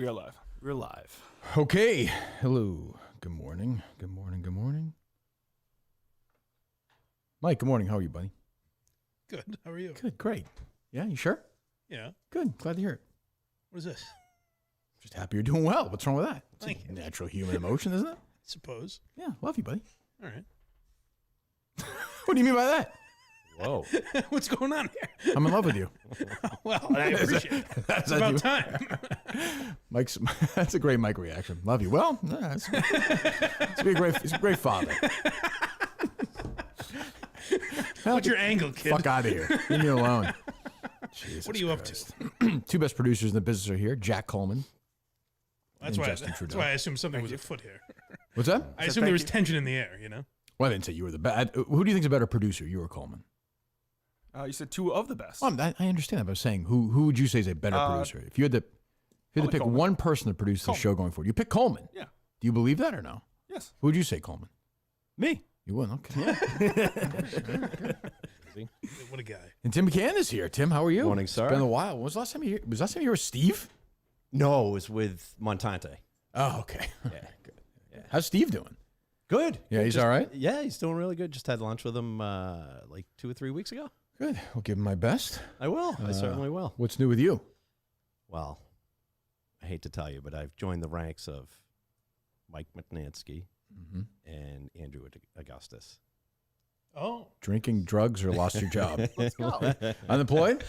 We are live. We're live. Okay. Hello. Good morning. Good morning. Good morning. Mike, good morning. How are you, buddy? Good. How are you? Good. Great. Yeah, you sure? Yeah. Good. Glad to hear it. What is this? Just happy you're doing well. What's wrong with that? It's Thank a you. natural human emotion, isn't it? Suppose. Yeah. Love you, buddy. All right. What do you mean by that? Whoa. What's going on here? I'm in love with you. Well, I appreciate it. It's about time. Mike's. That's a great Mike reaction. Love you. Well, it's a great father. What's your angle, kid? Fuck out of here. Leave me alone. Jesus What are you Christ. up to? Two best producers in the business are here. Jack Coleman. That's and why. Justin That's Trudeau. why I assumed something was afoot here. What's that? I assumed there was tension in the air. You know. Well, I didn't say you were the best. Who do you think is a better producer, you or Coleman? You said two of the best. I understand that, but I was saying, who would you say is a better producer? If you had to pick Coleman. one person to produce the show going forward, you pick Coleman. Yeah. Do you believe that or no? Yes. Who would you say, Coleman? Me. You would, okay. What a guy. And Tim McCann is here. Tim, how are you? Morning, sir. It's been a while. When was the last time you here? Was the last time you were with Steve? No, it was with Montante. Oh, okay. Yeah, good. Yeah. How's Steve doing? Good. Yeah, he's all right? Yeah, he's doing really good. Just had lunch with him like 2 or 3 weeks ago. Good. We'll give him my best. I will. I certainly will. What's new with you? Well, I hate to tell you, but I've joined the ranks of Mike McNansky and Andrew Augustus. Oh. Drinking, drugs, or lost your job? Let's go. Unemployed?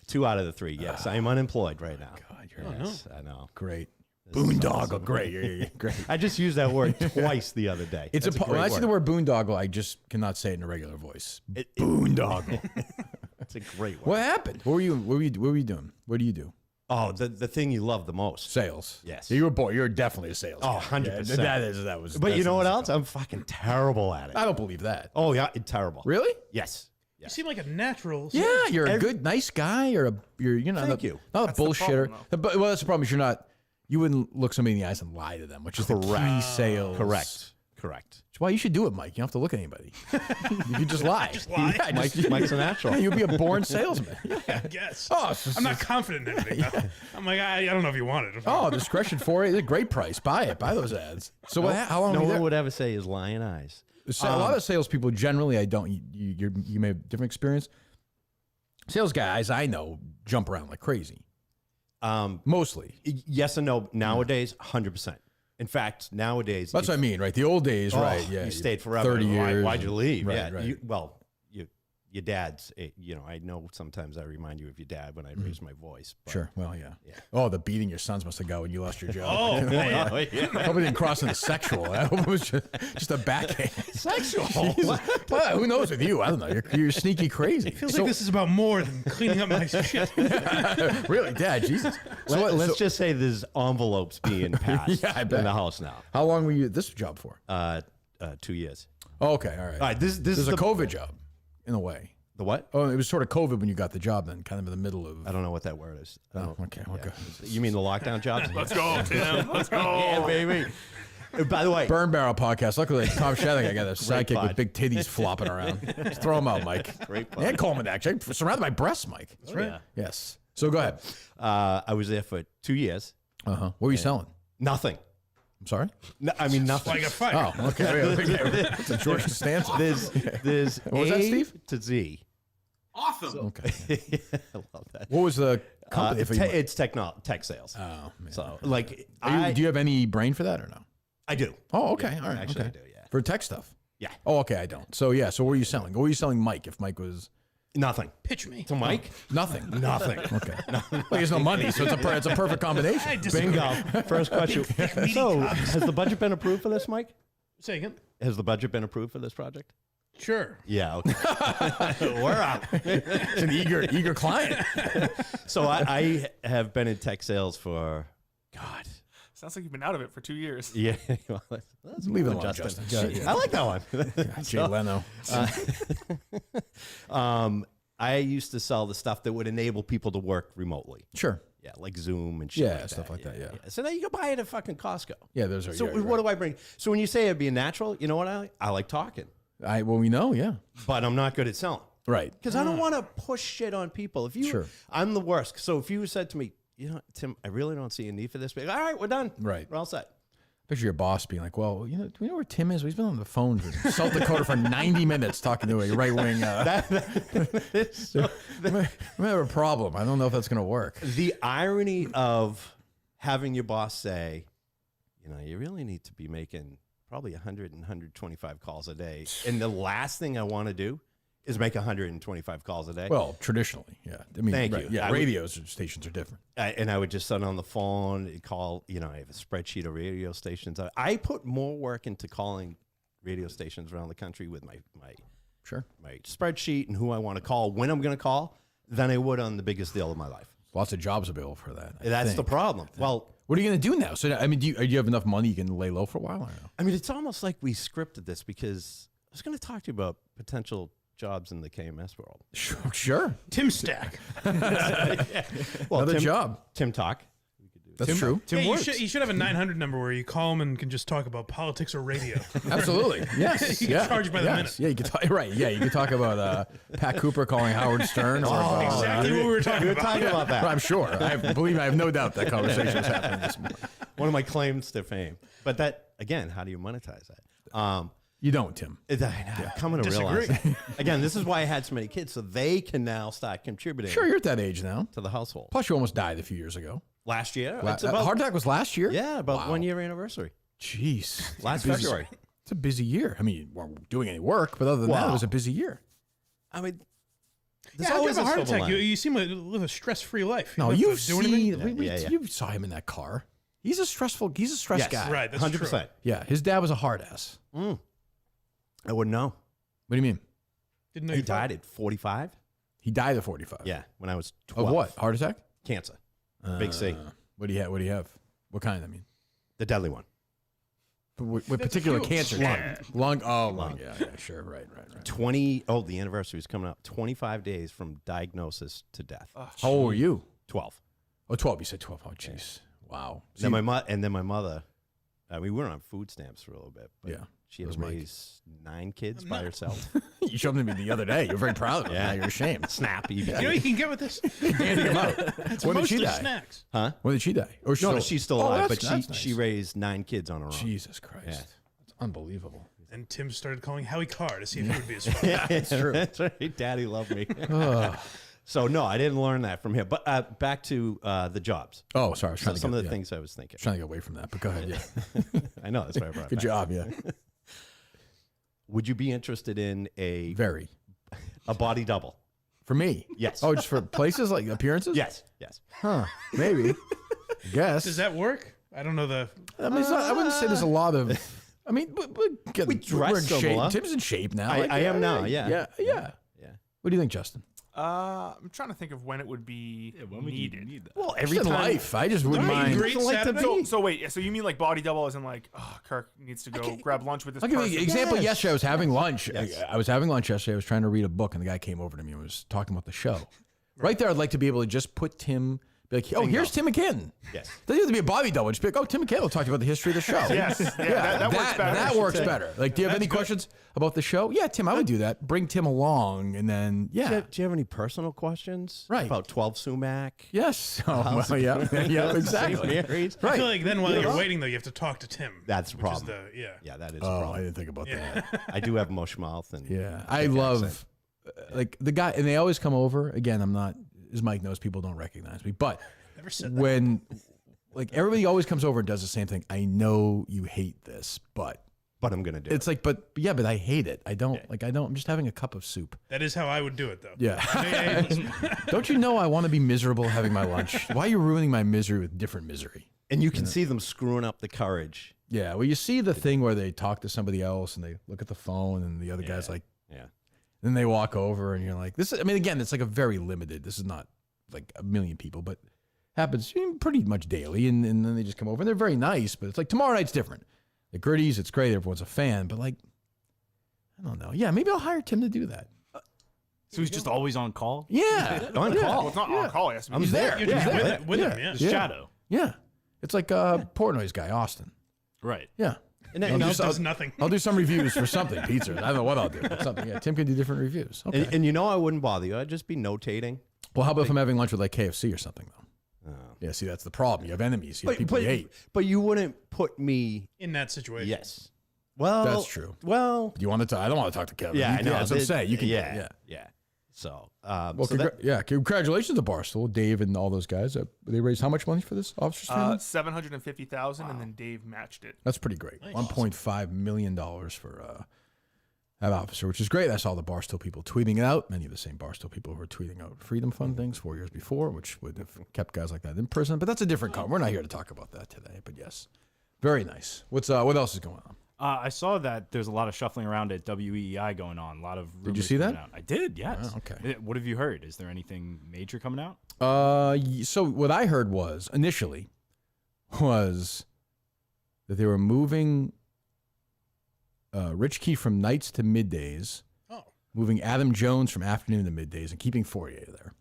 2 out of the 3, yes. I am unemployed right now. God, Yes, I know. great. This is Boondoggle. awesome. Great. Yeah, great. I just used that word twice the other day. It's That's when great I see the word boondoggle, I just cannot say it in a regular voice. Boondoggle. It's a great word. What happened? What were you doing? What do you do? Oh, the thing you love the most. Sales. Yes. Yeah, you were boy. You're definitely a sales. Oh, guy. 100%. Yeah, that was. But you know what that's- else? I'm fucking terrible at it. I don't believe that. Oh, yeah, terrible. Really? Yes. You seem like a natural. Yeah, you're a good, nice guy. You're Thank you. not That's a the bullshitter. problem, But well, that's the problem. Is you're not. You wouldn't look somebody in the eyes and lie to them, which is the key sales. Correct. That's why you should do it, Mike. You don't have to look at anybody. You can just lie. Just lie? Yeah, Mike's a natural. Yeah, you'll be a born salesman. I guess. Oh, it's just- I'm not confident in anything. though. I'm like, I don't know if you want it. Oh, discretion for it. It's a great price. Buy it. Buy those ads. So how long? No were you one there? would ever say his lying eyes. So a lot of salespeople generally, I don't. You may have different experience. Sales guys, I know, jump around like crazy. Mostly. Yes and no. Nowadays, 100%. In fact, nowadays, That's what I mean, right? The old days, right? Yeah, you stayed forever. 30 years. Why'd you leave? Right, yeah. right. Your dad's. I know sometimes I remind you of your dad when I raise my voice. But Sure. Well, yeah. Oh, the beating your sons must have got when you lost your job. Oh, man. I hope it didn't cross into sexual. I hope it was just a backhand. Sexual. Well, who knows with you? I don't know. You're sneaky crazy. Feels like this is about more than cleaning up my shit. Really, Dad? Jesus. Let's just say there's envelopes being passed Yeah, I bet. in the house now. How long were you at this job for? 2 years. Oh, okay, all right. All right. This This is is a the COVID job, in a way. The what? Oh, it was sort of COVID when you got the job, then, kind of in the middle of. I don't know what that word is. Okay, okay. You mean the lockdown jobs? Let's go, Tim. Let's go. Yeah, baby. By the way, Burn Barrel podcast. Luckily, Tom Shattuck, I got a sidekick pod. with big titties flopping around. Just throw them out, Mike. Great pod. And Coleman, actually. I'm surrounded by breasts, Mike. That's right. yeah. Yes. So go ahead. I was there for 2 years. What were you selling? Nothing. I'm sorry? No, I mean nothing. Like a fight. Oh, okay. It's a George Costanza. There's What was that, Steve? to Z. Awesome. Okay. I love that. What was the company? It's tech sales. Oh, man. So like Do you have any brain for that or no? I do. Oh, okay. Yeah, All right. actually okay. I do, yeah. For tech stuff? Yeah. Oh, okay. I don't. So, yeah. So, what were you selling? What were you selling Mike if Mike was Nothing. Pitch me. To Mike? nothing? Nothing. Okay. Well, he has no money, so it's a perfect combination. I disagree. Bingo. First question. So, has the budget been approved for this, Mike? Say again. Has the budget been approved for this project? Sure. Yeah. Okay. We're up. It's an eager client. So I have been in tech sales for, God. Sounds like you've been out of it for 2 years. Yeah. Well, let's Leave it go, alone, Justin. Yeah. I like that one. Jay Leno. I used to sell the stuff that would enable people to work remotely. Sure. Yeah, like Zoom and shit Yeah, like stuff that. like that, yeah. So now you can buy it at fucking Costco. Yeah, those are. So yeah, what do I bring? So when you say it'd be a natural, you know what I like? I like talking, Well, we know, yeah. but I'm not good at selling. Right. Because I don't want to push shit on people. If you, Sure. I'm the worst. So if you said to me, you know, Tim, I really don't see a need for this. But, all right, we're done. Right. We're all set. Picture your boss being like, well, you know, do we know where Tim is? He's been on the phone for South Dakota for 90 minutes talking to a right-wing. We have a problem. I don't know if that's going to work. The irony of having your boss say, you know, you really need to be making probably 100 and 125 calls a day. And the last thing I want to do is make 125 calls a day. Well, traditionally, yeah. I mean, Thank right, you. Yeah, radios stations are different. And I would just sit on the phone, call, you know, I have a spreadsheet of radio stations. I put more work into calling radio stations around the country with my spreadsheet and who I want to call, when I'm going to call, than I would on the biggest deal of my life. Lots of jobs available for that. That's the problem. Well, what are you going to do now? So, I mean, do you have enough money you can lay low for a while? Or no? I mean, it's almost like we scripted this because I was going to talk to you about potential jobs in the KMS world. Sure. Tim Stack. Well, Another job. Tim Talk. That's true. Yeah, you should have a 900 number where you call them and can just talk about politics or radio. Absolutely. Yes. You can charge by the minute. Yeah, you can talk. Right. Yeah, you can talk about Pat Cooper calling Howard Stern. Or Exactly what we were talking about. Talking about that. I'm sure. I have no doubt that conversation is happening this morning. One of my claims to fame. But that, again, how do you monetize that? You don't, Tim. I'm coming to realize that. Again, this is why I had so many kids, so they can now start contributing Sure, you're at that age now. to the household. Plus, you almost died a few years ago. Last year? Heart attack was last year? Yeah, about Wow. 1 year anniversary. Jeez. Last Busy- February. It's a busy year. I mean, you weren't doing any work, but other than that, it was a busy year. I mean, Yeah, how do you have a heart attack? You seem to live a stress-free life. No, You don't you've have to do anything? seen. You saw him in that car. He's a stress guy. Right, that's 100%. true. Yeah, his dad was a hard ass. I wouldn't know. What do you mean? Didn't know He you thought- died at 45? He died at 45. Yeah, when I was 12. Of what? Heart attack? Cancer. Big C. What do you have? What do you have? What kind? I mean, The deadly one. what That's particular a few. cancer? Yeah. Lung. Oh, lung. Yeah, sure. Right. 20, the anniversary is coming up. 25 from diagnosis to death. How old were you? 12. Oh, 12. You said 12. Oh, jeez. Wow. Then my mother, we were on food stamps for a little bit. But Yeah. she had That to was Mike. raise 9 kids by herself. You showed them to me the other day. You're very proud of them. Yeah. Now you're ashamed. Snap. You know what you can get with this? Handing them out. It's When did she mostly die? snacks. Huh? When did she die? Or No, she's still alive, but that's she nice. raised 9 kids on her own. Jesus Christ. Yeah. That's unbelievable. And Tim started calling Howie Carr to see if he would be his friend. Yeah, that's true. That's right. Daddy loved me. So, no, I didn't learn that from him. But back to the jobs. Oh, sorry. I was trying to Some get, of the things I was thinking. trying to get away from that, but go ahead. Yeah. I know. That's why I brought it Good back. job. Yeah. Would you be interested in a Very. body double? For me? Yes. Oh, just for places like appearances? Yes. Huh. Maybe. I guess. Does that work? I don't know the... I mean, it's not, I wouldn't say there's a lot of. I mean, We dress we're in shape. similar. Tim's in shape now. I am now, yeah. Yeah. What do you think, Justin? I'm trying to think of when it would be needed. Well, Every every time. life, I just wouldn't Right, mind. great Saturday. So wait, so you mean like body double as in like, Kirk needs to go grab lunch with this I'll give person? you an example. Yes. Yesterday, I was having lunch. Yes. I was having lunch yesterday. I was trying to read a book, and the guy came over to me and was talking about the show. Right there, I'd like to be able to just put Tim. Be like, oh, here's Tim McKinnon. Yes. Doesn't have to be a body double. Just be like, oh, Tim McKinnon will talk to you about the history of the show. Yes. Yeah, that works better. That works better. Like, do you have any questions about the show? Yeah, Tim, I would do that. Bring Tim along, and then, Do yeah. you have any personal questions? Right. About 12 sumac? Yes. Oh, well, yeah, exactly. Married? I feel like then while you're waiting, though, you have to talk to Tim. That's the which is problem. Yeah, that is a Oh, I problem. didn't think about Yeah. that. I do have mush mouth. And Yeah, I love like the guy, and they always come over. Again, I'm not, as Mike knows, people don't recognize me, but Never said that. when like everybody always comes over and does the same thing. I know you hate this, but But I'm going to do it's like, but I hate it. I don't like. I don't. I'm just having a cup of soup. That is how I would do it, though. Yeah. Hey, listen. Don't you know I want to be miserable having my lunch? Why are you ruining my misery with different misery? And you can see them screwing up the courage. Yeah. Well, you see the thing where they talk to somebody else and they look at the phone and the other guy's like, Yeah. then they walk over and you're like, this is, I mean, again, it's like a very limited, this is not like a million people, but happens pretty much daily. And then they just come over and they're very nice, but it's like tomorrow night's different. The Gritties, it's great. Everyone's a fan, but like, I don't know. Yeah. Maybe I'll hire Tim to do that. So he's just always on call? Yeah. On yeah. call. Well, it's not on call. Yes, He's there. You're just with him, yeah. Yeah. Shadow. Yeah. It's like Portnoy's guy, Austin. Right. Yeah. And I'll He do does nothing. I'll do some reviews for something, pizza. I don't know what I'll do. But something. Yeah, Tim can do different reviews. Okay. and you know I wouldn't bother you. I'd just be notating. Well, how about if I'm having lunch with like KFC or something though? Yeah, see, that's the problem. You have enemies. You have people you hate. But you wouldn't put me in that situation. Yes. Well, that's true. Well, do you want to? I don't want to talk to Kevin. Yeah, I know. That's what I'm saying. You can. Yeah. So, congratulations to Barstool, Dave, and all those guys. They raised how much money for this officers training? $750,000, and then Dave matched it. That's pretty great. Nice. $1.5 million for that officer, which is great. I saw the Barstool people tweeting it out. Many of the same Barstool people who were tweeting out Freedom Fund things 4 years before, which would have kept guys like that in prison. But that's a different comment. We're not here to talk about that today. But yes, very nice. What else is going on? I saw that there's a lot of shuffling around at WEEI going on. A lot of rumors. Did you see that? Out. I did, yes. Oh, okay. What have you heard? Is there anything major coming out? So what I heard was, initially, that they were moving Rich Keefe from nights to middays, moving Adam Jones from afternoon to middays, and keeping Fourier there,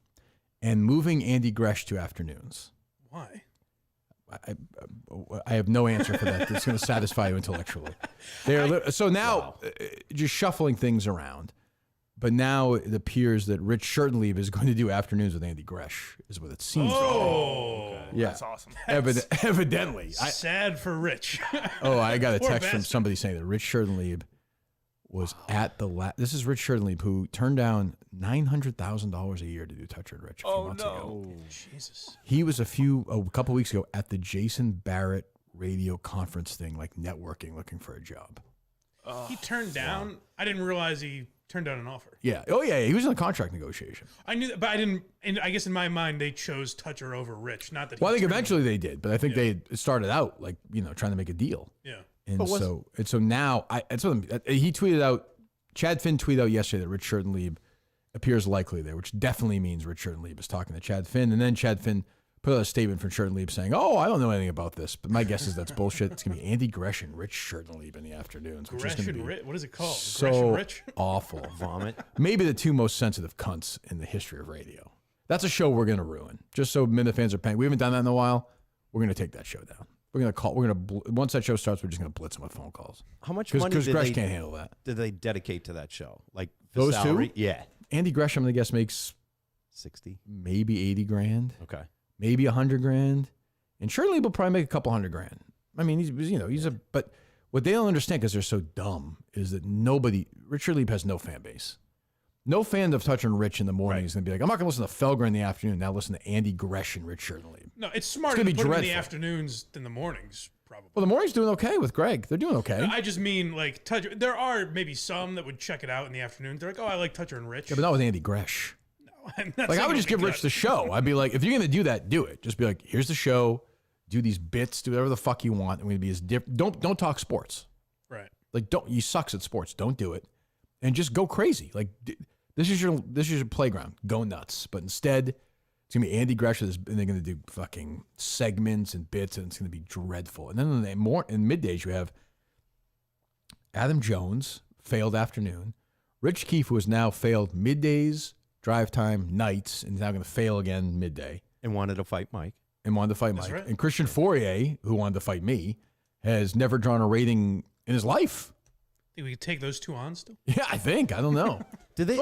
and moving Andy Gresh to afternoons. Why? I have no answer for that. That's going to satisfy you intellectually. So now, just shuffling things around. But now it appears that Rich Schertenlieb is going to do afternoons with Andy Gresh, is what it seems. Oh, okay. Yeah, that's awesome. Evidently, sad for Rich. I got a Poor text from bastard. somebody saying that Rich Schertenlieb was at the This is Rich Schertenlieb, who turned down $900,000 a year to do Toucher and Rich a few months ago. Jesus. He was a couple weeks ago at the Jason Barrett radio conference thing, like networking, looking for a job. He turned down. I didn't realize he turned down an offer. Yeah. Oh yeah. He was in a contract negotiation. I knew that, but I didn't. And I guess in my mind they chose Toucher over Rich. Not that. Well, I think turned eventually they did, but I think they started out like trying to make a deal. Yeah. And so now he tweeted out. Chad Finn tweeted out yesterday that Rich Schertenlieb appears likely there, which definitely means Rich Schertenlieb is talking to Chad Finn, and then Chad Finn put out a statement from Schertenlieb saying, "Oh, I don't know anything about this, but my guess is that's bullshit. It's gonna be Andy Gresh and Rich Schertenlieb in the afternoons, which is Gresh gonna and be Rich. What is it called? Gresh so and Rich? awful, vomit. Maybe the two most sensitive cunts in the history of radio. That's a show we're gonna ruin. Just so Minute fans are paying. We haven't done that in a while. We're gonna take that show down. Once that show starts, we're just gonna blitz them with phone calls. How much money because Gresh can't handle that. Did they dedicate to that show? Like for Those salary? two? Yeah, Andy Gresh, I'm gonna guess makes 60, maybe 80 grand. Okay, maybe 100 grand, and Schertenlieb will probably make a couple $100 grand. I mean, but what they don't understand because they're so dumb is that Rich Schertenlieb has no fan base. No fan of Toucher and Rich in the morning is going to be like, I'm not going to listen to Felger in the afternoon. Now listen to Andy Gresh and Rich Schertenlieb. No, it's smarter gonna to be put him in the dreadful. afternoons than the mornings, probably. Well, the morning's doing okay with Greg. They're doing okay. I just mean like Toucher. There are maybe some that would check it out in the afternoon. They're like, oh, I like Toucher and Rich. Yeah, but not with Andy Gresh. And Like that's I not would just give gonna Rich be the show. I'd be like, if you're going to do that, do it. Just be like, here's the show. Do these bits. Do whatever the fuck you want. I'm going to be as different. Don't talk sports. right. Like you sucks at sports. Don't do it, and just go crazy. Like this is your playground. Go nuts. But instead, it's gonna be Andy Gresh, and they're gonna do fucking segments and bits, and it's gonna be dreadful. And then in middays you have Adam Jones, failed afternoon, Rich Keefe, who has now failed middays, drive time, nights, and is now gonna fail again midday, and wanted to fight Mike. That's right. And Christian Fourier, who wanted to fight me, has never drawn a rating in his life. Think we could take those two on still? Yeah, I think. I don't know. They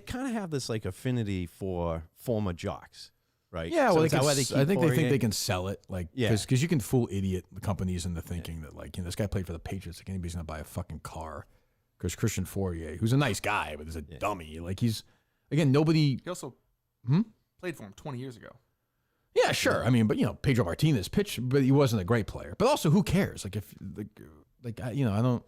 kind of have this like affinity for former jocks, right? Yeah, So well, is that why they I keep think they think Fourier? they can sell it, like, Yeah. because you can fool idiot companies into thinking that, like, this guy played for the Patriots, like anybody's gonna buy a fucking car. Because Christian Fourier, who's a nice guy, but is a dummy. Like nobody. He also played for him 20 years ago. Yeah, sure. I mean, but Pedro Martinez pitched, but he wasn't a great player. But also, who cares? Like I don't.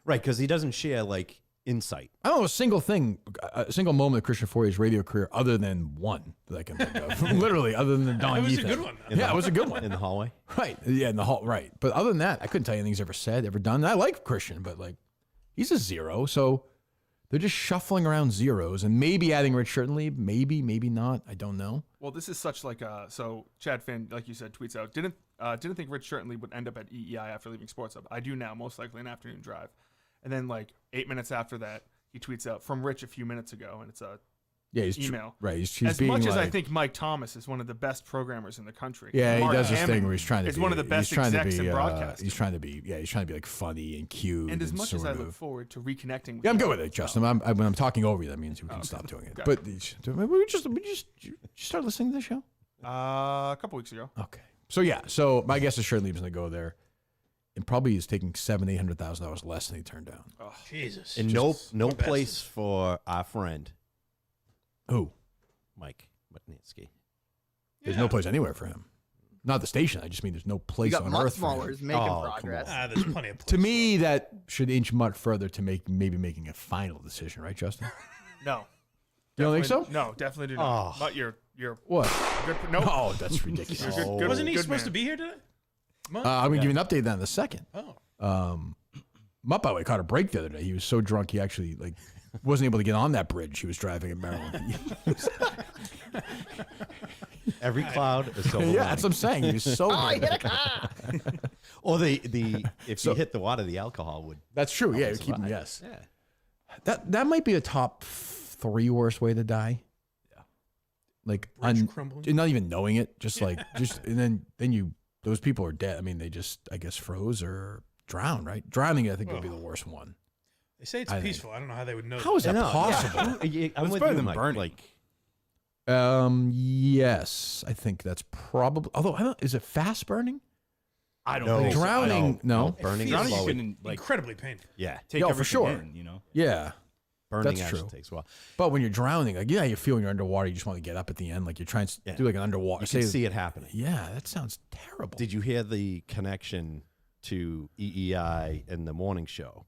Right, because he doesn't share like insight. I don't know a single moment of Christian Fourier's radio career other than one that I can think of. Literally, other than the Don It was Yee a thing. good one. Yeah, it was a good one. In the hallway. Right. Yeah, in the hall. Right. But other than that, I couldn't tell you anything he's ever said, ever done. I like Christian, but like, he's a zero. So they're just shuffling around zeros and maybe adding Rich Schertenlieb. Maybe not. I don't know. Well, this is such like so Chad Finn, like you said, tweets out, didn't think Rich Schertenlieb would end up at EEI after leaving Sports Hub. I do now, most likely an afternoon drive. And then like 8 minutes after that, he tweets out from Rich a few minutes ago, and it's a email. Right. He's as being much as I like- think Mike Thomas is one of the best programmers in the country. Yeah, Mark he does this Hammond thing where he's trying to is be one of the best he's trying to execs be, in broadcasting. He's trying to be like funny and cute. And as and much sort as I of, look forward to reconnecting with yeah, I'm you, good with it, Justin. When I'm talking over you, that means we can stop doing it. Okay. But we just start listening to the show. A couple weeks ago. Okay. So yeah. So my guess is Shirley was going to go there, and probably is taking $700,000-800,000 less than he turned down. Oh. Jesus. And no place for our friend Who? Mike Mutnitzky. There's no place anywhere for him. Not the station. I just mean there's no place on earth for him. Mutt making progress. There's plenty of To me, that should inch Mutt further to maybe making a final decision, right, Justin? No. You don't think so? No, definitely do not. But you're What? good. Nope. Oh, that's ridiculous. You're good, Wasn't he good supposed man. to be here today? I'm going to give you an update on that in a second. Oh. Mutt, by the way, caught a break the other day. He was so drunk he actually wasn't able to get on that bridge he was driving in Maryland. Every cloud is silver. Yeah, that's what I'm saying. He was so I hit a car. Or if you hit the water, the alcohol would. That's true. Yeah, almost keep him, survive. yes. Yeah. That might be a top 3 worst way to die. Yeah. Like Bridge crumbling. not even knowing it, just and then those people are dead. I mean, they just I guess froze or drowned, right? Drowning I think would be the worst one. They say it's peaceful. I don't know how they would know. How is that possible? I'm with better you, than Mike. burning. Like, Yes, I think that's probably. Although I don't, is it fast burning? I don't no, think so. Drowning, no. burning feels is Drowning slow. you can like Incredibly painful. Yeah, take Yeah, for everything sure. in, you know. Yeah, burning That's actually true. takes a while. but when you're drowning, like you feel when you're underwater, you just want to get up at the end, like you're trying to do like an underwater. You can see it happening. Yeah, that sounds terrible. Did you hear the connection to EEI and the morning show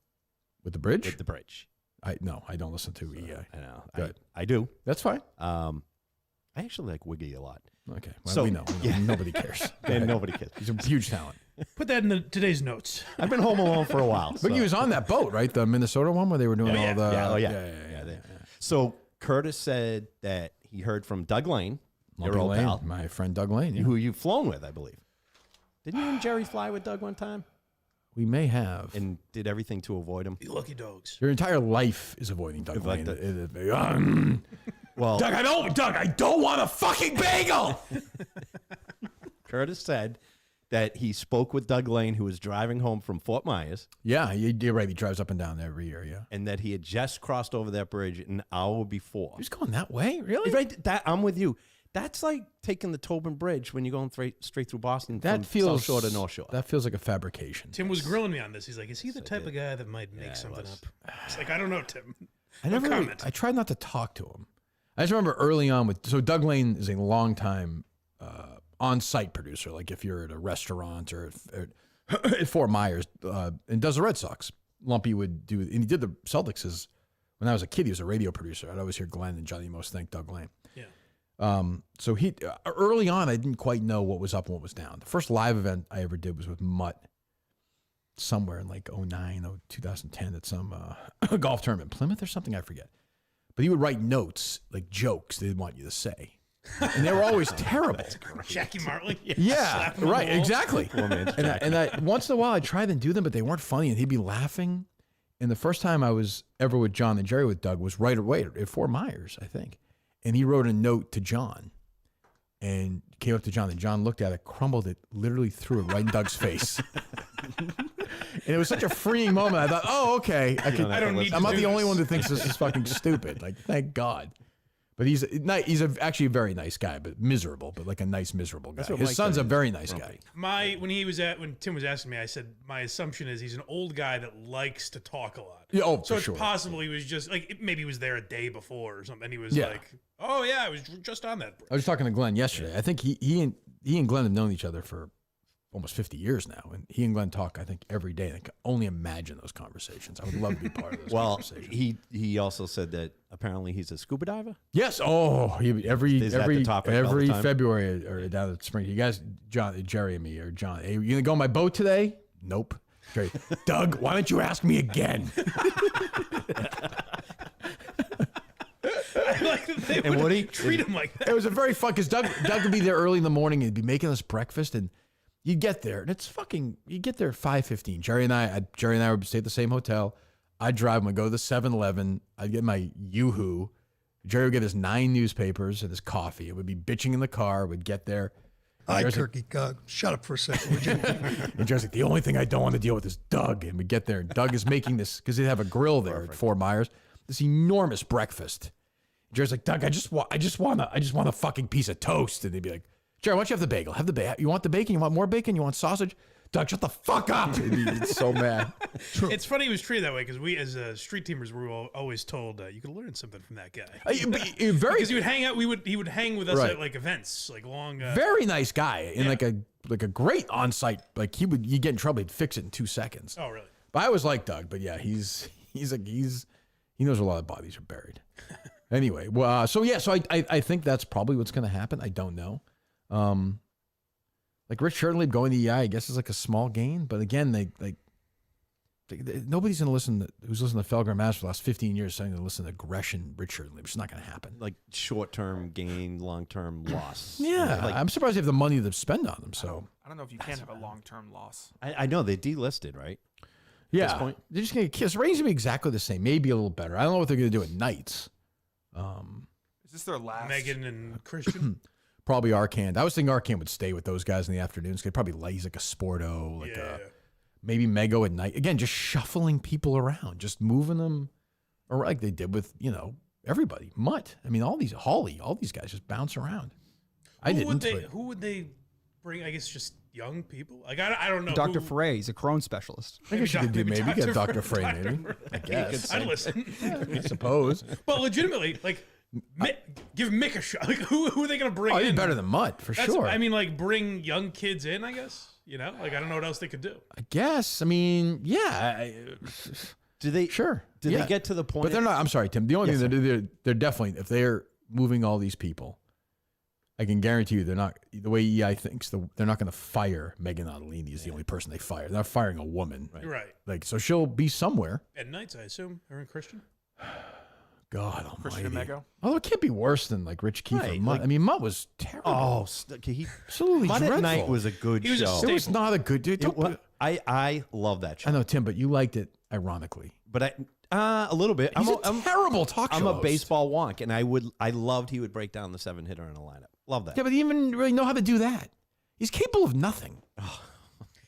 with the bridge? with the bridge? I don't listen to EI. I know. Good. I do. That's fine. I actually like Wiggy a lot. Okay, well, So- we know. yeah. Nobody cares. And nobody cares. He's a huge talent. Put that in today's notes. I've been home alone for a while. But so- he was on that boat, right? The Minnesota one where they were doing all the. yeah. So Curtis said that he heard from Doug Lane, your Lumpy old Lane, pal, my friend Doug Lane. Yeah. who you've flown with, I believe. Didn't you and Jerry fly with Doug one time We may have. and did everything to avoid him? You lucky dogs. Your entire life is avoiding Doug Like Lane. Well, Doug, I don't want a fucking bagel. Curtis said that he spoke with Doug Lane, who was driving home from Fort Myers, Yeah, you're right. He drives up and down there every year. Yeah. and that he had just crossed over that bridge an hour before. He's going that way, really? Right, I'm with you. That's like taking the Tobin Bridge when you're going straight through Boston That from feels South Shore to North Shore. That feels like a fabrication. Tim was grilling me on this. He's like, "Is he the type of guy that might make something up?" It's like, I don't know, Tim. Comment. I tried not to talk to him. I just remember early on so Doug Lane is a longtime on-site producer. Like if you're at a restaurant or at Fort Myers and does the Red Sox. Lumpy would do, and he did the Celtics. When I was a kid, he was a radio producer. I'd always hear Glenn and Johnny Most thank Doug Lane. Yeah. So he early on, I didn't quite know what was up and what was down. The first live event I ever did was with Mutt somewhere in like 2010 at some golf tournament in Plymouth or something, I forget. But he would write notes, like jokes they didn't want you to say. And they were always terrible. Jackie Martley. Yeah, Slap him on right, the wall. exactly. And I once in a while I'd try and do them, but they weren't funny, and he'd be laughing. And the first time I was ever with John and Jerry with Doug was right away at Fort Myers, I think. And he wrote a note to John and came up to John, and John looked at it, crumbled it, literally threw it right in Doug's face. And it was such a freeing moment. I thought, oh, okay. I don't need I'm to not do the only this. one that thinks this is fucking stupid. Like, thank God. But he's actually a very nice guy, but miserable, but like a nice, miserable guy. what His Mike son's a said. very nice guy. When Tim was asking me, I said my assumption is he's an old guy that likes to talk a lot. Yeah, oh, so for it's sure. possible he was just like maybe he was there a day before or something. And he was Yeah. like, "Oh yeah, I was just on that bridge." I was talking to Glenn yesterday. I think he and Glenn have known each other for almost 50 years now, and he and Glenn talk, I think, every day. I can only imagine those conversations. I would love to be part of those Well, conversations. he also said that apparently he's a scuba diver. Yes. Oh, every Is that the topic all the time? February or down at spring. You guys, Jerry and me, or John, hey, you gonna go on my boat today? Nope. Jerry, Doug, why don't you ask me again? I like that they And would Woody? treat him like that. It was a very fun because Doug would be there early in the morning. He'd be making us breakfast, and you'd get there, and you get there at 5:15. Jerry and I would stay at the same hotel. I'd drive him and go to the 7-Eleven. I'd get my Yoo-Hoo. Jerry would get his 9 newspapers and his coffee. It would be bitching in the car. We'd get there. Hi, There's a- Kirky. Shut up for a second, would you? And Jerry's like, the only thing I don't want to deal with is Doug. And we get there, and Doug is making this, because they have a grill there at Fort Myers, this enormous breakfast. Jerry's like, Doug, I just want a fucking piece of toast. And they'd be like, Jerry, why don't you have the bagel? Have the bagel. You want the bacon? You want more bacon? You want sausage? Doug, shut the fuck up. He's so mad. It's funny he was treated that way because we, as street teamers, were always told you could learn something from that guy. Because he would hang out. He would hang with us Right. at like events, like long. Very nice guy, and like a great on site. Like you get in trouble, he'd fix it in 2 seconds. Oh, really? But I always like Doug. But yeah, he knows where a lot of bodies are buried. Anyway, well, so I think that's probably what's going to happen. I don't know. Like Rich Shirtley going to EI, I guess is like a small gain, but again, nobody's going to listen who's listened to Felger Mass for the last 15 years saying to listen to Gresh and Rich Shirtley, which is not going to happen. Like short-term gain, long-term loss. Yeah, Like, I'm surprised they have the money to spend on them. So I don't know if you can have a long-term loss. I know they delisted, right? yeah, this point? they're just going to kiss. Ratings going to be exactly the same, maybe a little better. I don't know what they're going to do at nights. Is this their last? Megan and Christian. Probably Arcand. I was thinking Arcand would stay with those guys in the afternoons. He's probably he's like a Sporto, like maybe Mego at night. Again, just shuffling people around, just moving them around like they did with, everybody. Mutt. I mean, all these guys just bounce around. Who would they bring? I guess just young people. Like I don't know. Dr. Frey, he's a Crohn specialist. I guess you could do maybe get Dr. Frey, Dr. maybe. I guess. I'd listen. I suppose. But legitimately, like, give Mick a shot. Like, who are they going to bring in? He's better than Mutt, for sure. I mean, like, bring young kids in, I guess. Like, I don't know what else they could do. I guess. I mean, yeah. Do they? Sure. Did they get to the point? But they're not. I'm sorry, Tim. The only thing they're definitely, if they're moving all these people, I can guarantee you they're not, the way EI thinks, they're not going to fire Megan Ottolini is the only person they fire. They're not firing a woman. Right. Like, so she'll be somewhere. At nights, I assume. Her and Christian. God almighty. Christian and Mego. Although it can't be worse than like Rich Keefe or Mutt. Like, I mean, Mutt was terrible. Oh, absolutely Mutt dreadful. at Night was a good He was a show. It was not a good dude. I love that show. I know, Tim, but you liked it ironically. But a little bit. He's a terrible talk show I'm a host. baseball wonk, and I loved he would break down the 7-hitter in a lineup. Love that. Yeah, but he didn't even really know how to do that. He's capable of nothing.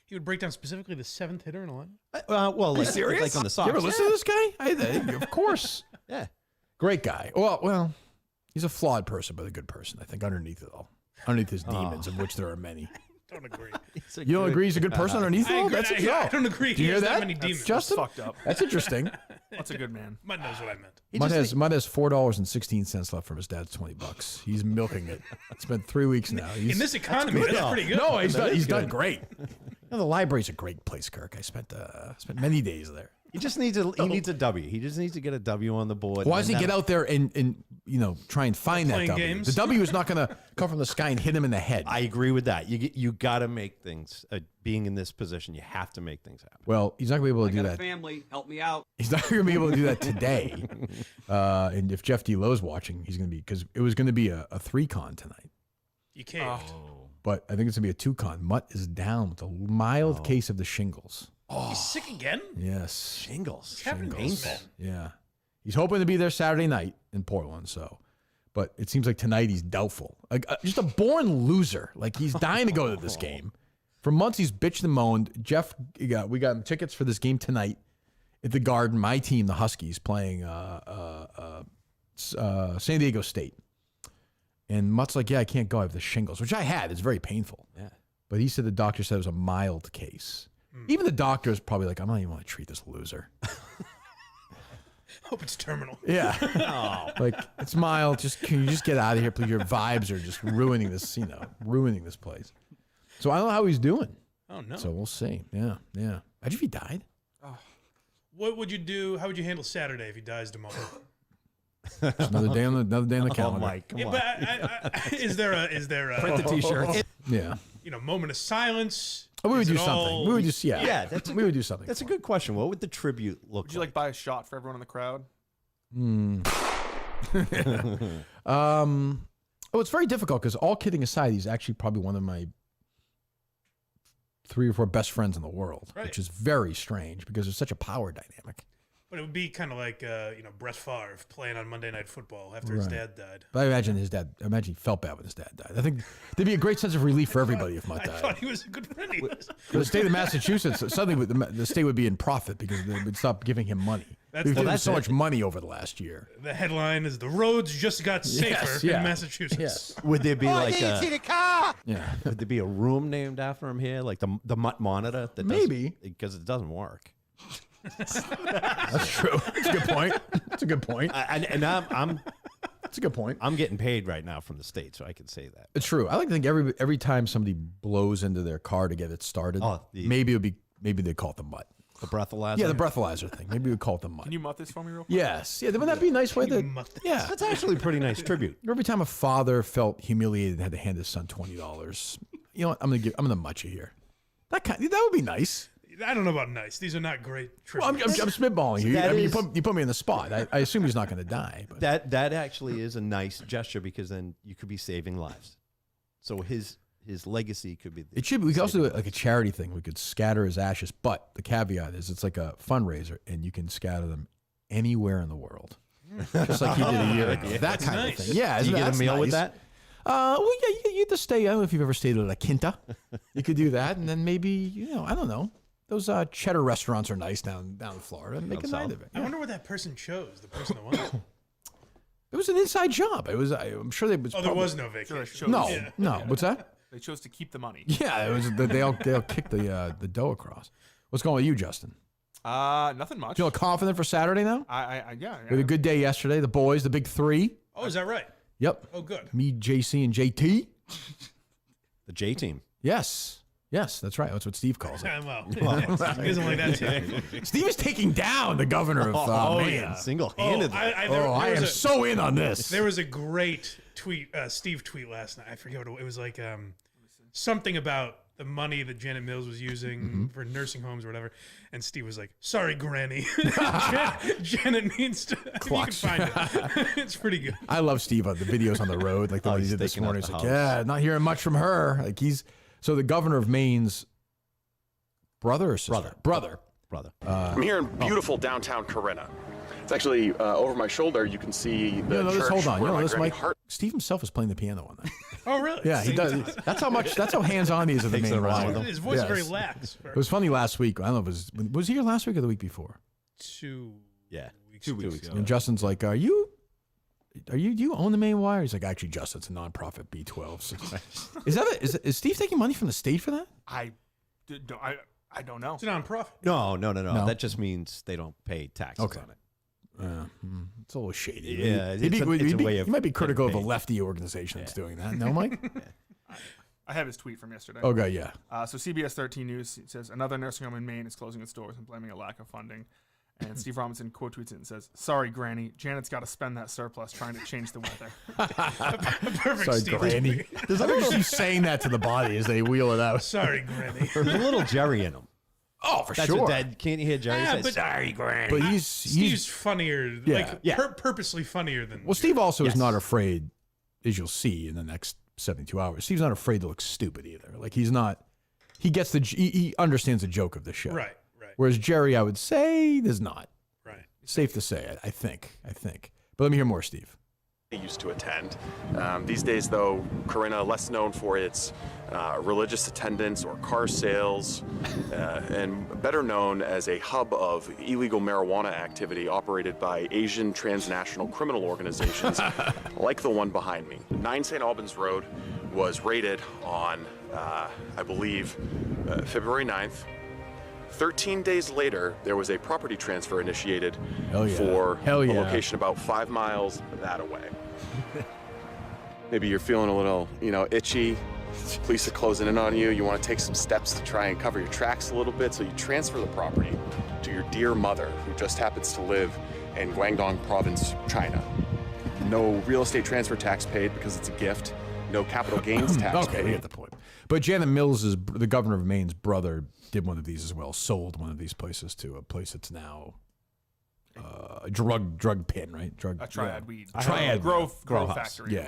He would break down specifically the 7th hitter in a line. Well, like, serious? like on the Sox. You ever listen to this guy? Of course. Yeah. Great guy. Well, he's a flawed person, but a good person, I think, underneath it all. Underneath his demons, of which there are many. Don't agree. You don't agree he's a good person underneath it all? agree. That's I don't agree. Do you He hear has that? that many demons. Justin? Fucked up. That's interesting. That's a good man. Mutt knows what I meant. Mutt has $4.16 left from his dad's $20. He's milking it. It's been 3 weeks now. In this economy, that's pretty good. No, he's done great. The library's a great place, Kirk. I spent many days there. He just needs a W. He just needs to get a W on the board. Why does he get out there and try and find that Playing W? games? The W is not going to come from the sky and hit him in the head. I agree with that. You got to make things. Being in this position, you have to make things happen. Well, he's not going to be able to do that. Family, help me out. He's not going to be able to do that today. And if Jeff D. Lowe's watching, he's going to be, because it was going to be a 3-con tonight. You can't. But I think it's going to be a 2-con. Mutt is down with a mild case of the shingles. He's sick again? Yes. Shingles. Painful. Yeah. He's hoping to be there Saturday night in Portland, but it seems like tonight he's doubtful. Just a born loser. Like, he's dying to go to this game. For months, he's bitched and moaned. Jeff, we got him tickets for this game tonight at the Garden. My team, the Huskies, playing San Diego State. And Mutt's like, yeah, I can't go. I have the shingles, which I had. It's very painful. Yeah. But he said the doctor said it was a mild case. Even the doctor is probably like, I don't even want to treat this loser. Hope it's terminal. Yeah. Like, it's mild. Can you just get out of here, please? Your vibes are just ruining this place. So I don't know how he's doing. Oh, no. So we'll see. Yeah. Imagine if he died. What would you do? How would you handle Saturday if he dies tomorrow? It's another day on the calendar. Mike, come on. But is there a Print the T-shirts. Yeah. moment of silence? We would Is do it something. all- We would just we would do something. That's a good question. What would the tribute look Would you like buy a shot for everyone in the crowd? It's very difficult because, all kidding aside, he's actually probably one of my 3 or 4 best friends in the world, Right. which is very strange because there's such a power dynamic. But it would be kind of like, Brett Favre playing on Monday Night Football after his dad died. But I imagine he felt bad when his dad died. I think there'd be a great sense of relief for everybody if Mutt I died. thought he was a good friend. He was. For the state of Massachusetts, suddenly the state would be in profit because they would stop giving him money. We've given so much money over the last year. The headline is the roads just got safer in Massachusetts. Yes. Would there be like the car? Yeah. would there be a room named after him here, like the Mutt Monitor? That Maybe. because it doesn't work. That's true. That's a good point. That's a good point. I'm That's a good point. I'm getting paid right now from the state, so I can say that. It's true. I like to think every time somebody blows into their car to get it started, maybe they call it the mutt. The breathalyzer? Yeah, the breathalyzer thing. Maybe we call it the mutt. Can you mutt this for me real quick? Yes. Yeah, wouldn't that be a nice way to... Yeah. That's actually a pretty nice tribute. Every time a father felt humiliated and had to hand his son $20, you know what? I'm gonna mutt you here. That would be nice. I don't know about nice. These are not great Well, I'm tributes. spitballing you. I mean, you put me in the spot. I assume he's not going to die. But. That actually is a nice gesture because then you could be saving lives. So his legacy could be. It should be. We could also do it like a charity thing. We could scatter his ashes, but the caveat is it's like a fundraiser, and you can scatter them anywhere in the world, just like you did a year ago. That kind of thing. Yeah, Do you get a meal with that? Well, yeah, you get to stay. I don't know if you've ever stayed at a Quinta. You could do that, and then maybe I don't know. Those cheddar restaurants are nice down in Florida. Make a night of it. I wonder what that person chose. The person that won. It was an inside job. It was. I'm sure there was. There was no vacation. No. What's that? They chose to keep the money. Yeah, it was. They all kicked the dough across. What's going on with you, Justin? Nothing much. Feel confident for Saturday now? Yeah. We had a good day yesterday. The boys, the big three. Oh, is that right? Yep. Oh, good. Me, JC, and JT. The J team. Yes, that's right. That's what Steve calls it. Well, he doesn't like that team. Steve is taking down the governor of Maine. Single-handedly. I am so in on this. There was a great tweet, Steve tweet last night. I forget what it was like. Something about the money that Janet Mills was using for nursing homes or whatever. And Steve was like, "Sorry, Granny." Janet needs to. You can find it. It's pretty good. I love Steve on the videos on the road, like the one he did this morning. He's like, "Yeah, not hearing much from her." Like so the governor of Maine's brother or sister? Brother. I'm here in beautiful downtown Corinna. It's actually over my shoulder. You can see the church. Hold on. where my This granny Mike. Steve himself is playing the piano on that. Oh, really? Yeah, he does. That's how hands-on he is at the Maine Wire. His voice is very lax. It was funny last week. I don't know if was he here last week or the week before? 2 weeks. 2 weeks ago. And Justin's like, do you own the Maine Wire? He's like, actually, Justin, it's a nonprofit B12. So. Is Steve taking money from the state for that? I don't know. It's a nonprofit. No. That just means they don't pay taxes on it. It's a little shady. Yeah, he might be critical of a lefty organization that's doing that. No, Mike? I have his tweet from yesterday. Okay, yeah. So CBS 13 News says another nursing home in Maine is closing its doors and blaming a lack of funding. And Steve Robinson quote tweets it and says, "Sorry, Granny. Janet's got to spend that surplus trying to change the weather." Perfect. Sorry, Steve. Granny. There's a little you saying that to the body as they wheel it out. Sorry, Granny. There's a little Jerry in him. Oh, for That's sure. what Dad, can't you hear Jerry say, but- "Sorry, Granny"? But Steve's funnier. Purposely funnier than. Well, Steve also is not afraid, as you'll see in the next 72 hours. Steve's not afraid to look stupid either. Like he gets he understands the joke of the show. Right. Whereas Jerry, I would say, does not. Right. Safe to say, I think. But let me hear more, Steve. I used to attend. These days, though, Corinna less known for its religious attendance or car sales, and better known as a hub of illegal marijuana activity operated by Asian transnational criminal organizations like the one behind me. 9 St. Albans Road was raided on, I believe, February 9th. 13 days later, there was a property transfer initiated for a location about 5 miles that away. Maybe you're feeling a little, itchy. Police are closing in on you. You want to take some steps to try and cover your tracks a little bit, so you transfer the property to your dear mother, who just happens to live in Guangdong Province, China. No real estate transfer tax paid because it's a gift. No capital gains tax paid. Okay, we get the point. But Janet Mills, the governor of Maine's brother, did one of these as well. Sold one of these places to a place that's now a drug pin, right? A triad weed. Grow factory. Yeah.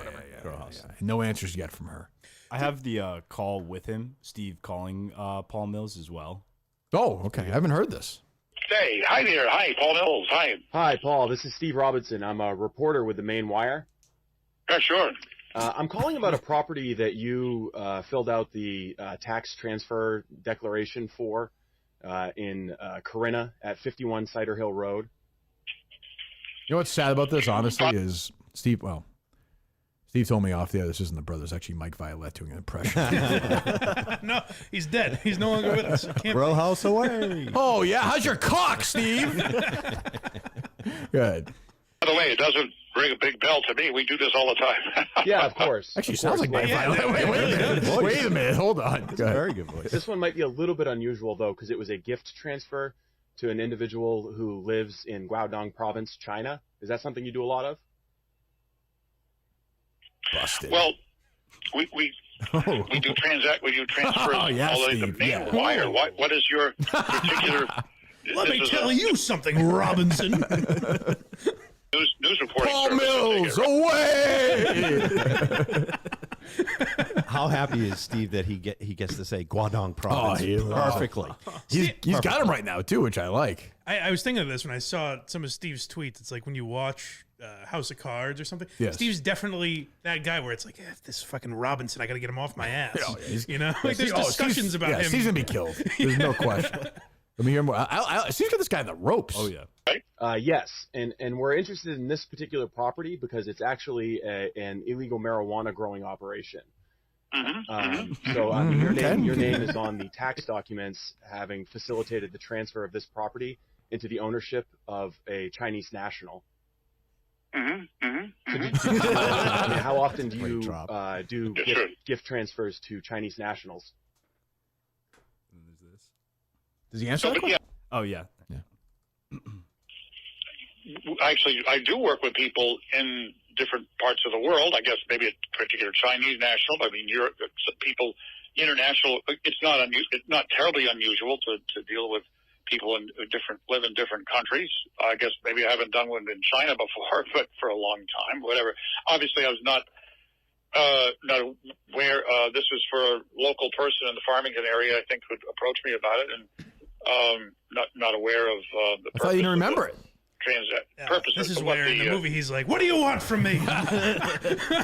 No answers yet from her. I have the call with him, Steve calling Paul Mills as well. Oh, okay. I haven't heard this. Hey, hi there. Hi, Paul Mills. Hi. Hi, Paul. This is Steve Robinson. I'm a reporter with the Maine Wire. Yeah, sure. I'm calling about a property that you filled out the tax transfer declaration for in Corinna at 51 Cider Hill Road. You know what's sad about this, honestly, is Steve. Well, Steve told me off the air this isn't the brothers. Actually, Mike Violette doing an impression. No, he's dead. He's no longer with us. Row house away. Oh yeah, how's your cock, Steve? Good. By the way, it doesn't ring a big bell to me. We do this all the time. Yeah, of course. Actually, Of sounds course. like Mike Violette. Wait a minute. Wait a minute. Hold on. Go ahead. Very good voice. This one might be a little bit unusual, though, because it was a gift transfer to an individual who lives in Guangdong Province, China. Is that something you do a lot of? Busted. Well, we do transfers all yeah, the way to Steve, Maine yeah. Wire. What is your particular? Let me this is tell a you something, Robinson. news reporting Paul service, I Mills, take it, right? away! How happy is Steve that he gets to say Guangdong Province perfectly? He's got him right now too, which I like. I was thinking of this when I saw some of Steve's tweets. It's like when you watch House of Cards or something. Yes. Steve's definitely that guy where it's like, this fucking Robinson, I got to get him off my ass. Oh, yeah, he's- You know, like there's discussions about him. Steve's gonna be killed. There's no question. Let me hear more. Steve's got this guy in the ropes. Oh yeah. Yes, and we're interested in this particular property because it's actually an illegal marijuana growing operation. So your name is on the tax documents having facilitated the transfer of this property into the ownership of a Chinese national. I mean, how often do you do gift transfers to Chinese nationals? Does he answer that question? Oh yeah. Actually, I do work with people in different parts of the world. I guess maybe a particular Chinese national. I mean, people international. It's not terribly unusual to deal with people in live in different countries. I guess maybe I haven't done one in China before, but for a long time, whatever. Obviously, I was not aware. This is for a local person in the Farmington area, I think, who approached me about it, and not aware of the purpose. I thought you didn't remember it. Purposes. This is of where what in the movie he's like, "What do you want from me?"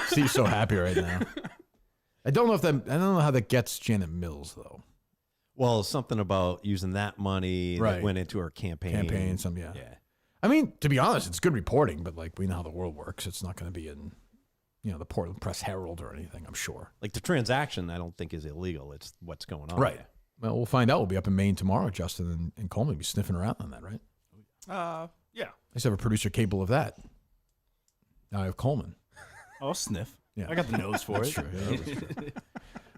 Steve's so happy right now. I don't know how that gets Janet Mills though. Well, something about using that money Right. that went into her campaign. Yeah. I mean, to be honest, it's good reporting, but like we know how the world works. It's not going to be in, the Portland Press Herald or anything. I'm sure. Like the transaction, I don't think is illegal. It's what's going on. Right. Well, we'll find out. We'll be up in Maine tomorrow. Justin and Coleman will be sniffing around on that, right? Yeah. I just have a producer capable of that. Now I have Coleman. I'll sniff. Yeah. I got the nose for That's it. true. Yeah, that is true.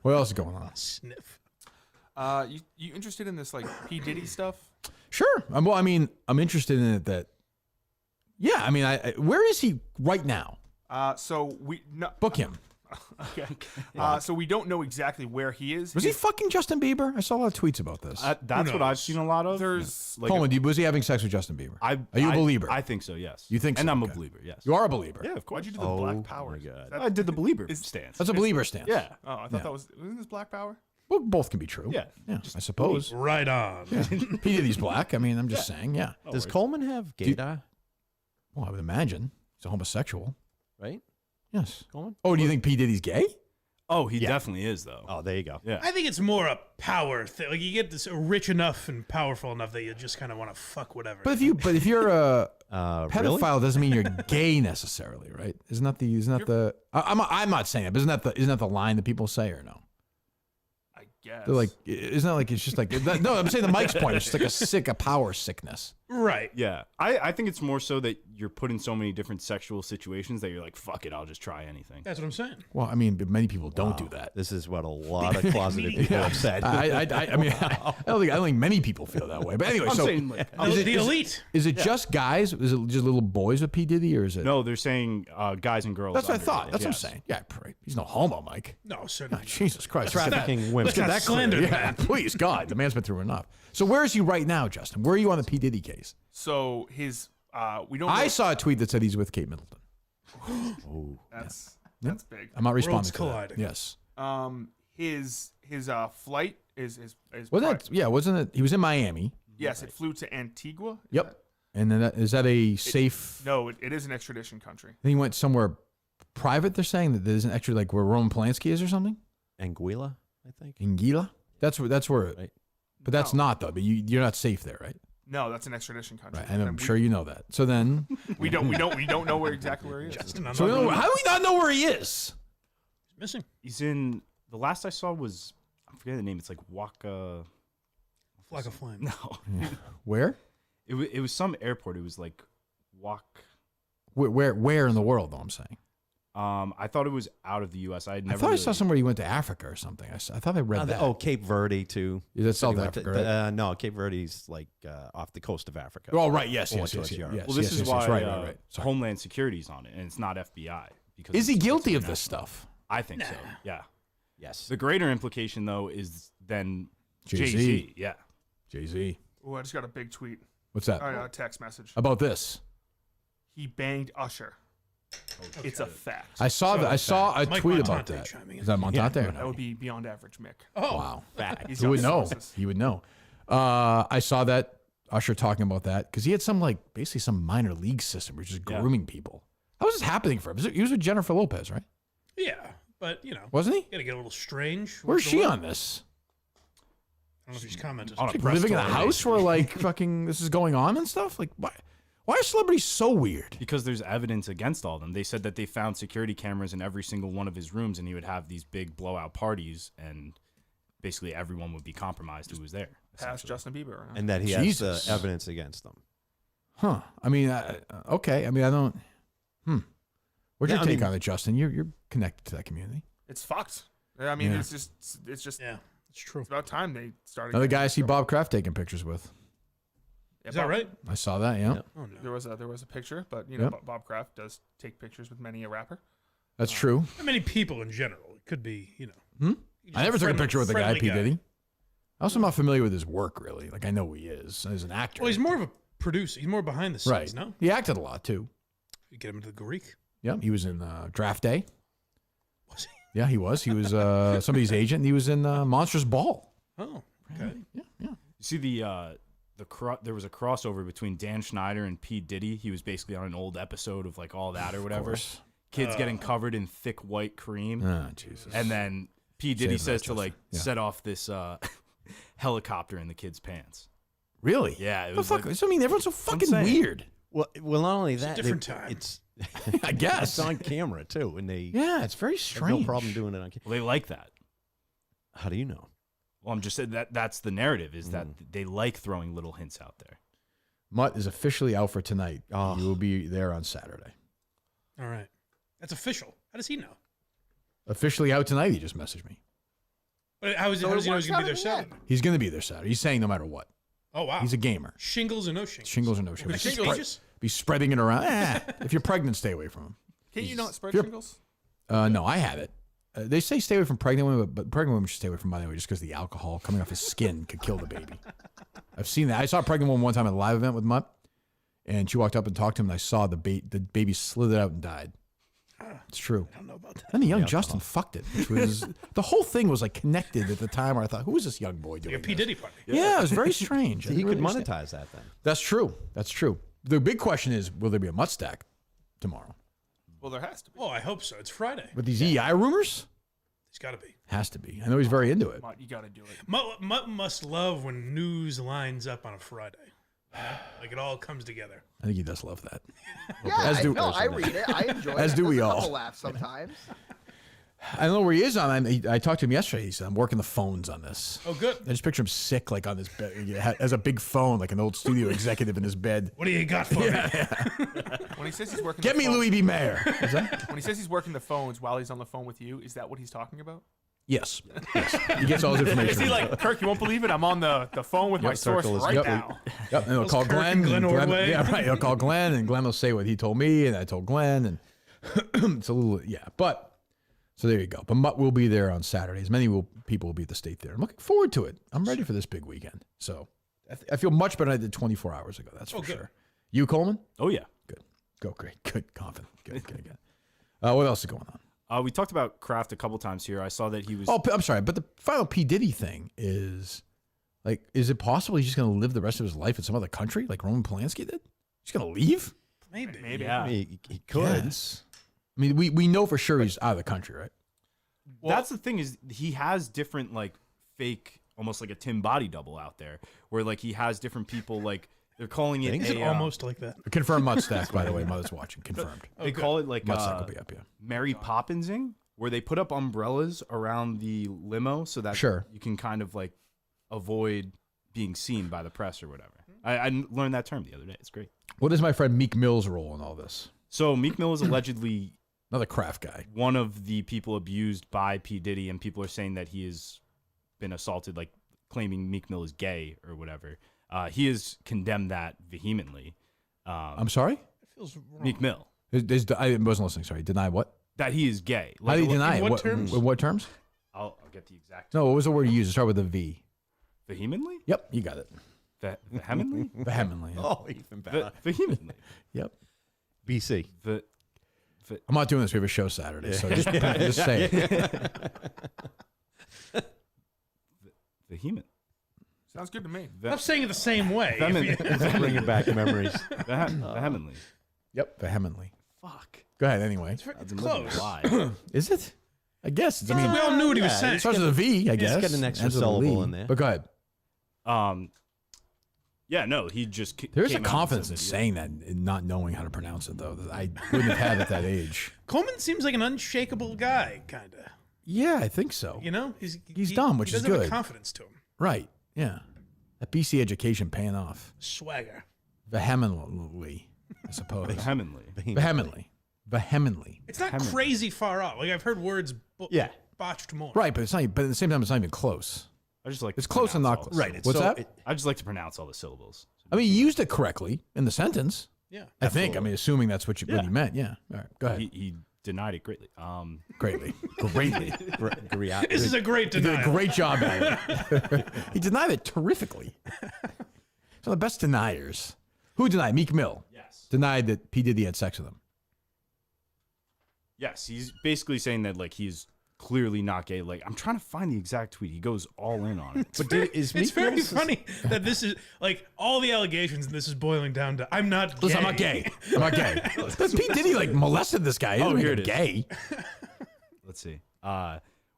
What else is going on? Sniff. You interested in this like P Diddy stuff? Sure. I'm interested in it. That. Yeah. I mean, where is he right now? So we Book him. Okay. So we don't know exactly where he is. Was he fucking Justin Bieber? I saw a lot of tweets about this. That's what I've seen a lot of. There's like Coleman, was he having sex with Justin Bieber? Are you a believer? I think so. Yes. You think so? And I'm a Okay. believer. Yes. You are a believer. Yeah, of course. Why'd you do the Black Power? I did the believer stance. That's a believer stance. Yeah. Oh, I thought that wasn't this Black Power? Well, both can be true. Yeah. Yeah, I suppose. Right on. Yeah. P. Diddy's black. I mean, I'm just saying, yeah. Does Coleman have gaydar? Well, I would imagine. He's a homosexual. Right? Yes. Coleman? Oh, do you think P. Diddy's gay? Oh, he definitely is, though. Oh, there you go. Yeah. I think it's more a power thing. Like you get this rich enough and powerful enough that you just kind of want to fuck whatever. But if you're a pedophile, really? doesn't mean you're gay necessarily, right? Isn't that the? I'm not saying that, but isn't that the line that people say or no? I guess. They're like, isn't that like it's just like no? I'm saying the Mike's point. It's just like a power sickness. Right. Yeah. I think it's more so that you're put in so many different sexual situations that you're like, fuck it, I'll just try anything. That's what I'm saying. Well, I mean, but many people don't do that. This is what a lot of closeted people have said. I mean, I don't think many people feel that way. But anyway, I'm so saying, like, The elite. Is it just guys? Is it just little boys with P. Diddy, or is it? No, they're saying guys and girls. That's what I under thought. it, That's yes. what I'm saying. Yeah, he's no homo, Mike. No, certainly. Jesus Christ. Trafficking women. Let's get that clear. slander, Yeah, man. please, God, the man's been through enough. So where is he right now, Justin? Where are you on the P. Diddy case? So his we don't. I know- saw a tweet that said he's with Kate Middleton. That's big. I'm not responding Worlds to colliding. that. Yes. His flight is Wasn't it? He was in Miami. yes, it flew to Antigua. Yep. And then is that a safe? No, it is an extradition country. Then he went somewhere private. They're saying that there's an extra, like where Roman Polanski is or something. Anguilla, I think. Anguilla. That's where. Right. But that's not though. But you're not safe there, right? No, that's an extradition country. Right, and I'm sure you know that. So then we don't know exactly where he is. Justin, how do we not know where he is? He's missing. He's in. The last I saw was I forget the name. It's like Waka. Flag of Flame. No. Where? It was some airport. It was like Where in the world, though, I'm saying? I thought it was out of the U.S. I thought I saw somewhere he went to Africa or something. I thought I read that. Oh, Cape Verde, too. Yeah, that's South Africa, right? No, Cape Verde's like off the coast of Africa. Oh, right. Yes. Well, this is why right. Homeland Security's on it, and it's not FBI. Because is he guilty of this stuff? I think so, yeah. Yes. The greater implication, though, is then Jay-Z. Jay-Z. Yeah. Jay-Z. Oh, I just got a big tweet. What's that? A text message. About this. He banged Usher. Okay. It's a fact. I saw that. I saw a tweet about that. Is that Montante? Yeah, that would be beyond average, Mick. Oh, wow. Fact. He would know. He would know. I saw that Usher talking about that because he had basically some minor league system where he's just grooming people. How was this happening for him? He was with Jennifer Lopez, right? Yeah, but wasn't he? Gotta get a little strange. Where's she on this? I don't know if she's commented. On living in a house where fucking this is going on and stuff. Like why? Why are celebrities so weird? Because there's evidence against all of them. They said that they found security cameras in every single one of his rooms, and he would have these big blowout parties, and basically everyone would be compromised who was there. Past Justin Bieber. Huh? And that he has evidence against them. Huh. I mean, okay. I mean, I don't. What's your take on it, Justin? You're connected to that community. It's fucked. I mean, it's just. Yeah, it's true. It's about time they started. Another guy I see Bob Kraft taking pictures with. Yeah, is that right? I saw that. Yeah. Oh, no. There was a picture, but Bob Kraft does take pictures with many a rapper. That's true. Not many people in general. It could be, I never took a picture with the guy, P. guy. Diddy. I also am not familiar with his work, really. Like, I know who he is as an actor. Well, he's more of a producer. He's more behind the scenes, right. no? He acted a lot, too. You get him into the Greek? Yeah, he was in Draft Day. Was he? Yeah, he was. He was somebody's agent. He was in Monsters Ball. Oh, okay. Yeah. You see there was a crossover between Dan Schneider and P. Diddy. He was basically on an old episode of like All That or whatever. Kids getting covered in thick white cream. Oh, Jesus. And then P. Diddy says to set off this helicopter in the kid's pants. Really? Yeah. It the was fuck? I mean, everyone's so fucking weird. Well, not only that, It's a different time. It's I guess it's on camera too, and they it's very have strange. no problem doing it on camera. Well, they like that. How do you know? Well, I'm just saying that's the narrative is that they like throwing little hints out there. Mutt is officially out for tonight. Oh. You will be there on Saturday. All right. That's official. How does he know? Officially out tonight, he just messaged me. But how does he know he's going to be there Saturday? He's going to be there Saturday. He's saying no matter what. Oh, wow. He's a gamer. Shingles or no shingles? Shingles or no shingles. Shingles? Be spreading it around. If you're pregnant, stay away from him. Can you not spread shingles? No, I have it. They say stay away from pregnant women, but pregnant women should stay away from, by the way, just because the alcohol coming off his skin could kill the baby. I've seen that. I saw a pregnant woman one time at a live event with Mutt, and she walked up and talked to him, and I saw the baby slithered out and died. It's true. I don't know about that. Then the young Justin fucked it, which was the whole thing was like connected at the time where I thought, who is this young boy doing? Like a P. Diddy party. Yeah, it was very strange. He could monetize that then. That's true. That's true. The big question is, will there be a Mutt stack tomorrow? Well, there has to be. Oh, I hope so. It's Friday. With these EI rumors? He's got to be. Has to be. I know he's very into it. You got to do it. Mutt must love when news lines up on a Friday. Like it all comes together. I think he does love that. Yeah, I read it. I enjoy it. As do we There's a all. couple laughs sometimes. I don't know where he is on. I talked to him yesterday. He said, I'm working the phones on this. Oh, good. I just picture him sick, like on his bed. He has a big phone, like an old studio executive in his bed. What do you got for me? When he says he's working, Get me Louis B. Mayer. Is that? When he says he's working the phones while he's on the phone with you, is that what he's talking about? Yes. He gets all his information. Is he like, Kirk, you won't believe it? I'm on the phone with my source right now. Yep. And he'll call Glenn. Yeah, right. He'll call Glenn, and Glenn will say what he told me, and I told Glenn, and it's a little, But so there you go. But Mutt will be there on Saturdays. Many people will be at the State Theater. I'm looking forward to it. I'm ready for this big weekend. So I feel much better than I did 24 hours ago. That's for sure. You, Coleman? Oh yeah. Good. Go great. Good. Confident. Good. What else is going on? We talked about Kraft a couple times here. I saw that he was. Oh, I'm sorry, but the final P. Diddy thing is, like, is it possible he's just going to live the rest of his life in some other country, like Roman Polanski did? He's going to leave? Maybe. Yeah. I mean, he could. Yes. I mean, we know for sure he's out of the country, right? Well, that's the thing is he has different like fake almost like a Tim body double out there, where like he has different people like they're calling it. Is it almost like that? Confirmed Muttstack, by the way. Mother's watching. Confirmed. They call it like Muttstack will be up, yeah. Mary Poppinsing, where they put up umbrellas around the limo so that you can kind of like avoid being seen by the press or whatever. I learned that term the other day. It's great. What is my friend Meek Mill's role in all this? So Meek Mill is allegedly another Kraft guy. One of the people abused by P. Diddy, and people are saying that he has been assaulted, like claiming Meek Mill is gay or whatever. He has condemned that vehemently. I'm sorry? It feels wrong. Meek Mill. I wasn't listening. Sorry. Deny what? That he is gay. How do you deny in it? what terms? In what terms? I'll get the exact. No, what was the word you used? Start with a V. Vehemently? Yep, you got it. Vehemently? Vehemently. Yeah. Oh, even better. Vehemently. Yep. BC. I'm not doing this. We have a show Saturday, so just say it. Vehement. Sounds good to me. I'm saying it the same way. Bringing back memories. Vehemently. Yep, vehemently. Fuck. Go ahead anyway. It's close. Is it? I guess. We all knew what he was saying. It starts with a V, I guess. Get an extra Ends with a syllable Lee. in there. But go ahead. Yeah, no, he just There's a came out and confidence said in that he- saying that and not knowing how to pronounce it, though, that I wouldn't have had at that age. Coleman seems like an unshakable guy, kind of. Yeah, I think so. You know, He's dumb, which he is doesn't have good. a confidence to him. Right, yeah. That BC education paying off. Swagger. Vehemently, I suppose. Vehemently. Vehemently. It's not crazy far off. Like I've heard words botched more. Right, but it's not. But at the same time, it's not even close. I just like It's to close and pronounce not all close. the Right. syllables. What's that? I just like to pronounce all the syllables. I mean, you used it correctly in the sentence. Yeah. I think. I mean, assuming that's what you meant. Yeah. All right. Go ahead. He denied it greatly. Greatly. This is a great He did denial. a great job at it. He denied it terrifically. He's one of the best deniers. Who denied? Meek Mill. Yes. Denied that P. Diddy had sex with him. Yes, he's basically saying that like he's clearly not gay. Like I'm trying to find the exact tweet. He goes all in on it. It's very funny that this is like all the allegations, and this is boiling down to I'm not gay. Listen, I'm not gay. I'm not gay. But P. Diddy like molested this guy. He doesn't make here him it is. gay. Let's see.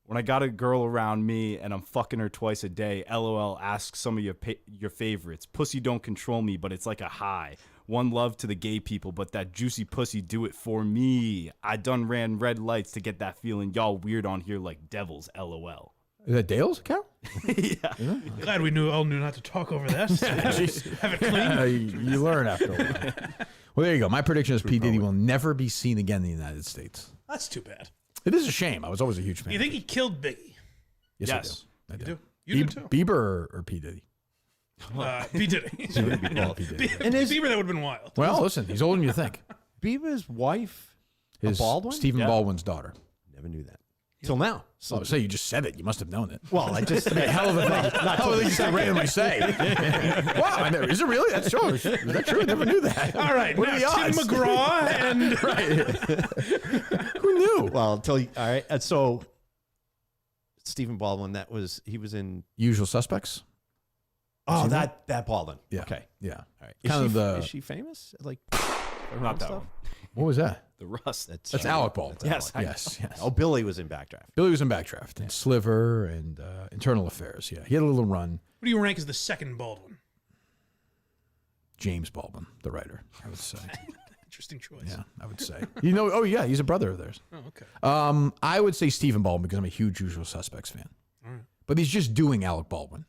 When I got a girl around me and I'm fucking her twice a day, LOL, ask some of your favorites. Pussy don't control me, but it's like a high. One love to the gay people, but that juicy pussy do it for me. I done ran red lights to get that feeling. Y'all weird on here like devils, LOL. Is that Dale's account? Yeah. Glad we all knew not to talk over that. Have it clean. You learn after a while. Well, there you go. My prediction is P. Diddy will never be seen again in the United States. That's too bad. It is a shame. I was always a huge fan. You think he killed Biggie? Yes, I do. You do too. Bieber or P. Diddy? P. Diddy. P. Diddy. And Bieber, that would have been wild. Well, listen, he's older than you think. Bieber's wife, His Baldwin? Stephen Yeah. Baldwin's daughter. Never knew that. Till now. So say you just said it. You must have known it. Well, I just Hell of a thing. Hell of a thing to randomly say. Wow, I never, is it really? That's true. Is that true? I never knew that. All right, What now are the Tim odds? McGraw and Right. Who knew? Well, until all right. And so Stephen Baldwin, he was in Usual Suspects. Oh, that Baldwin. Yeah. Okay. Yeah. All right. Is she famous? Like Not that stuff? one. What was that? The Rust. That's Alec Baldwin. Yes. Yes. Yes. Oh, Billy was in Backdraft. Billy was in Backdraft and Sliver and Internal Affairs. Yeah, he had a little run. what do you rank as the second Baldwin? James Baldwin, the writer, I would say. Interesting choice. Yeah, I would say. You know, oh yeah, he's a brother of theirs. Oh, okay. I would say Stephen Baldwin because I'm a huge Usual Suspects fan. All right. But he's just doing Alec Baldwin.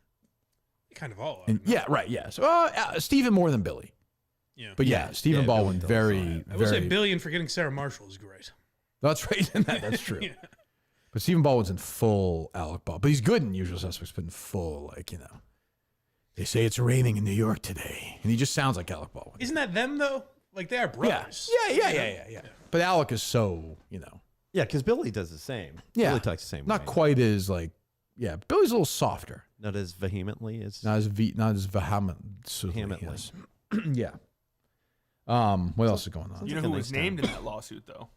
You kind of all are. And, yeah, right. Yeah. So Stephen more than Billy. Yeah. But yeah, Stephen Baldwin, very, I will say very. Billy and forgetting Sarah Marshall is great. That's right. That's true. Yeah. But Stephen Baldwin's in full Alec Baldwin. But he's good in Usual Suspects, but in full, like, you know. They say it's raining in New York today. And he just sounds like Alec Baldwin. Isn't that them though? Like they are brothers. Yeah. But Alec is so, you know. Yeah, because Billy does the same. Yeah. Billy talks the same Not way. quite as, like, yeah. Billy's a little softer. Not as vehemently as. Not as vehemently. Yes. Yeah. What else is going on? You know who was named in that lawsuit, though?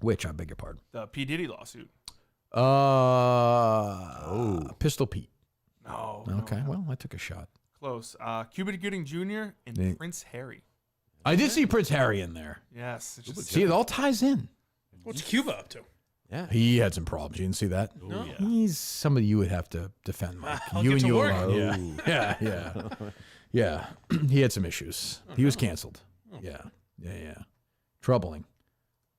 Which, I beg your pardon? The P. Diddy lawsuit. Pistol Pete. No. Okay, well, I took a shot. Close. Cuba Gooding Jr. and Prince Harry. I did see Prince Harry in there. Yes. See, it all ties in. What's Cuba up to? Yeah. He had some problems. You didn't see that? No. Yeah. He's somebody you would have to defend, Mike. I'll you get and to you work. alone. Yeah. Yeah. He had some issues. He was canceled. Yeah. Troubling.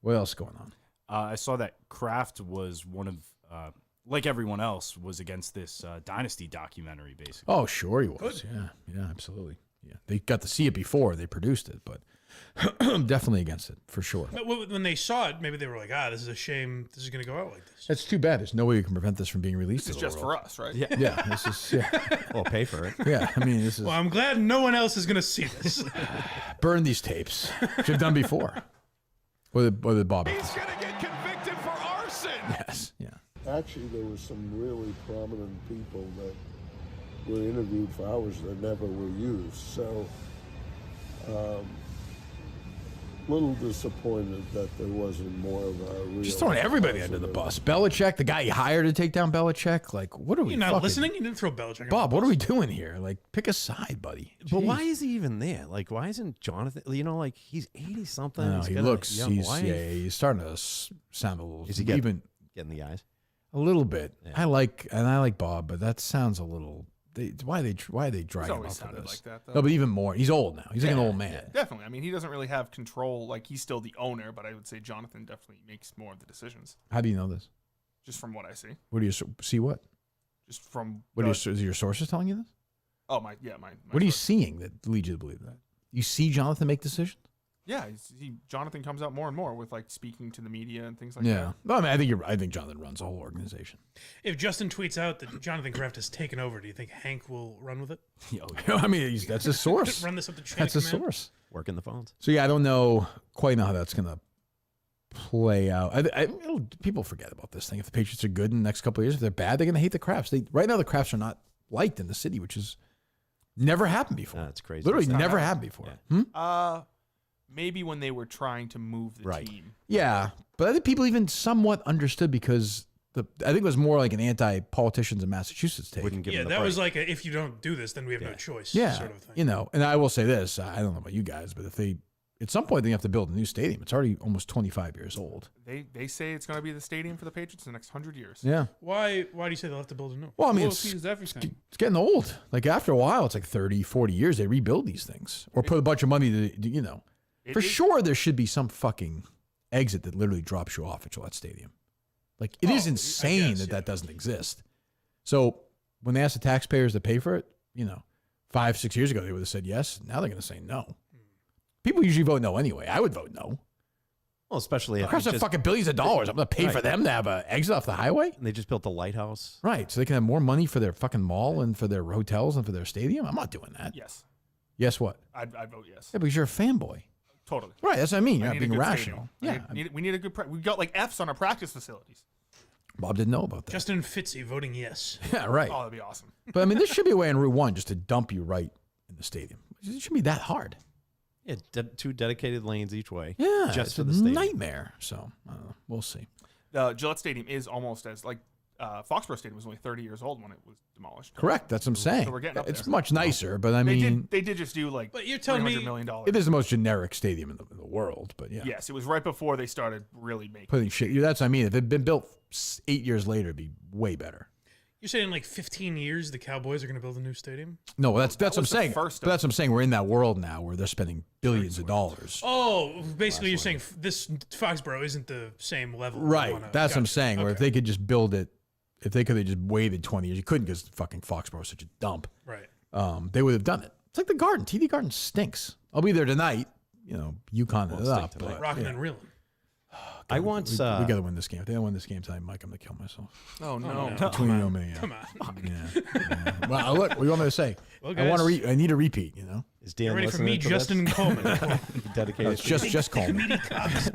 What else going on? I saw that Kraft was one of, like everyone else, was against this Dynasty documentary, basically. Oh, sure he was. Yeah, absolutely. Yeah, they got to see it before they produced it, but definitely against it for sure. But when they saw it, maybe they were like, this is a shame. This is going to go out like this. That's too bad. There's no way you can prevent this from being released. This is just for us, right? Yeah, this is. We'll pay for it. Yeah, I mean, this is. Well, I'm glad no one else is going to see this. Burn these tapes. Should have done before. Or the Bob. He's going to get convicted for arson. Yes. Yeah. Actually, there were some really prominent people that were interviewed for hours that never were used. So, little disappointed that there wasn't more of a real. Just throwing everybody under the bus. Belichick, the guy he hired to take down Belichick. Like, what are we? You're not listening. You didn't throw Belichick. Bob, what are we doing here? Like, pick a side, buddy. But why is he even there? Like, why isn't Jonathan? You know, like he's 80-something. No, He's he got looks. a young wife. He's starting to sound a little. Is he even getting the eyes? a little bit? Yeah. I like Bob, but that sounds a little. Why are they dragging him always up for sounded this? like that, though. No, but even more. He's old now. He's like an old man. Yeah, definitely. I mean, he doesn't really have control. Like, he's still the owner, but I would say Jonathan definitely makes more of the decisions. How do you know this? Just from what I see. What do you see? What? Just from. What are your sources telling you this? Oh, my. What are you seeing that leads you to believe that? You see Jonathan make decisions? Yeah, Jonathan comes out more and more with, like, speaking to the media and things like Yeah. that. Well, I mean, I think Jonathan runs the whole organization. If Justin tweets out that Jonathan Kraft has taken over, do you think Hank will run with it? I mean, that's his source. Run this up the chain That's of his command? source. Working the phones. So yeah, I don't know quite how that's gonna play out. People forget about this thing. If the Patriots are good in the next couple of years, if they're bad, they're gonna hate the Krafts. Right now, the Krafts are not liked in the city, which is never happened before. That's crazy. Literally That's never not happened before. Yeah. Maybe when they were trying to move the team. Yeah, but I think people even somewhat understood because I think it was more like an anti-politicians in Massachusetts take. Wouldn't give Yeah, him the that break. was like if you don't do this, then we have no choice. Yeah, sort of thing. you know, and I will say this: I don't know about you guys, but if they at some point they have to build a new stadium, it's already almost 25 years old. They say it's going to be the stadium for the Patriots in the next 100 years. Yeah. Why do you say they'll have to build a new? Well, I mean, everything. It's getting old. Like after a while, it's like 30, 40 years they rebuild these things or put a bunch of money to you know. For sure, there should be some fucking exit that literally drops you off at Gillette Stadium. Like, it is insane that doesn't exist. So, when they asked the taxpayers to pay for it, 5-6 years ago, they would have said yes. Now they're going to say no. People usually vote no anyway. I would vote no. Well, especially if Across the fucking billions of dollars. I'm going to pay for them to have an exit off the highway? And they just built the lighthouse. Right. So they can have more money for their fucking mall and for their hotels and for their stadium? I'm not doing that. Yes. Yes, what? I'd vote yes. Yeah, because you're a fanboy. Totally. Right, that's what I mean. You're I not need a being good rational. stadium. We need a good. We got like Fs on our practice facilities. Bob didn't know about that. Justin Fitzy voting yes. Yeah, right. Oh, that'd be awesome. But I mean, this should be a way on Route 1 just to dump you right in the stadium. It shouldn't be that hard. Yeah, 2 dedicated lanes each way. Yeah, just it's for a the stadium. nightmare. So we'll see. Gillette Stadium is almost as like Foxborough Stadium was only 30 years old when it was demolished. Correct. That's what I'm saying. So we're getting up It's there. much nicer, but I mean, they did just do like But you're telling me $300 million. it is the most generic stadium in the world. But yeah, Yes, it was right before they started really making. putting shit. That's what I mean. If it had been built 8 years later, it'd be way better. You're saying in like 15 years the Cowboys are going to build a new stadium? No, that's what I'm was the saying. first But that's what I'm saying. We're in that world now where they're spending billions of dollars. Oh, basically you're saying this Foxborough isn't the same level. Right. That's what I'm Gotcha. saying. Where if Okay. they could just build it, if they could have just waited 20 years, you couldn't because fucking Foxborough is such a dump. Right. They would have done it. It's like the Garden. TD Garden stinks. I'll be there tonight. UConn it up. tonight. But, Rocking yeah. and reeling. I once we got to win this game. If they don't win this game tonight, Mike, I'm going to kill myself. Oh no! Between you and me. Yeah. Come on. Yeah. Well, look, what do you want me to say? Well, I want guys. to. I need a repeat. Is Dan Get ready for listening me, to Justin this? Coleman. Dedicated. It's just Coleman.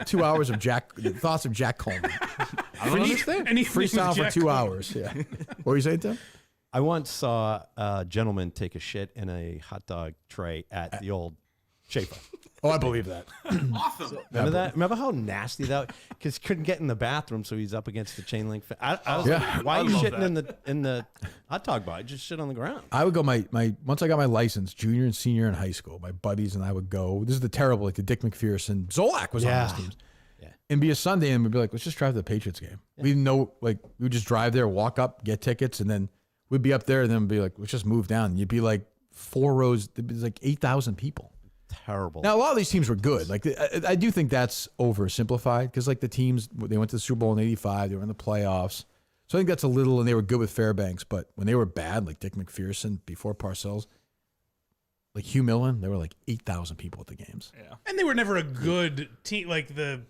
2 hours of thoughts of Jack Coleman. Anything Freestyle with for Jack 2 Coleman. hours. Yeah. What were you saying, Tim? I once saw a gentleman take a shit in a hot dog tray at the old Schaefer. Oh, I believe that. Awesome. Remember that? Remember how nasty that? Because he couldn't get in the bathroom, so he's up against the chain link. I was Yeah. like, why I are you love shitting in the hot dog bar? Just shit on the ground. I would go once I got my license, junior and senior in high school, my buddies and I would go. This is the terrible, like the Dick McPherson. Zolak was on Yeah. those teams. and be a Sunday, and we'd be like, let's just drive to the Patriots game. We didn't know, like, we would just drive there, walk up, get tickets, and then we'd be up there, and then we'd be like, let's just move down. And you'd be like 4 rows, it'd be like 8,000 people. Terrible. Now, a lot of these teams were good. Like, I do think that's oversimplified because, like, the teams, they went to the Super Bowl in '85, they were in the playoffs. So I think that's a little, and they were good with Fairbanks, but when they were bad, like Dick McPherson before Parcells, like Hugh Millen, there were like 8,000 people at the games. Yeah. And they were never a good team. Like the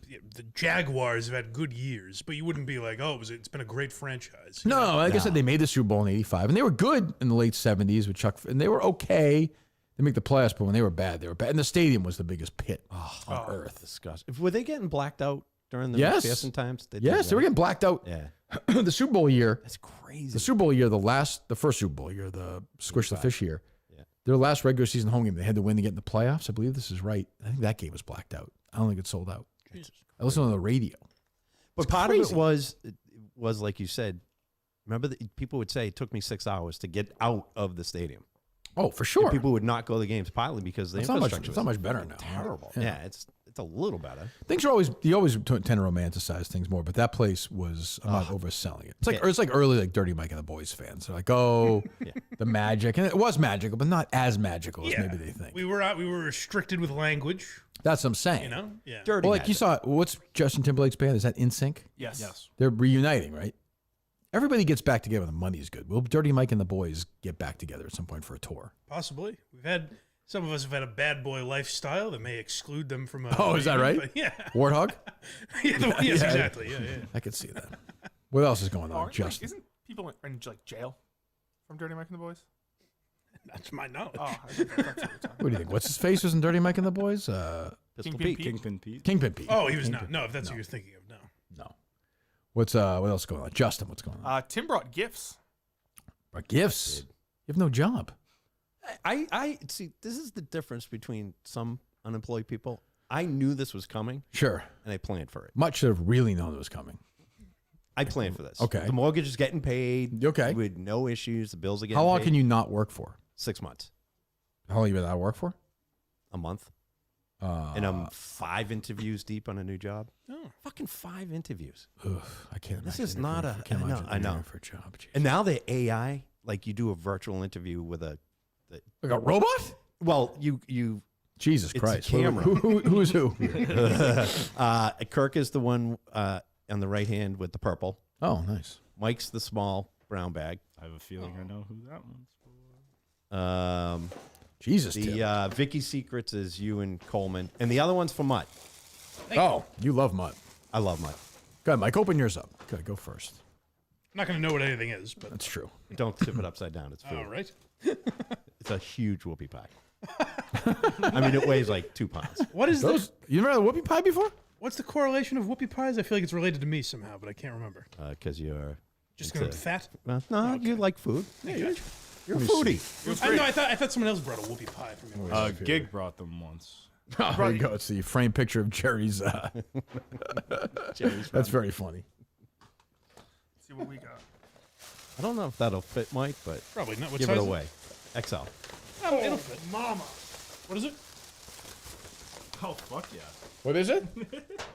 Jaguars have had good years, but you wouldn't be like, oh, it's been a great franchise. No, like I said, they made the Super Bowl in '85, and they were good in the late '70s with Chuck, and they were okay. They make the playoffs, but when they were bad, they were bad. And the stadium was the biggest pit on earth. Disgusting. Were they getting blacked out during the Yes. McPherson times? Yes, they were getting blacked out. Yeah. The Super Bowl year. That's crazy. The Super Bowl year, the first Super Bowl year, the Squish the Fish year. Yeah. Their last regular season home game, they had to win to get in the playoffs. I believe this is right. I think that game was blacked out. I don't think it sold out. I listened on the radio. But part of it was like you said. Remember that people would say it took me 6 hours to get out of the stadium. Oh, for sure. And people would not go to the games partly because the infrastructure it's not much better now. terrible. Yeah. Yeah, it's a little better. Things are always, you always tend to romanticize things more, but that place was, I'm not overselling it. It's like early, like Dirty Mike and the Boys fans. They're like, oh, the magic. And it was magical, but not as magical as maybe they think. We were restricted with language. That's what I'm saying. You know? Yeah. Dirty Well, like you saw, what's Justin Timberlake's band? Is that NSYNC? Yes. They're reuniting, right? Everybody gets back together when the money is good. Will Dirty Mike and the Boys get back together at some point for a tour? Possibly. Some of us have had a bad boy lifestyle that may exclude them from a. Oh, is that right? Yeah. Warthog? Yes, exactly. Yeah. I could see that. What else is going on, Justin? Isn't people in like jail from Dirty Mike and the Boys? That's my knowledge. Oh, I think that's what you're talking What do you think? What's his face was in Dirty Mike and the Boys? Kingpin Pete. Kingpin Pete. Kingpin Pete. Oh, he was not. No, if that's who you're thinking of, no. No. What else is going on? Justin, what's going on? Tim brought gifts. Brought gifts? You have no job. I see. This is the difference between some unemployed people. I knew this was coming. Sure. And I planned for it. Much should have really known it was coming. I planned for this. Okay. The mortgage is getting paid. Okay. With no issues. The bills are getting How long paid. can you not work for? 6 months. How long you been out of work for? A month. And I'm 5 interviews deep on a new job. Oh. Fucking 5 interviews. Ugh, I can't imagine. This is not a. I know. I know. For a job. Jeez. And now the AI, like you do a virtual interview with like a robot? Well, you. Jesus it's Christ. A camera. Who's who? Kirk is the one on the right hand with the purple. Oh, nice. Mike's the small brown bag. I have a feeling I know who that one's for. Jesus. The Vicky Secrets is you and Coleman, and the other one's for Mutt. You love Mutt. I love Mutt. Go ahead, Mike. Open yours up. Go first. I'm not going to know what anything is, but That's true. Don't tip it upside down. It's food. all right. It's a huge whoopie pie. I mean, it weighs like 2 pounds. What is Those? You never had a whoopie pie before? What's the correlation of whoopie pies? I feel like it's related to me somehow, but I can't remember. Because you're Just because I'm fat? Well, no, you like food. Yeah, You're a foodie. I thought someone else brought a whoopie pie for me. Gig brought them once. Oh, there you go. It's the framed picture of Jerry's. That's very funny. Let's see what we got. I don't know if that'll fit, Mike, but Probably not. What give size it is it? away. XL. Oh, it'll fit. Mama. What is it? Oh, fuck yeah. What is it?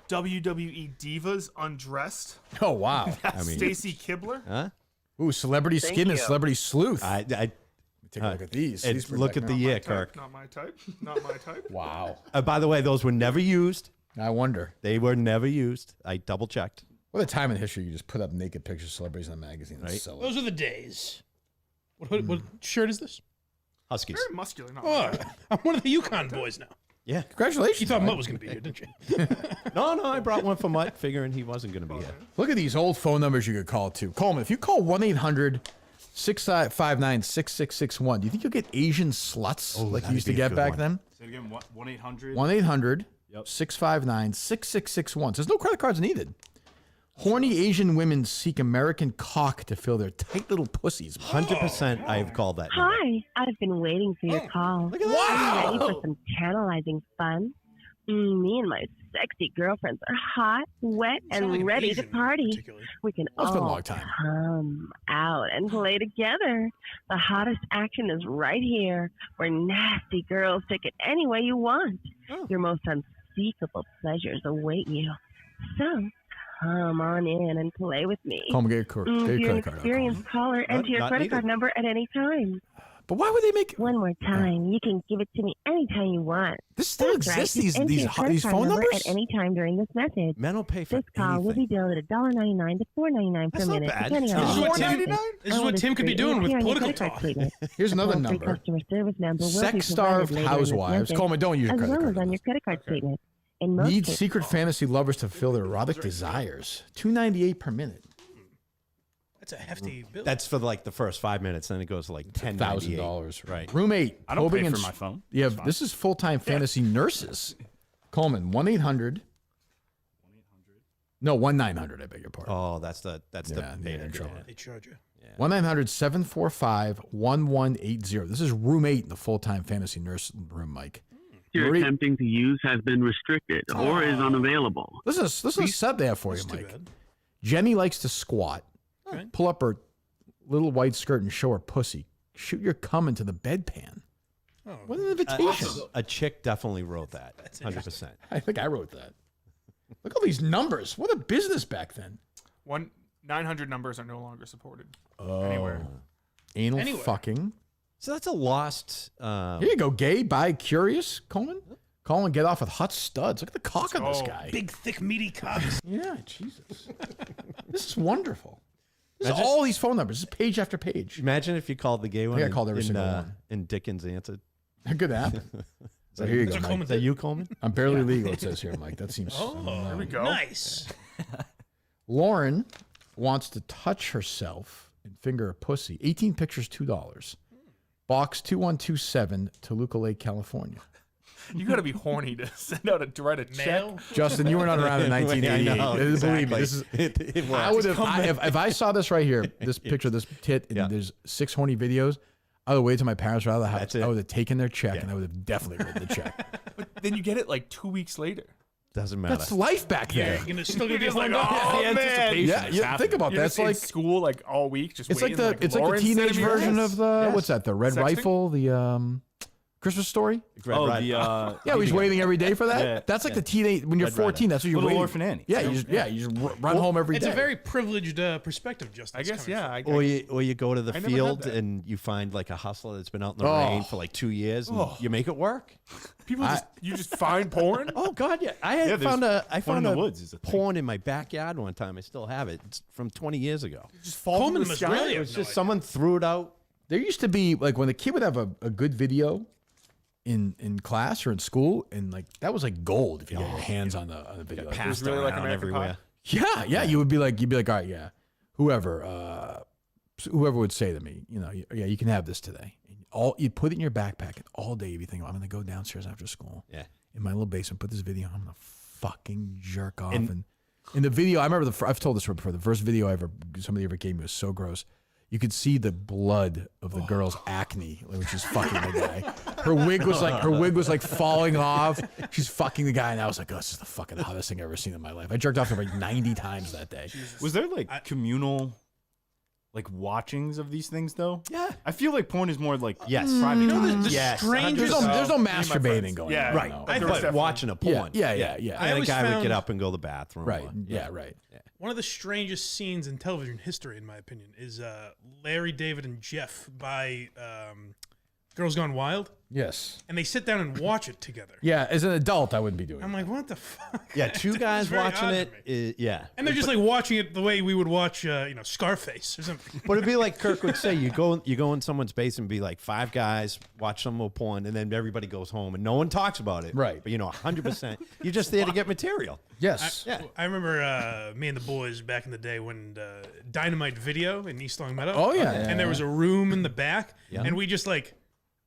WWE Divas Undressed. Oh, wow. I mean, Stacy Kibler. huh? Ooh, celebrity Thank skin and you. celebrity sleuth. I Take a look at these. and These bring look back at the memories. year, Type, Kirk. Not my type. Not my type. Wow. By the way, those were never used. I wonder. They were never used. I double checked. What a time in history you just put up naked pictures of celebrities in a magazine and Right. sell it. Those are the days. What shirt is this? Huskies. Very muscular. Not Oh, my I'm one of the Yukon boys now. Yeah. Congratulations. You thought Mike. Mutt was going to be here, didn't you? No, I brought one for Mutt, figuring he wasn't going to be here. Look at these old phone numbers you could call too. Coleman, if you call 1-800-659-6661, do you think you'll get Asian sluts like you that'd used to be a get good back one. then? Say it again. 1-800. 1-800-659-6661. There's no credit cards needed. Horny Asian women seek American cock to fill their tight little pussies. 100% I've called that number. Hi, I've been waiting for your call. Look at Are you that. ready for some tantalizing fun? Me and my sexy girlfriends are hot, wet, Sound like and an ready Asian to party. particularly. We can That's been a all long time. come out and play together. The hottest action is right here, where nasty girls take it any way you want. Your most unspeakable pleasures await you. So, come on in and play with me. Coleman, get your If you're an credit card. experienced caller, enter your credit card number at any time. But why would they make One more time. You can give it to me anytime you want. this still That's right. exists? Just enter These your credit card phone number numbers? at any time during this message. Men will pay for This call will be billed at $1.99 to $4.99 per That's not minute, bad. depending on This is the what Tim- location. this is what Tim could be doing with political talk. Here's another Toll-free number. customer service number will be Sex-starved provided later in this housewives. message, Coleman, don't use your as credit well card. as on your credit card statement. In most Need cases, secret fantasy lovers to fulfill their erotic desires. $2.98 per minute. That's a hefty bill. That's for like the first 5 minutes, then it goes to like $1,000. Right. Roommate. I don't pay clothing for and my phone. Yeah, It's fine. this is full-time fantasy nurses. Coleman, 1-800. No, 1-900. I beg your pardon. Oh, that's the Yeah, pain in in trouble. They charge you. 1-900-745-1180. This is roommate in the full-time fantasy nurse room, Mike. You're attempting to use has been restricted or is unavailable. Listen to a set they have for you, Mike. Jenny likes to squat, pull up her little white skirt and show her pussy. Shoot your cum into the bedpan. What an invitation. A chick definitely wrote that. 100%. I think I wrote that. Look at all these numbers. What a business back then. 900 numbers are no longer supported Oh. anywhere. Anal Anywhere. fucking. So that's a lost. Here you go. Gay, bi, curious, Coleman. Call and get off with hot studs. Look at the cock on this guy. Big, thick, meaty cocks. Yeah, Jesus. This is wonderful. This is Imagine- all these phone numbers. This is page after page. Imagine if you called the gay one. I think I called every and, single one. And Dickens answered. Good app. So here you go, Mike. Is that you, Coleman? I'm barely legal, it says here, Mike. That seems. Here we go. Nice. Lauren wants to touch herself and finger a pussy. 18 pictures, $2. Box 2127, Toluca Lake, California. You got to be horny to send out to write a check. Justin, you were not around in 1988. I know, Believe me, exactly. this is. It was. I would have. If I saw this right here, this picture, this tit, and there's 6 horny videos, I would wait till my parents were out of the house. I would have taken their check, and I would have definitely written the check. But then you get it like 2 weeks later. Doesn't matter. That's life back Yeah, then. you're gonna still You're get just like, like, oh, the man. anticipation. Yeah, is yeah, happening. think about You're that. just It's in like school like all week. Just it's like waiting, the it's like the Lauren's teenage sending me version this. of the what's that? The Red Sexting? Rifle, the Christmas Story. The Yeah, he's waiting every day for that. Yeah, That's like the teenage when you're Red 14. Rider. That's what you're Little waiting. Orphan Annie. Yeah, you just run home every day. It's a very privileged perspective, Justin. I guess, yeah. Or you go to the I never had field that. and you find like a hustler that's been out in the Oh. rain for like 2 years and you make it work. People you just find porn. Oh God, yeah! I there's found a porn in the woods is a thing. porn in my backyard one time. I still have it. It's from 20 years ago. Just fall Coleman from the must sky. really It have was no just idea. someone threw it out. There used to be like when the kid would have a good video in class or in school, and like that was like gold if you had your hands on the video. Like, Passed really like around American everywhere. yeah, yeah, you'd be like, all right, yeah, whoever would say to me, yeah, you can have this today. And you'd put it in your backpack, and all day you'd be thinking, I'm gonna go downstairs after school. Yeah. In my little basement, put this video on, I'm gonna fucking jerk off. And in the video, I remember I've told this story before. The first video somebody ever gave me was so gross. You could see the blood of the girl's acne when she's fucking the guy. Her wig was like falling off. She's fucking the guy, and I was like, oh, this is the fucking hottest thing I've ever seen in my life. I jerked off to her like 90 times that day. Was there like communal like watchings of these things though? Yeah. I feel like porn is more like Yes. private. You know, the Yes. strangest. There's no Me and my masturbating friends. going Yeah, on. Right. But there was But definitely- watching a porn. Yeah. I And the always guy would found- get up and go to the bathroom. Right. or- Yeah, right. One of the strangest scenes in television history, in my opinion, is Larry, David, and Jeff by Girls Gone Wild. Yes. And they sit down and watch it together. Yeah, as an adult, I wouldn't be doing I'm it. like, what the fuck? Yeah, two It's guys very watching odd to it. me. Yeah. And they're just like watching it the way we would watch, Scarface or something. But it'd be like Kirk would say, you go in someone's basement and be like 5 guys, watch some more porn, and then everybody goes home and no one talks about it. Right. But 100%, you're just there to get material. Yes. I remember me and the boys back in the day when Dynamite Video in East Long Meadow. Oh, yeah. And there was a room in the back, Yeah. and we just like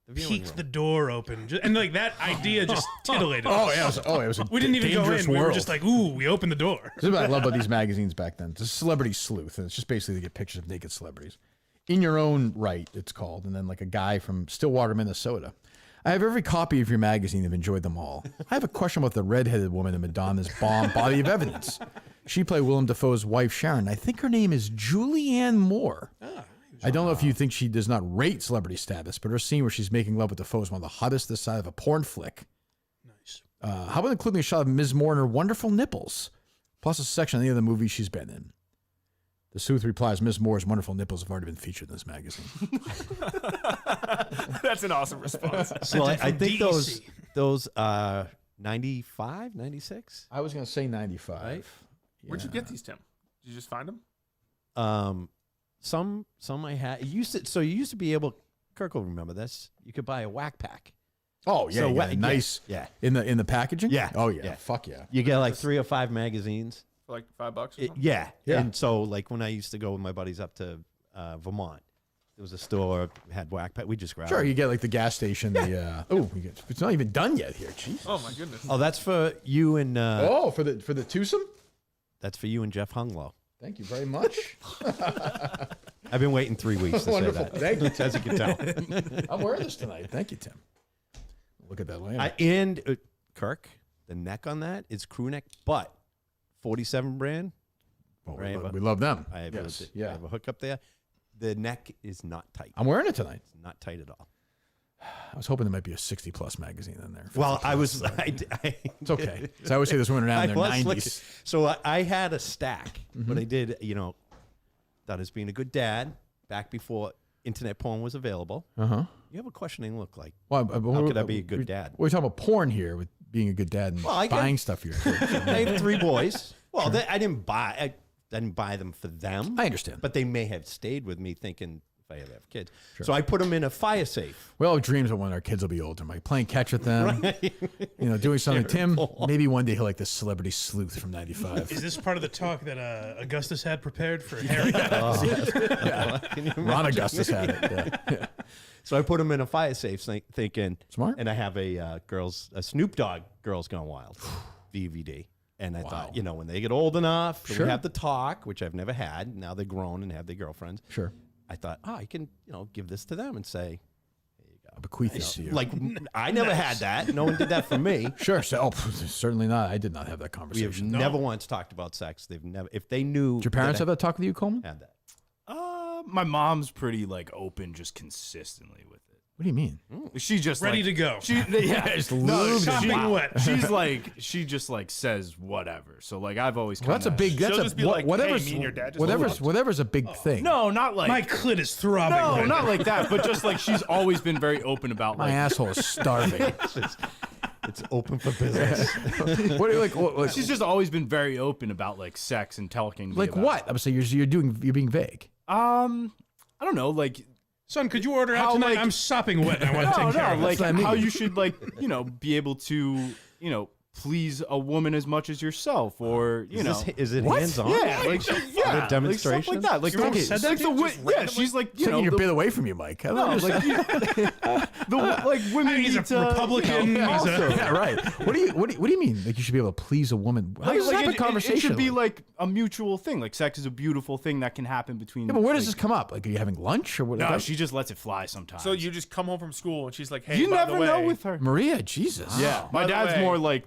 viewing peeked room. the door open, and like that idea just titillated Oh, us. yeah. It was a We didn't even go dangerous in. We were world. just like, ooh, we opened the door. This is what I love about these magazines back then. It's a celebrity sleuth, and it's just basically to get pictures of naked celebrities. In Your Own Right, it's called, and then like a guy from Stillwater, Minnesota. I have every copy of your magazine. I've enjoyed them all. I have a question about the redheaded woman in Madonna's Bomb Body of Evidence. She played Willem Dafoe's wife, Sharon. I think her name is Julianne Moore. I don't know if you think she does not rate celebrity status, but her scene where she's making love with Dafoe is one of the hottest this side of a porn flick. Nice. How about including a shot of Ms. Moore and her wonderful nipples? plus a section on any of the movies she's been in. The Sooth replies, Miss Moore's wonderful nipples have already been featured in this magazine. That's an awesome response. So I think those 95, 96? I was going to say 95. Right? Where'd you get these, Tim? Did you just find them? Some I had. You used to be able, Kirk will remember this, you could buy a whack pack. Oh, yeah. So nice. Yeah. In the packaging? Yeah. Oh, yeah. Fuck yeah. You get like 3 or 5 magazines. For like $5 or something? Yeah. Yeah. And so, like, when I used to go with my buddies up to Vermont, there was a store had whack pack. We just grabbed Sure, them. you get like the gas station. It's not even done yet here. Jeez. Oh, my goodness. Oh, that's for you and... for the twosome? That's for you and Jeff Hunglow. Thank you very much. I've been waiting 3 weeks to Wonderful. say that. Thank you, Tim. As you can tell. I'm wearing this tonight. Thank you, Tim. Look at that lamp. And Kirk, the neck on that is crew neck, but 47 brand. Oh, we love them. I have, Yes. I have a hook up there. The neck is not tight. I'm wearing it tonight. It's not tight at all. I was hoping there might be a 60-plus magazine in there. Well, I was. It's okay. So I always say this women are now in their 90s. So I had a stack, Mm-hmm. but I did, thought as being a good dad back before internet porn was available. Uh-huh. You have a questioning look like. Well, how could I be a good dad? We're talking about porn here with being a good dad and buying stuff for your kids. I have 3 boys. Well, I didn't buy them for them. I understand. But they may have stayed with me thinking if I ever have kids. Sure. So I put them in a fire safe. We all have dreams of when our kids will be older, like playing catch with them, doing something. Tim, maybe one day he'll like this celebrity sleuth from 95. Is this part of the talk that Augustus had prepared for Harry? Ron Augustus had it. Yeah. So I put them in a fire safe thinking. Smart. And I have a Snoop Dogg Girls Gone Wild DVD. And I thought, when they get old enough, we have the talk, which I've never had. Now they're grown and have their girlfriends. Sure. I thought, I can, give this to them and say, here you go. I bequeath this to you. Like, I never had that. No one did that for me. Sure. So, certainly not. I did not have that We conversation. have never once talked about sex. They've never, if they knew. Did your parents have that talk with you, Coleman? Had that. My mom's pretty open just consistently with it. What do you mean? She just ready to go. Shopping wet. She just says whatever. So I've always Well, that's a big. That's She'll just be like, whatever's hey, me and your dad just whatever's a big thing. No, not like My clit is throbbing. no, right not now. like that. But just she's always been very open about My asshole is starving. It's open for business. What do you like? She's just always been very open about sex and talking. To me Like about what? I'm saying you're being vague. I don't know. Son, could you order out How, tonight? I'm sopping wet and I want to take care of it. How you should be able to please a woman as much as yourself, or Is it What? hands-on? Yeah, demonstration? stuff like that. Like Your mom said that to you? she's like Taking your bit away from you, Mike. no, women He's need a to, Republican. also. Yeah, right. What do you mean? Like you should be able to please a woman? How does this happen It conversation? should be a mutual thing. Like sex is a beautiful thing that can happen between. Yeah, but where does this come up? Like, are you having lunch or what? No, she just lets it fly sometimes. So you just come home from school and she's like, hey, you by never the way, know with her. Maria, Jesus. Yeah, my By the dad's way- more like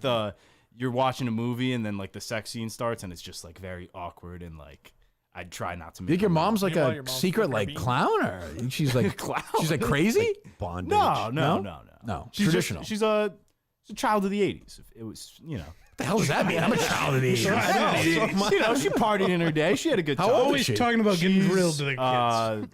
you're watching a movie and then the sex scene starts and it's just very awkward and I'd try not to make. You think your mom's like Meanwhile, a your mom's secret fucking clown, or she's like Clown? She's crazy? Bondage. No. She's Traditional. She's a child of the '80s. It was What the hell does that mean? I'm a child of the 80s. she partied in her day. She had a good time. How old is Always she? talking about getting She's, drilled to the kids.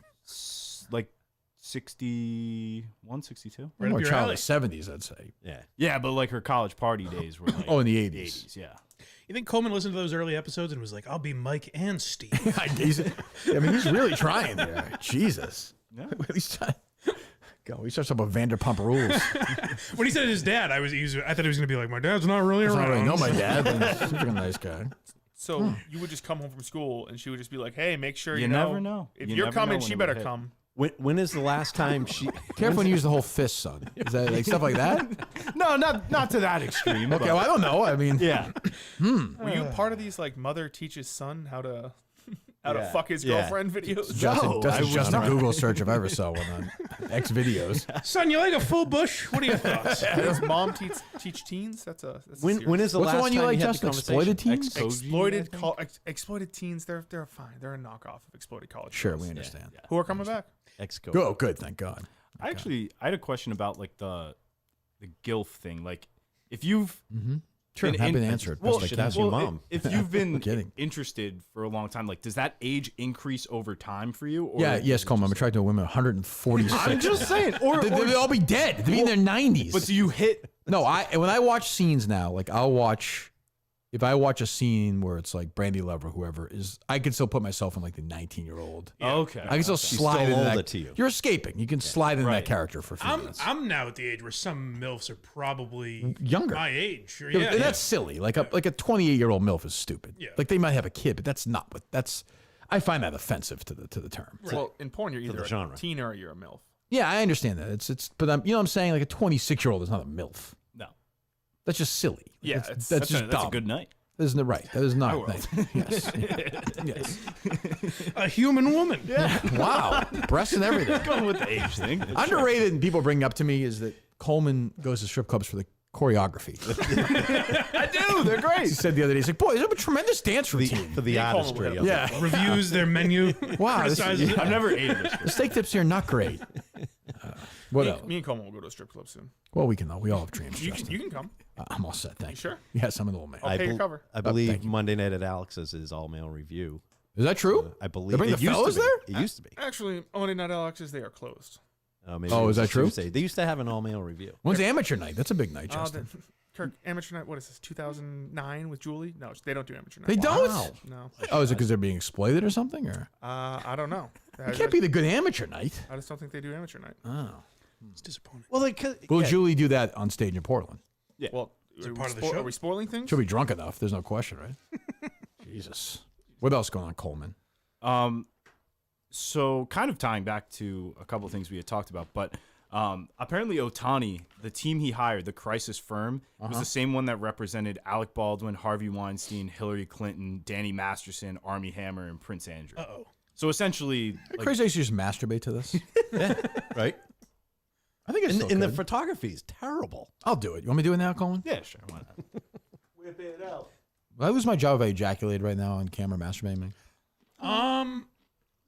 61, 62. Right More up your child alley. of the 70s, I'd say. Yeah. Yeah, but her college party days were In the 80s. Yeah. You think Coleman listened to those early episodes and was like, I'll be Mike and Steve? he's really trying there. Jesus. Yeah. He's trying. Go. He starts up with Vanderpump Rules. When he said his dad, I thought he was going to be like, my dad's not really I don't around. really know my dad, but he's a nice guy. So you would just come home from school and she would just be like, hey, make sure You never know. If You you're never know coming, when she it better would hit. come. When is the last time she? Careful when you use the whole fist, son. Is that stuff like that? No, not to that extreme. Okay, well, I don't know. I mean, Yeah. Were you part of these mother teaches son how to fuck his girlfriend videos? Just a Google search if I ever saw one on X videos. Son, you like a full bush? What are your thoughts? Does mom teach teens? That's When is the What's last the one you time like, had the Justin? conversation? Exploited teens? exploited teens? They're fine. They're a knockoff of exploited college. Sure, girls. we understand. Who are coming back? Ex-co. Oh, good. Thank God. I had a question about the GILF thing. If you've Sure, I'm happy to answer it. Well, should ask your mom. If you've been interested for a long time, like, does that age increase over time for you? Or Yes, Coleman. I'm attracted to women 146. I'm just saying. They'll all be dead. They'll be in their 90s. But do you hit? No, when I watch scenes now, like I'll watch. If I watch a scene where it's like Brandy Love or whoever is, I can still put myself in like the 19-year-old. Yeah. Okay. I can still slide still into older that. to you. You're escaping. You can slide into that character for a few minutes. I'm now at the age where some MILFs are probably Younger. my age. Or, And that's silly. Like a 28-year-old MILF is stupid. Yeah. Like they might have a kid, but that's not what that's. I find that offensive to the term. Well, in porn, you're either a genre. teen or you're a MILF. Yeah, I understand that. It's but I'm you know what I'm saying, like a 26-year-old is not a MILF. No. That's just silly. Yeah, that's that's just That's dumb. a good night. That isn't right. That is not. will. Yes. Yes. a human woman. Yeah. Wow. Breasts and everything. Going with the age thing. Underrated, and people bring up to me is that Coleman goes to strip clubs for the choreography. I do. They're great. He said the other day, he's like, boy, there's a tremendous dance routine. For the artistry of it. Yeah. Reviews their menu. Wow. Criticizes it. I've never ate this. The steak tips here are not great. What else? Me and Coleman will go to a strip club soon. Well, we can. We all have dreams. You Justin. can come. I'm all set. Thank you. Sure? Yes, I'm an old man. I'll pay your cover. I believe thank you. Monday Night at Alex's is all-male review. Is that true? I believe They bring it the used fellas to be. there? It used to be. Actually, Monday Night Alex's, they are closed. Maybe Oh, it is that was true? Tuesday. They used to have an all-male review. When's amateur night? That's a big night, Justin. Kirk, amateur night, what is this, 2009 with Julie? No, they don't do amateur night. They don't? No. Oh, is it because they're being exploited or something? Or I don't know. it can't be the good amateur night. I just don't think they do amateur night. Oh. It's disappointing. Well, Will Julie do that on stage in Portland? Yeah. Well, Is it part of the show? Are we spoiling things? She'll be drunk enough. There's no question, right? Jesus. What else going on, Coleman? So kind of tying back to a couple of things we had talked about, but apparently Ohtani, the team he hired, the crisis firm, was the same one that represented Alec Baldwin, Harvey Weinstein, Hillary Clinton, Danny Masterson, Armie Hammer, and Prince Andrew. Uh-oh. So essentially, Crazy I used to just masturbate to this. Yeah, right? I think it's and the photography is terrible. I'll do it. You want me to do it now, Coleman? Yeah, sure. Why not? Whip it out. Will I lose my job if I ejaculated right now on camera masturbating?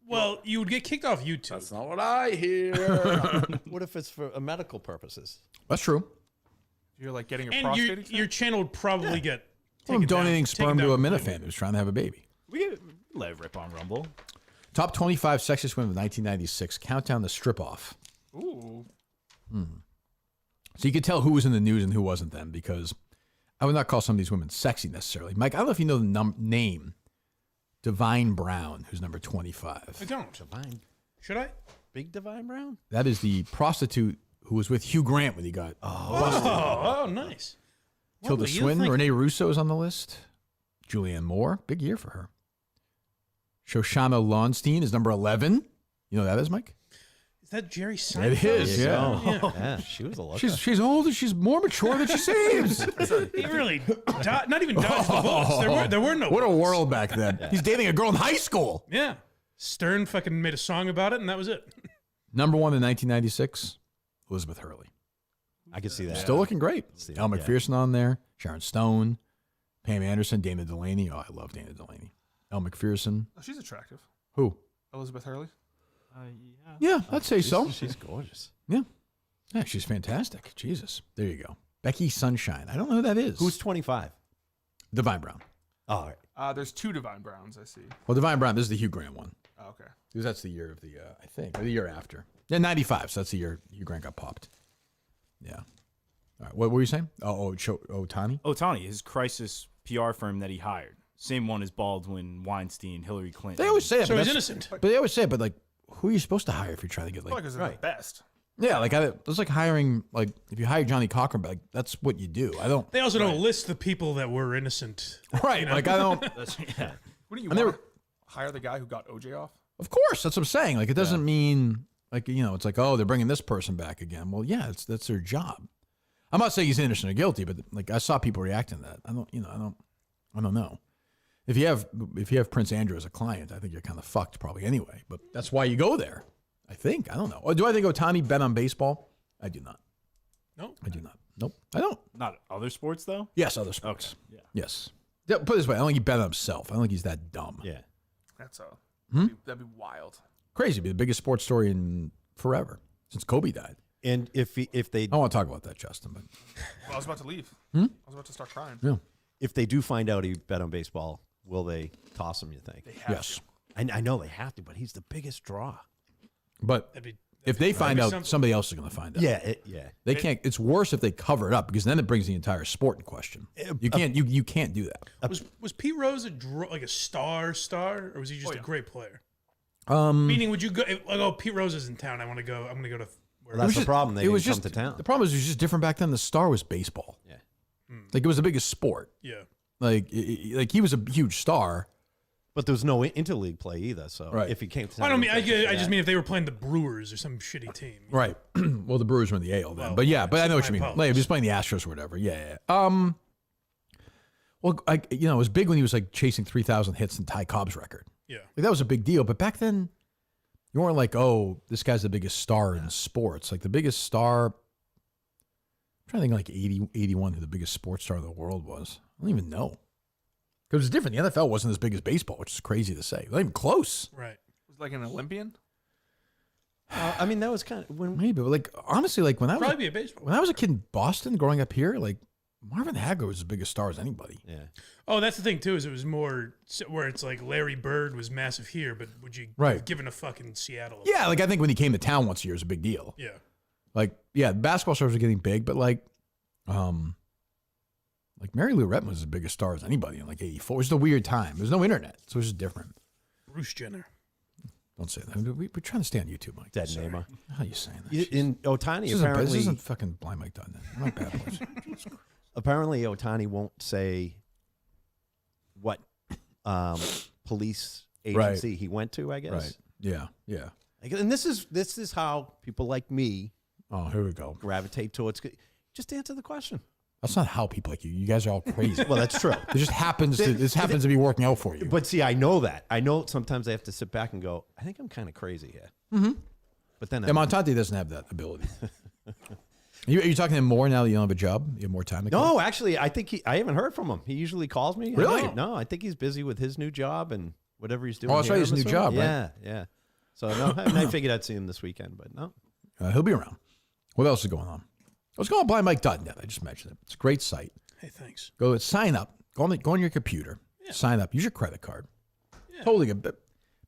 Well, you would get kicked off YouTube. That's not what I hear. What if it's for medical purposes? That's true. You're like getting your And prostate your channel would probably get Well, I'm taken down- donating taken sperm down to a completely. Minifan who's trying to have a baby. We get let it rip on Rumble. Top 25 sexiest women of 1996. Countdown to strip off. Ooh. So you could tell who was in the news and who wasn't then, because I would not call some of these women sexy necessarily. Mike, I don't know if you know the name Divine Brown, who's number 25. I don't. Divine. Should I? Big Divine Brown? That is the prostitute who was with Hugh Grant when he got busted. Oh, nice. Tilda What, you Swinton, think- Renee Russo is on the list. Julianne Moore, big year for her. Shoshana Lonstein is number 11. You know who that is, Mike? Is that Jerry Seinfeld? It is, yeah. Yeah, she was a looker. She's older. She's more mature than she seems. He really not even dodged the bullets. There were no What a bullets. world back then. He's dating a girl in high school. Yeah. Stern fucking made a song about it, and that was it. Number 1 in 1996, Elizabeth Hurley. I can see that. Still looking great. See Elle that, yeah. McPherson on there. Sharon Stone. Pam Anderson. Dana Delaney. Oh, I love Dana Delaney. Elle McPherson. Oh, she's attractive. Who? Elizabeth Hurley. Yeah, I'd say so. She's gorgeous. Yeah. Yeah, she's fantastic. Jesus. There you go. Becky Sunshine. I don't know who that is. Who's 25? Divine Brown. All right. There's two Divine Browns, I see. Well, Divine Brown, this is the Hugh Grant one. Oh, okay. Because that's the year of the, I think, or the year after. Yeah, 95. So that's the year Hugh Grant got popped. Yeah. All right. What were you saying? Ohtani? Ohtani, his crisis PR firm that he hired. Same one as Baldwin, Weinstein, Hillary Clinton. They always say it. So but he's that's- innocent. But they always say it, but like, who are you supposed to hire if you're trying to get like... Because they're the best. Yeah, like, it's like hiring, like, if you hire Johnny Cochran, like, that's what you do. I don't... They also don't list the people that were innocent. Right, you know? like, I don't... Yeah. Wouldn't you And they want to hire the guy who got OJ off? Of course, that's what I'm saying. Like, it doesn't mean, like, you know, it's like, oh, they're bringing this person back again. Well, yeah, that's their job. I'm not saying he's innocent or guilty, but like, I saw people reacting to that. I don't know. If you have Prince Andrew as a client, I think you're kind of fucked probably anyway. But that's why you go there. I think. I don't know. Or do I think Ohtani bet on baseball? I do not. No, I do not. Nope. I don't. Not other sports, though? Yes, other sports. Okay. Yeah. Yes. Yeah, put it this way, I don't think he bet on himself. I don't think he's that dumb. Yeah. That's Hmm? that'd be wild. Crazy. It'd be the biggest sports story in forever since Kobe died. And if they, I want to talk about that, Justin. But I was about to leave. I was about to start crying. Yeah. If they do find out he bet on baseball, will they toss him? You think? They have yes. I know they have to, but he's the biggest draw. But if they find out, somebody else is going to find out. Yeah, They can't. It's worse if they cover it up because then it brings the entire sport in question. You can't. You can't do that. Was Pete Rose a star, or was he just a great player? Meaning, would you go? Pete Rose is in town. I want to go. I'm going to go to. That's the problem. They didn't come to town. The problem is it was just different back then. The star was baseball. Yeah. Like it was the biggest sport. Yeah. Like he was a huge star. But there was no interleague play either. So if he came to town, I don't mean. I just mean if they were playing the Brewers or some shitty team. Right. Well, the Brewers were in the AL then. But I know what you mean. Like if he was playing the Astros or whatever. Yeah. Well, it was big when he was like chasing 3,000 hits and Ty Cobb's record. Yeah. Like that was a big deal. But back then, you weren't like, oh, this guy's the biggest star in sports. Like the biggest star, I'm trying to think like 81 who the biggest sports star in the world was. I don't even know. Because it was different. The NFL wasn't as big as baseball, which is crazy to say. Not even close. Right. Was like an Olympian? I mean, that was kind of maybe, but like honestly, like when I was a kid in Boston growing up here, like Marvin Hagler was as big a star as anybody. Yeah. Oh, that's the thing too. Is it was more where it's like Larry Bird was massive here, but would you right. given a fucking Seattle? Yeah, like I think when he came to town once a year was a big deal. Yeah. Like basketball stars were getting big, but like Mary Lou Retton was the biggest star as anybody in like '84. It was just a weird time. There's no internet, so it was just different. Bruce Jenner. Don't say that. We're trying to stay on YouTube, Mike. Dead Neymar. How are you saying that? In Ohtani, this apparently... This isn't fucking Blind Mike Dutton. I'm not bad boys. Apparently, Ohtani won't say what police agency he went to, I guess. Right. Yeah. Yeah. And this is how people like me... Oh, here we go. ...gravitate towards... Just answer the question. That's not how people like you. You guys are all crazy. Well, that's true. It just happens. This happens to be working out for you. But see, I know that. I know sometimes I have to sit back and go, I think I'm kind of crazy here. Mm-hmm. But then... Montante doesn't have that ability. Are you talking to him more now that you don't have a job? You have more time? No, actually, I think I haven't heard from him. He usually calls me. Really? No, I think he's busy with his new job and whatever he's doing. Oh, that's right. His new job, right? Yeah. So no, I figured I'd see him this weekend, but no. He'll be around. What else is going on? What's going on? BlindMike.net. I just mentioned it. It's a great site. Hey, thanks. Go sign up. Go on your computer. Yeah. Sign up. Use your credit card. Yeah. Totally good.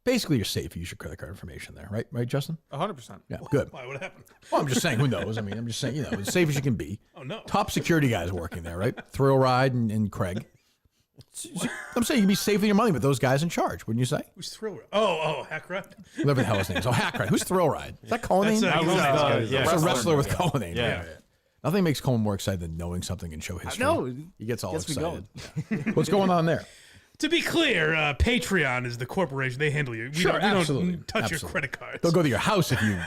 Basically, you're safe if you use your credit card information there, right? Right, Justin? 100%. Yeah, good. Why? What happened? Well, I'm just saying, who knows? I mean, I'm just saying, as safe as you can be. Oh, no. Top security guys working there, right? Thrill Ride and Craig. I'm saying you can be safe with your money with those guys in charge, wouldn't you say? Who's Thrill Ride? Oh, Hack Ride? Whatever the hell his name is. Oh, Hack Ride. Who's Thrill Ride? Is that Cullinane? That's a wrestler with Cullinane. Yeah. Nothing makes Coleman more excited than knowing something in show history. No, he gets all excited. Yeah. What's going on there? To be clear, Patreon is the corporation. They handle you. We don't touch your credit cards. They'll go to your house if you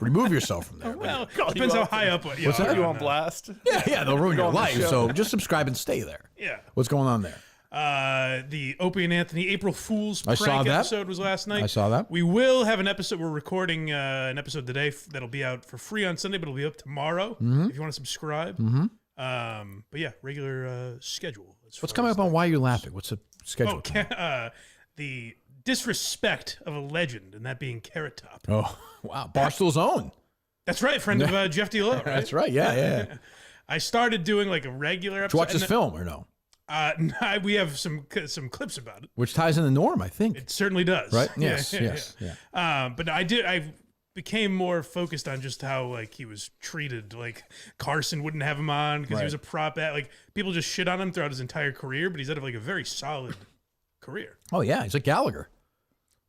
remove yourself from there. Well, depends how high up. What's that? You on blast? Yeah, they'll ruin your life. So just subscribe and stay there. Yeah. What's going on there? The Opie and Anthony April Fool's prank episode was last night. I saw that. We will have an episode. We're recording an episode today that'll be out for free on Sunday, but it'll be up tomorrow if you want to subscribe. Mm-hmm. But yeah, regular schedule. What's coming up on Why You're Laughing? What's the schedule? The disrespect of a legend, and that being Carrot Top. Oh, wow. Barstool's own. That's right. Friend of Jeff D'Lo, right? That's right. Yeah. I started doing like a regular episode. Did you watch this film or no? We have some clips about it, which ties in the norm, I think. It certainly does, right? Yes. But I became more focused on just how like he was treated. Like Carson wouldn't have him on because he was a prop at. Like people just shit on him throughout his entire career, but he's had like a very solid career. Oh yeah, he's like Gallagher.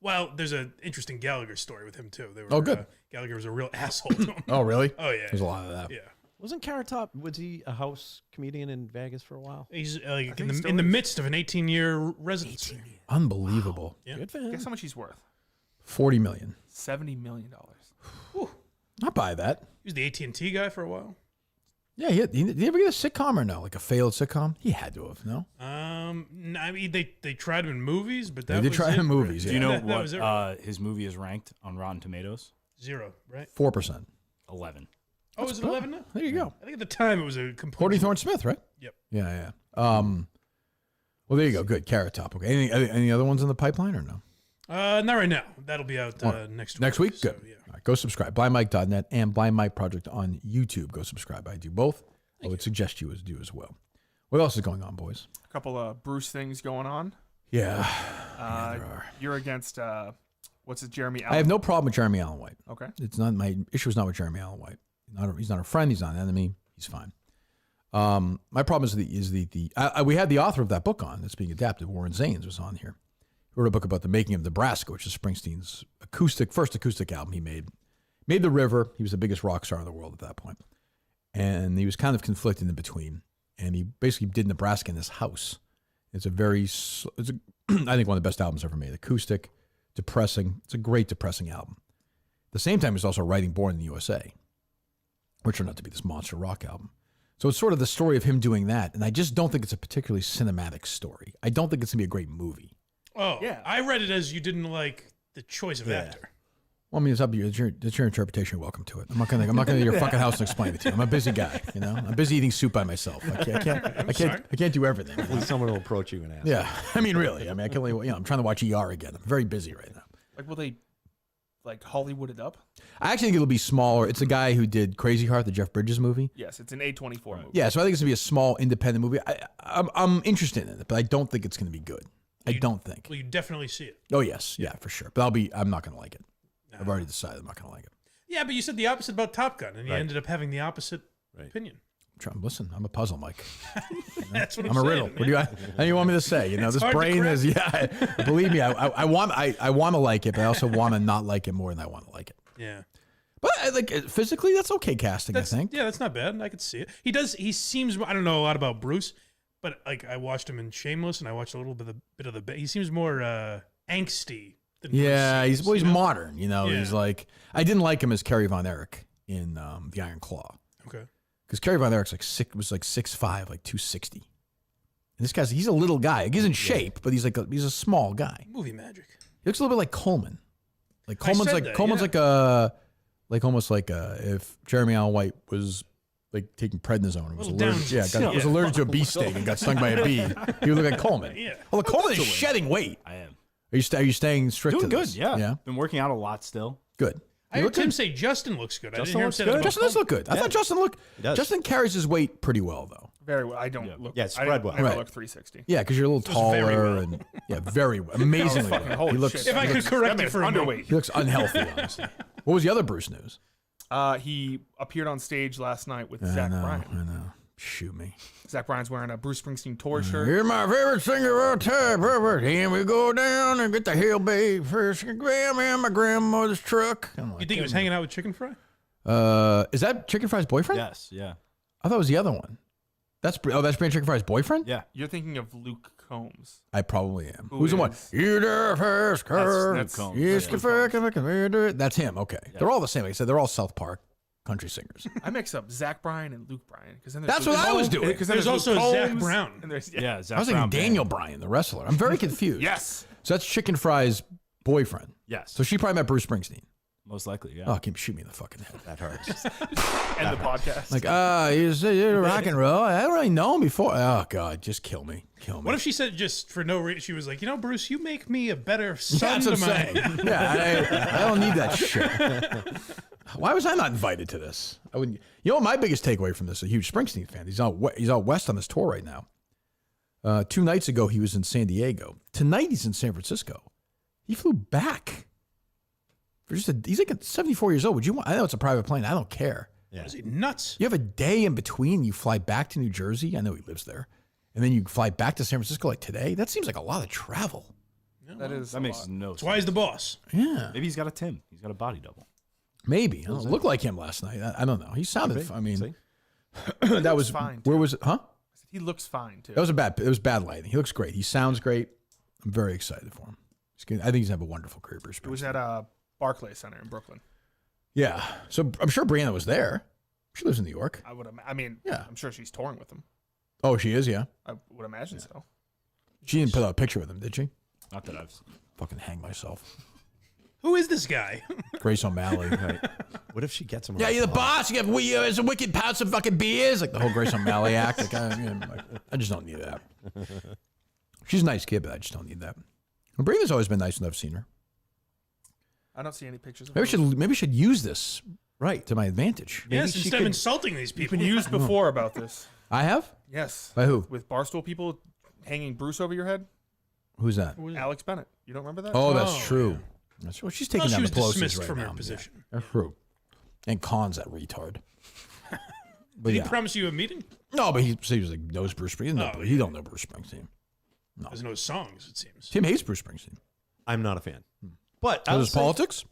Well, there's an interesting Gallagher story with him too. Good. Gallagher was a real asshole to him. Oh really? Oh yeah. There's a lot of that. Yeah. Wasn't Carrot Top, was he a house comedian in Vegas for a while? He's in the midst of an 18-year residency. Unbelievable. Wow. Yeah. Good for him. Guess how much he's worth? $40 million. $70 million. I'd buy that. He was the AT&T guy for a while. Yeah, did he ever get a sitcom or no? Like a failed sitcom? He had to have, no? I mean, they tried him in movies, but that they did try him in movies, yeah. Do you know what his movie is ranked on Rotten Tomatoes? 0, right? 4%. 11. Oh, is it 11 now? There you go. I think at the time it was a complete... Courtney Thorne-Smith, right? Yep. Yeah. Well, there you go. Good. Carrot Top. Okay. Any other ones in the pipeline or no? Not right now. That'll be out next week. Next week? So, Good. All right, go subscribe. BlindMike.net and Blind Mike Project on YouTube. Go subscribe. I do both. I would suggest you do as well. What else is going on, boys? A couple of Bruce things going on. Yeah. You're against, what's it, Jeremy Allen? I have no problem with Jeremy Allen White. Okay. It's not my issue is not with Jeremy Allen White. He's not a friend. He's not an enemy. He's fine. My problem is we had the author of that book on that's being adapted. Warren Zanes was on here. He wrote a book about the making of Nebraska, which is Springsteen's first acoustic album he made. Made The River. He was the biggest rock star in the world at that point. And he was kind of conflicted in between. And he basically did Nebraska in his house. I think one of the best albums ever made. Acoustic, depressing. It's a great depressing album. At the same time, he's also writing Born in the USA, which turned out to be this monster rock album. So it's sort of the story of him doing that. And I just don't think it's a particularly cinematic story. I don't think it's going to be a great movie. Oh, yeah. I read it as you didn't like the choice of actor. Well, I mean, it's up to you. It's your interpretation. You're welcome to it. I'm not going to your fucking house and explain it to you. I'm a busy guy, I'm busy eating soup by myself. I can't do everything. Hopefully someone will approach you and ask. Yeah, I mean, really. I mean, I can only, I'm trying to watch ER again. I'm very busy right now. Like, will they, Hollywood it up? I actually think it'll be smaller. It's a guy who did Crazy Heart, the Jeff Bridges movie. Yes, it's an A24 movie. Yeah, so I think it's going to be a small, independent movie. I'm interested in it, but I don't think it's going to be good. I don't think. Well, you definitely see it. Oh, yes. Yeah, for sure. But I'm not going to like it. I've already decided I'm not going to like it. Yeah, but you said the opposite about Top Gun, and you ended up having the opposite opinion. Listen, I'm a puzzle, Mike. That's what I'm a riddle. saying, What do you want me to say? This brain is, believe me, I want to like it, but I also want to not like it more than I want to like it. Yeah. But physically, that's okay casting, I think. Yeah, that's not bad. I could see it. He seems, I don't know a lot about Bruce, but I watched him in Shameless, and I watched a little bit of the, he seems more angsty. Yeah, Bruce he's modern, Yeah. He's like, I didn't like him as Kerry Von Erich in The Iron Claw. Okay. Because Kerry Von Erich's was 6'5", 260. And this guy's, he's a little guy. He's in shape, but he's a small guy. Movie magic. He looks a little bit like Coleman. Almost like if Jeremy Allen White was taking prednisone and was allergic to a bee sting and got stung by a bee. He would look like Coleman. Yeah. Well, Coleman is shedding weight. I am. Are you staying strict Doing to good, this? yeah. Been working out a lot still. Good. I heard Tim say Justin looks good. Justin I didn't hear him looks say good. that about Justin does look good. I thought Justin carries his weight pretty well, though. Very well. I don't look. Yeah, spread well. I never Right. look 360. Yeah, because you're a little taller well. and very well. Amazingly fucking well. holy He looks. shit. If I could correct you for a moment. underweight. He looks unhealthy, honestly. What was the other Bruce news? He appeared on stage last night with Zach Bryan. I know. Shoot me. Zach Bryan's wearing a Bruce Springsteen tour shirt. You're my favorite singer of all time. Here we go down and get the hill, babe. First grandma in my grandmother's truck. You think he was hanging out with Chickenfry? Is that Chickenfry's boyfriend? Yes, yeah. I thought it was the other one. That's Brianna Chickenfry's boyfriend? Yeah. You're thinking of Luke Combs. I probably am. Who Who's the one? is- You the first Kirk. That's Combs. Yes, Yeah. That's him. Okay. They're all the same. Like I said, they're all South Park country singers. I mix up Zach Bryan and Luke Bryan. That's what I was doing. Because There's also Zach Brown. And there's, Yeah, Zach I was thinking Brown Daniel band. Bryan, the wrestler. I'm very confused. Yes. So that's Chickenfry's boyfriend. Yes. So she probably met Bruce Springsteen. Most likely, yeah. Oh, shoot me in the fucking head. That hurts. End the podcast. Like, you're rock and roll. I don't really know him before. Oh, God, just kill me. Kill me. What if she said just for no reason? She was like, Bruce, you make me a better son That's to what I'm mine. saying. Yeah, I don't need that shit. Why was I not invited to this? I wouldn't. You know, my biggest takeaway from this, a huge Springsteen fan. He's out west on this tour right now. 2 nights ago, he was in San Diego. Tonight, he's in San Francisco. He flew back. He's like 74 years old. I know it's a private plane. I don't care. Is he nuts? You have a day in between. You fly back to New Jersey. I know he lives there. And then you fly back to San Francisco like today. That seems like a lot of travel. That makes no sense. That's why he's the boss. Yeah. Maybe he's got a Tim. He's got a body double. Maybe. I don't know. Looked like him last night. I don't know. He sounded, I mean, He that was, fine, where too. was it? Huh? He looks fine too. It was bad lighting. He looks great. He sounds great. I'm very excited for him. I think he's going to have a wonderful career. Bruce It was Springsteen. at Barclays Center in Brooklyn. Yeah. So I'm sure Brianna was there. She lives in New York. I'm sure she's touring with him. Oh, she is, yeah. I would imagine so. She didn't put out a picture with him, did she? Not that I've seen. Fucking hang myself. Who is this guy? Grace O'Malley. Right. What if she gets him? Yeah, you're the boss. You have it's a wicked pouch of fucking beers. Like the whole Grace O'Malley act. Like, I just don't need that. She's a nice kid, but I just don't need that. And Brianna's always been nice when I've seen her. I don't see any pictures of Maybe we should use this right to my advantage. Yes, instead of insulting these people. You've been used before about this. I have? Yes. By who? With Barstool people hanging Bruce over your head. Who's that? Alex Bennett. You don't remember that? Oh, that's true. That's well, she's taking down the Pelosi's dismissed right from now. her position. Yeah, that's true. And Khan's that retard. But Did he promise you a meeting? No, but he said he was like knows Bruce Springsteen. He don't know Bruce Springsteen. No. There's no songs, it seems. Tim hates Bruce Springsteen. I'm not a fan. But Because of his politics?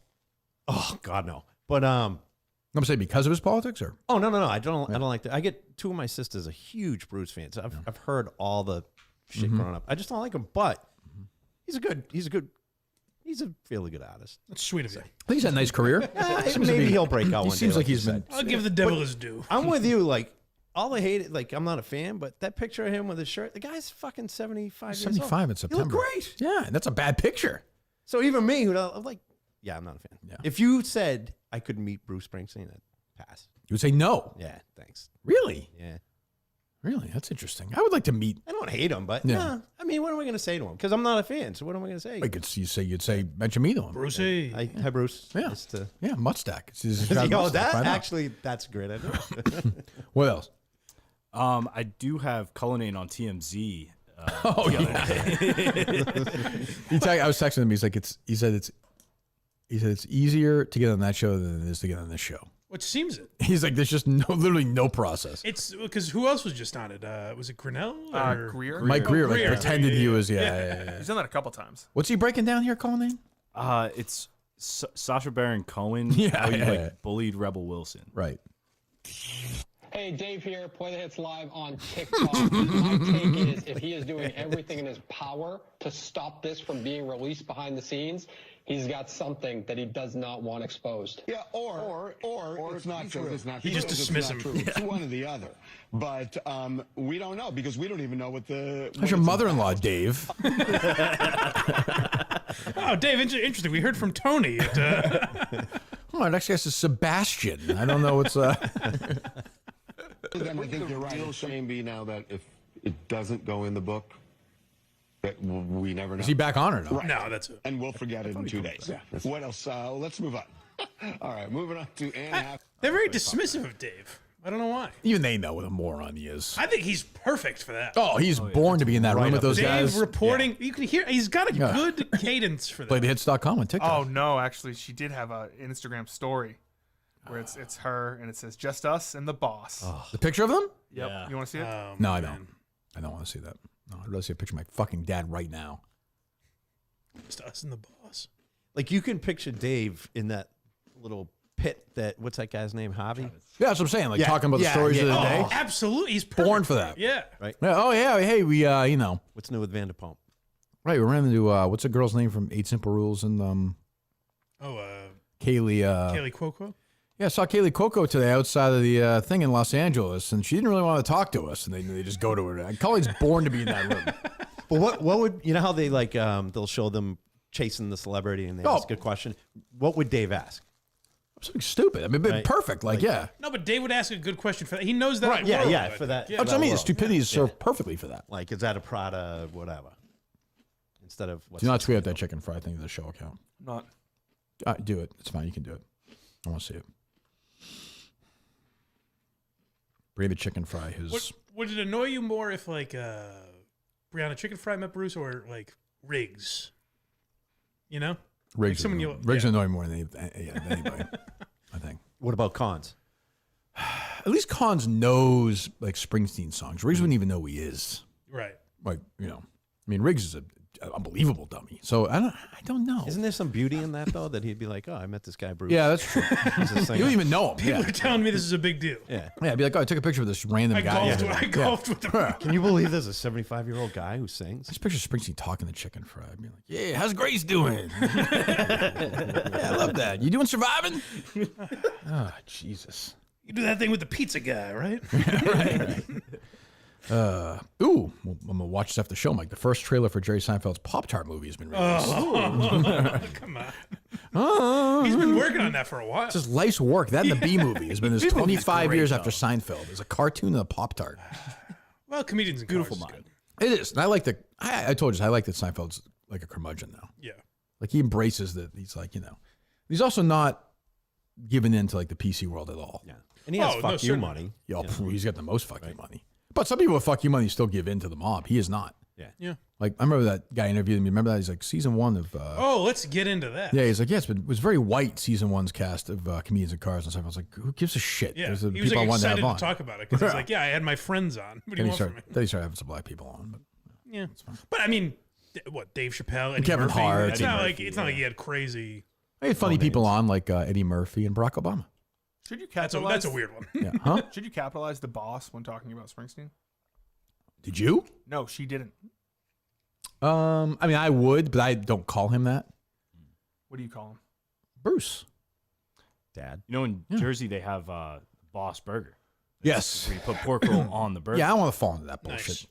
Oh God, no. But I'm saying because of his politics, or oh no. I don't like that. I get two of my sisters are huge Bruce fans. I've heard all the shit growing up. I just don't like him. But he's a fairly good artist. That's sweet of you. I think he's had a nice career. Maybe he'll break out. He one seems day, like he's been. I'll give the devil his due. I'm with you. Like all I hate, like I'm not a fan, but that picture of him with his shirt, the guy's fucking 75 years old. 75 in September. You look great. Yeah, and that's a bad picture. So even me, I'm like, yeah, I'm not a fan. Yeah. If you said I could meet Bruce Springsteen, I'd pass. You would say no. Yeah, thanks. Really? Yeah. Really? That's interesting. I would like to meet. I don't hate him, but Yeah. nah, I mean, what am I going to say to him? Because I'm not a fan. So what am I going to say? Like you'd say mention me to him. Brucey. Hi, Bruce. Yeah. Nice to- Yeah, Muttstack. That's a great idea. What else? I do have Cullinane on TMZ. Oh yeah. I was texting him. He's like, he said it's easier to get on that show than it is to get on this show. Which seems it. He's like, there's just literally no process. It's because who else was just on it? Was it Grinnell? Or? Greer. Mike Greer, like, pretended he was. He's Yeah. done that a couple times. What's he breaking down here, Colin? It's Sacha Baron Cohen. Yeah, how he yeah. bullied Rebel Wilson. Right. Hey, Dave here, Play the Hits Live on TikTok. My take is if he is doing everything in his power to stop this from being released behind the scenes, he's got something that he does not want exposed. Yeah, or it's not true. It's not He true. just dismissed him. It's one or the other. But we don't know because we don't even know what the. How's your mother-in-law, Dave? Oh, Dave, interesting. We heard from Tony. Oh, next guest is Sebastian. I don't know what's. Then I think you're right. It'll shame be now that if it doesn't go in the book, that we never know. Is he back on or no? Right. No, that's it. And we'll forget it in 2 days. Yeah. What else? Let's move on. All right, moving on to Anne. They're very dismissive of Dave. I don't know why. Even they know what a moron he is. I think he's perfect for that. Oh, he's born to be in that room with those Dave guys. reporting. You can hear he's got a good cadence for that. Playthehits.com on TikTok. Oh no, actually, she did have an Instagram story where it's her and it says just us and the boss. The picture of them? Yep. Yeah. You want to see it? No, I don't. I don't want to see that. No, I'd rather see a picture of my fucking dad right now. Just us and the boss. Like you can picture Dave in that little pit. What's that guy's name? Harvey. Yeah, that's what I'm saying. Like talking about the stories of the day. Absolutely, he's perfect. Born for that. Yeah. Right. Yeah, oh yeah. Hey, we What's new with Vanderpump? Right, we ran into what's the girl's name from 8 Simple Rules and Kaylee. Kaylee Cuoco. Yeah, I saw Kaylee Cuoco today outside of the thing in Los Angeles, and she didn't really want to talk to us, and they just go to her. And Colleen's born to be in that room. But what would you know how they like they'll show them chasing the celebrity and they ask a question? What would Dave ask? Something stupid. I mean, perfect. Like, yeah. No, but Dave would ask a good question for that. He knows that. Right. world, Yeah. For that. Yeah. That's what I mean. Stupidity is served perfectly for that. Like, is that a Prada, whatever? Instead of Do not tweet out that chicken fry thing to the show account. Not. Do it. It's fine. You can do it. I want to see it. Bring the chicken fry. Would it annoy you more if like Brianna Chickenfry met Bruce or like Riggs? You know, Riggs. Like Riggs annoy more than anybody. I think. What about Cons? At least Cons knows like Springsteen songs. Riggs wouldn't even know who he is. Right. Like I mean, Riggs is an unbelievable dummy. So I don't know. Isn't there some beauty in that though? That he'd be like, oh, I met this guy Bruce. Yeah, that's true. You don't even know him. People are telling me this is a big deal. Yeah. Yeah, I'd be like, oh, I took a picture of this random guy. I golfed with him. Can you believe there's a 75-year-old guy who sings? I just picture Springsteen talking to chicken fry. I'd be like, yeah, how's Grace doing? Yeah, I love that. You doing Surviving? Oh, Jesus. You do that thing with the pizza guy, right? Right. I'm gonna watch this after the show, Mike. The first trailer for Jerry Seinfeld's Pop-Tart movie has been released. Come on. He's been working on that for a while. It's just life's work. That and the B movie has been this 25 years after Seinfeld. There's a cartoon and a Pop-Tart. Well, comedians and Beautiful cars is mind. good. It is. And I like I told you, I like that Seinfeld's like a curmudgeon now. Yeah. Like he embraces that. He's like, He's also not given into like the PC world at all. Yeah. And he has fuck you money. Yo, he's got the most fuck you money. But some people with fuck you money still give in to the mob. He is not. Yeah. Like, I remember that guy interviewed me. Remember that? He's like, season 1 of... let's get into that. Yeah, he's like, yes, but it was very white season 1's cast of Comedians in Cars and stuff. I was like, who gives a shit? Yeah, There's the he was people like, I wanted to excited have to on. talk about it because he's like, yeah, I had my friends on. What do you want from me? Then he started having some black people on. But Yeah. But I mean, what, Dave Chappelle, Eddie Kevin Murphy? Hart. It's not like he had crazy... I had funny people on like Eddie Murphy and Barack Obama. Should you capitalize? That's a weird one. Yeah. Huh? Should you capitalize the boss when talking about Springsteen? Did you? No, she didn't. I mean, I would, but I don't call him that. What do you call him? Bruce. Dad. You know, in Jersey, they have Boss Burger. Yes. Where you put pork roll on the burger. Yeah, I don't want to fall into that bullshit.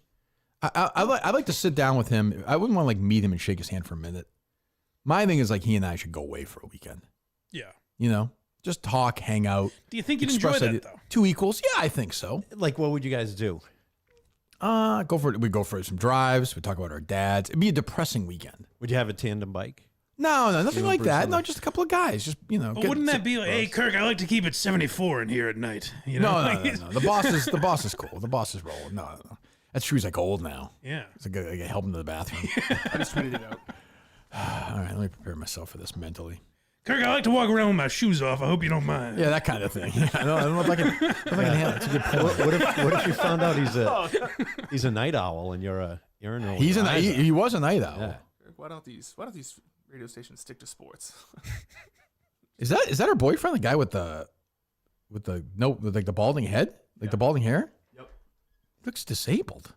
Nice. I'd like to sit down with him. I wouldn't want to like meet him and shake his hand for a minute. My thing is like he and I should go away for a weekend. Yeah. You know, just talk, hang out. Do you think you'd enjoy that, though? 2 equals? Yeah, I think so. Like, what would you guys do? We go for some drives. We talk about our dads. It'd be a depressing weekend. Would you have a tandem bike? No, nothing like that. No, just a couple of guys. Just But wouldn't that be like, hey, Kirk, I like to keep it 74 in here at night. You know? No. The boss is cool. The boss is rolling. No. That shoe's like old now. Yeah. It's like I help him to the bathroom. I just tweeted it out. All right, let me prepare myself for this mentally. Kirk, I like to walk around with my shoes off. I hope you don't mind. Yeah, that kind of thing. Yeah, I don't know if I can handle it. It's a good point. What if you found out he's a night owl and you're an early he was a night owl. Yeah. Why don't these radio stations stick to sports? Is that her boyfriend, the guy with the balding head, the balding hair? Yep. He looks disabled.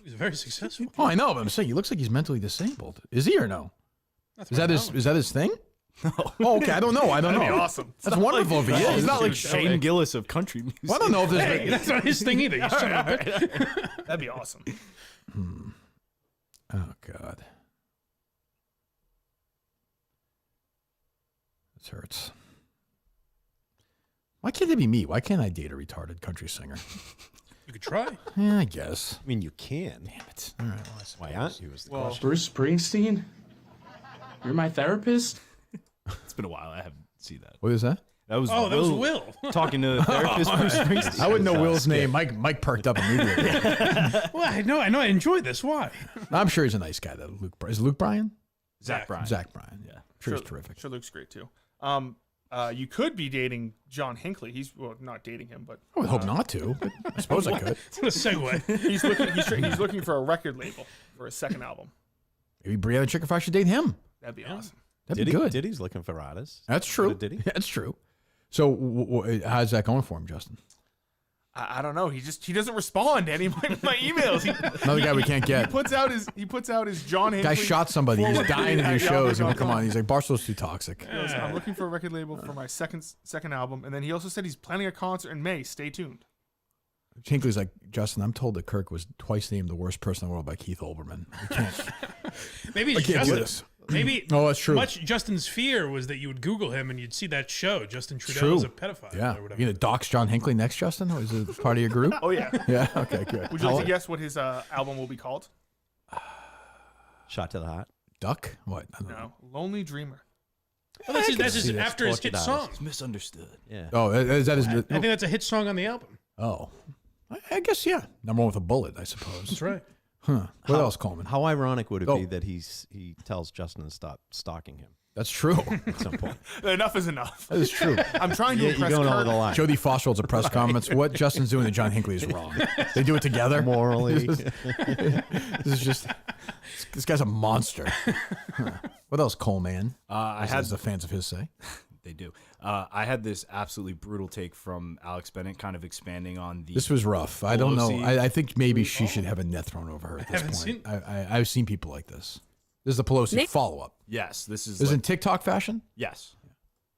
He's very successful. Oh, I know, but I'm saying he looks like he's mentally disabled. Is he or no? Is that his thing? No. Oh, okay. I don't know. That'd be awesome. That's wonderful if he is. He's not like Shane Gillis of country music. Well, I don't know if there's. Hey, that's not his thing either. That'd be awesome. Oh God. This hurts. Why can't it be me? Why can't I date a retarded country singer? You could try. Yeah, I guess. I mean, you can. Damn it. All right. Why aren't you? Well, Bruce Springsteen? You're my therapist? It's been a while. I haven't seen that. What is that? That was Will talking to therapist Bruce Springsteen. I wouldn't know Will's name. Mike perked up immediately. Well, I know. I enjoy this. Why? I'm sure he's a nice guy. Though. Is it Luke Bryan? Zach Bryan. Zach Bryan. Yeah. I'm sure he's terrific. Sure, Luke's great too. You could be dating John Hinkley. He's not dating him, but I would hope not to. But I suppose I could. It's a segue. He's looking for a record label for his second album. Maybe Brianna Chickenfry should date him. That'd be awesome. That'd be good. Diddy's looking for artists. That's true. Diddy? That's true. So how's that going for him, Justin? I don't know. He doesn't respond to any of my emails. Another guy we can't get. He puts out his John Hinkley. Guy shot somebody. He's dying to do shows. He won't come on. He's like, Barstool's too toxic. He goes, I'm looking for a record label for my second album, and then he also said he's planning a concert in May. Stay tuned. Hinkley's like, Justin, I'm told that Kirk was twice named the worst person in the world by Keith Olbermann. We can't. Maybe I it's can't do Justin. this. Maybe that's true. Justin's fear was that you would Google him and you'd see that show, Justin Trudeau is a pedophile. Yeah. Or whatever. You gonna dox John Hinkley next, Justin? Or is it part of your group? Oh, yeah. Yeah? Okay, good. Would you like to guess what his album will be called? Shot to the Heart. Duck? What? I don't know. No. Lonely Dreamer. Well, that's his after his hit song. It's misunderstood. Yeah. Oh, is that his... I think that's a hit song on the album. Oh. I guess, yeah. Number one with a bullet, I suppose. That's right. Huh. What else, Coleman? How ironic would it be that he tells Justin to stop stalking him? That's true. At some point. Enough is enough. That is true. I'm trying to impress you're going over Kirk. the line. Jodie Foster holds a press conference. What Justin's doing to John Hinkley is wrong. They do it together. Morally. This is just... This guy's a monster. Huh. What else, Coleman? As the fans of his say. They do. I had this absolutely brutal take from Alex Bennett, kind of expanding on the. This was rough. I don't know. I think maybe she should have a net thrown over her at this point. seen- I've seen people like this. This is the Pelosi follow-up. Yes, this is. This is in TikTok fashion? Yes.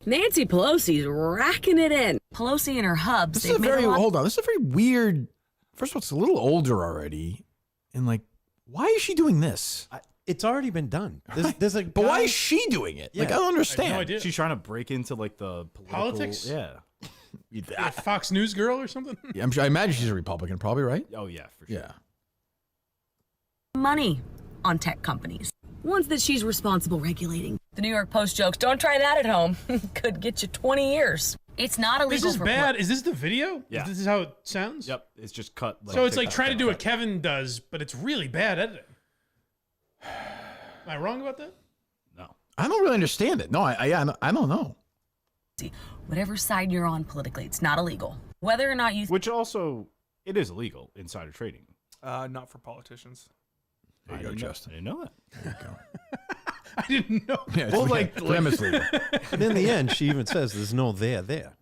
Nancy Pelosi's racking it in. Pelosi and her hubs. This is a very, hold on. This is a very weird. First of all, it's a little older already. And like, why is she doing this? It's already been done. There's a But why is she doing it? Like, I don't understand. I have no idea. She's trying to break into like the political, Politics? Yeah. A Fox News girl or something? Yeah, I imagine she's a Republican, probably, right? Oh yeah, for sure. Yeah. Money on tech companies. Ones that she's responsible regulating. The New York Post jokes, don't try that at home. Could get you 20 years. It's not illegal. Is this bad? Is this the video? Yeah. This is how it sounds? Yep. It's just cut. So it's like trying to do what Kevin does, but it's really bad editing. Am I wrong about that? No. I don't really understand it. No, I don't know. Whatever side you're on politically, it's not illegal. Whether or not you... Which also, it is illegal, insider trading. Not for politicians. There you go, Justin. I didn't know that. There you go. I didn't know. Yeah, Well, famously. But in the end, she even says there's no there.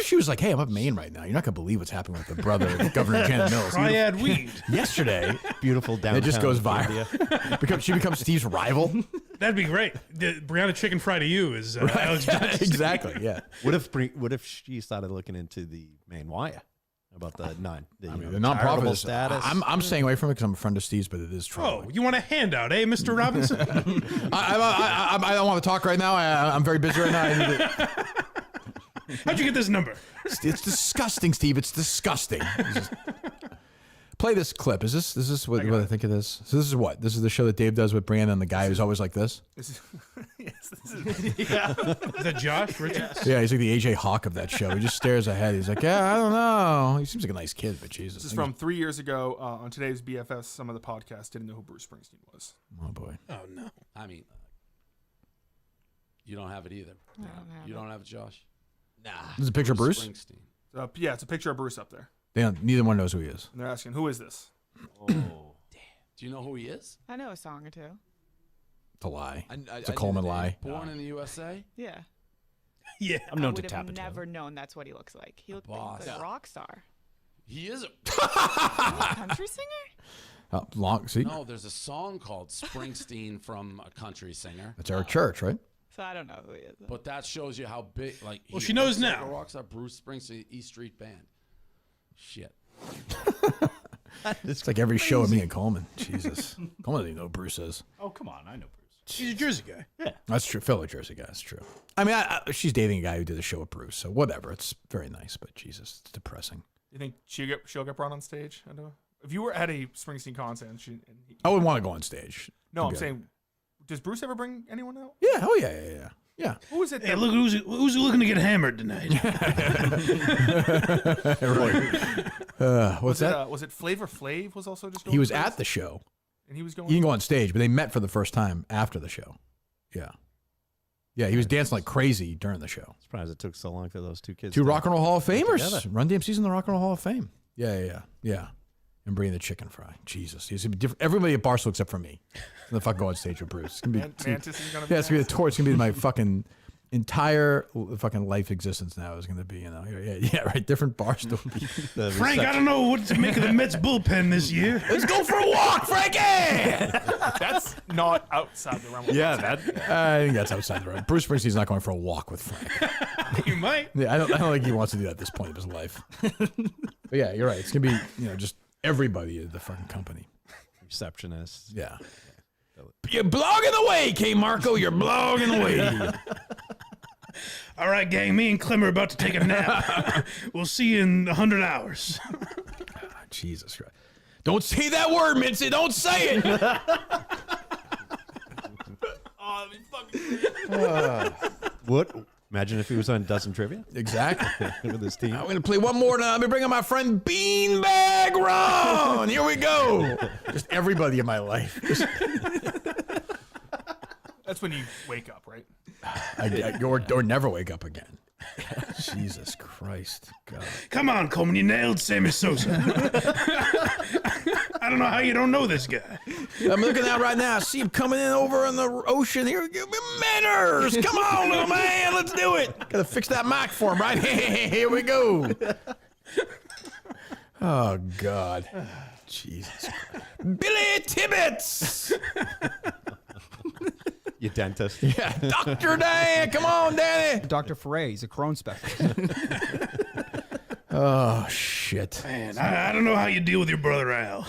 She was like, hey, I'm up Maine right now. You're not going to believe what's happening with the brother of Governor Janet Mills. Triad weed. Yesterday. Beautiful downtown. It just goes viral. She becomes Steve's rival. That'd be great. The Brianna Chickenfry to you is Alex Jones. Exactly, yeah. What if she started looking into the Maine Wire about the the nonprofit status? I'm staying away from it because I'm a friend of Steve's, but it is troubling. Oh, you want a handout, eh, Mr. Robinson? I don't want to talk right now. I'm very busy right now. How'd you get this number? It's disgusting, Steve. It's disgusting. Play this clip. Is this what I think it is? So this is what? This is the show that Dave does with Brianna and the guy who's always like this? Yes, this is. Yeah. Is that Josh Richards? Yeah, he's like the AJ Hawk of that show. He just stares ahead. He's like, yeah, I don't know. He seems like a nice kid, but Jesus. This is from 3 years ago on today's BFS. Some of the podcast didn't know who Bruce Springsteen was. Oh, boy. Oh, no. I mean, you don't have it either. You don't have it, Josh? Nah. This is a picture of Bruce? Springsteen. Yeah, it's a picture of Bruce up there. Neither one knows who he is. And they're asking, who is this? Oh, damn. Do you know who he is? I know a song or two. It's a lie. It's a I Coleman knew that. lie. Born in the USA? Yeah. Yeah. I'm known I to would tap have it. never known that's what he looks like. He looked like a rock star. He is a country singer? See? No, there's a song called Springsteen from a country singer. That's Eric Church, right? So I don't know who he is. But that shows you how big, like, well, she knows looks now. Like a rock star, Bruce Springsteen, East Street Band. Shit. It's like every show of me and Coleman. Jesus. Coleman doesn't even know who Bruce is. Oh, come on. I know Bruce. He's a Jersey guy. Yeah. That's true. Fellow Jersey guy. That's true. I mean, she's dating a guy who did a show with Bruce, so whatever. It's very nice, but Jesus, it's depressing. You think she'll get brought on stage? I don't know. If you were at a Springsteen concert and I wouldn't want to go on stage. No, I'm saying, does Bruce ever bring anyone out? Yeah. Oh, yeah. Who is it? Hey, look, who's looking to get hammered tonight? What's that? Was it Flavor Flav was also just going? He was at the show. And he was going. He didn't go on stage, but they met for the first time after the show. Yeah. Yeah, he was dancing like crazy during the show. Surprised it took so long for those two kids. Two Rock and Roll Hall of Famers. together. Run DMC's in the Rock and Roll Hall of Fame. Yeah. And Brianna Chickenfry. Jesus. He's gonna be different. Everybody at Barstool except for me. I'm gonna fucking go on stage with Bruce. It's gonna be, Mantis is gonna be it's gonna be the tour. It's gonna be my fucking entire fucking life existence now is gonna be, yeah, right. Different Barstool. Frank, I don't know what to make of the Mets bullpen this year. Let's go for a walk, Frankie! That's not outside the realm. I think that's outside the realm. Bruce Springsteen's not going for a walk with Frank. You might. Yeah, I don't think he wants to do that at this point of his life. But yeah, you're right. It's gonna be, just everybody at the fucking company. Receptionists. Yeah. You're blogging away, K. Marco. You're blogging away. All right, gang. Me and Clem are about to take a nap. We'll see you in 100 hours. Jesus Christ. Don't say that word, Mincy. Don't say it. What? Imagine if he was on Dozen Trivia. Exactly. With his team. I'm going to play one more now. Let me bring in my friend Beanbag Ron. Here we go. Just everybody in my life. That's when you wake up, right? Or never wake up again. Jesus Christ. God. Come on, Coleman. You nailed Sammy Sosa. I don't know how you don't know this guy. I'm looking out right now. I see him coming in over in the ocean here. Give me manners. Come on, little man. Let's do it. Got to fix that mic for him, right? Here we go. Oh, God. Jesus Christ. Billy Tibbetts. You dentist. Yeah, Dr. Dan. Come on, Danny. Dr. Foray, he's a Crohn specialist. Oh, shit. Man, I don't know how you deal with your brother, Al.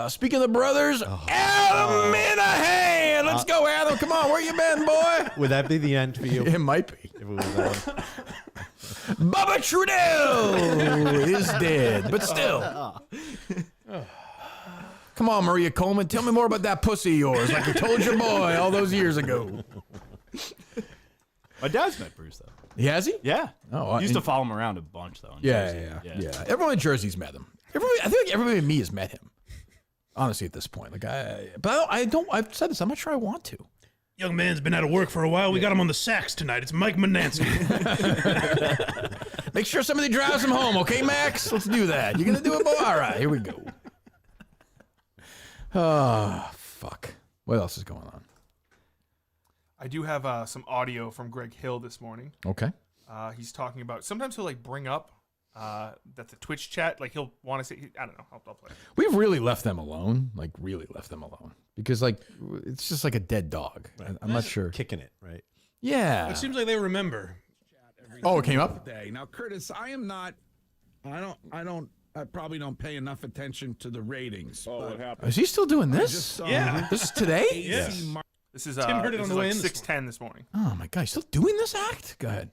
Speaking of brothers, Adam Minahan. Let's go, Adam. Come on. Where you been, boy? Would that be the end for you? It might be. If it was Adam. Bubba Trudell is dead, but still. Come Come on, Maria Coleman, tell me more about that pussy of yours, like I told your boy all those years ago. My dad's met Bruce, though. He has he? Yeah. Oh, He used to follow him around a bunch, though. in Yeah. Jersey. Everyone in Jersey's met him. I think everybody in me has met him. Honestly, at this point, I've said this. I'm not sure I want to. Young man's been out of work for a while. We got him on the sax tonight. It's Mike Manansky. Make sure somebody drives him home, okay, Max? Let's do that. You're gonna do it, boy? All right, here we go. Oh, fuck. What else is going on? I do have some audio from Greg Hill this morning. Okay. He's talking about, sometimes he'll like bring up that the Twitch chat, like he'll want to say, I don't know, I'll play it. We've really left them alone, because like it's just like a dead dog. Right. I'm not sure. Kicking it, right? Yeah. It seems like they remember. Oh, it came up? Now, Curtis, I probably don't pay enough attention to the ratings. Oh, what happened? Is he still doing this? Yeah. This is today? Yes. This is Tim heard it this on is the way like in this 6:10 this morning. Oh my God, he's still doing this act? Go ahead.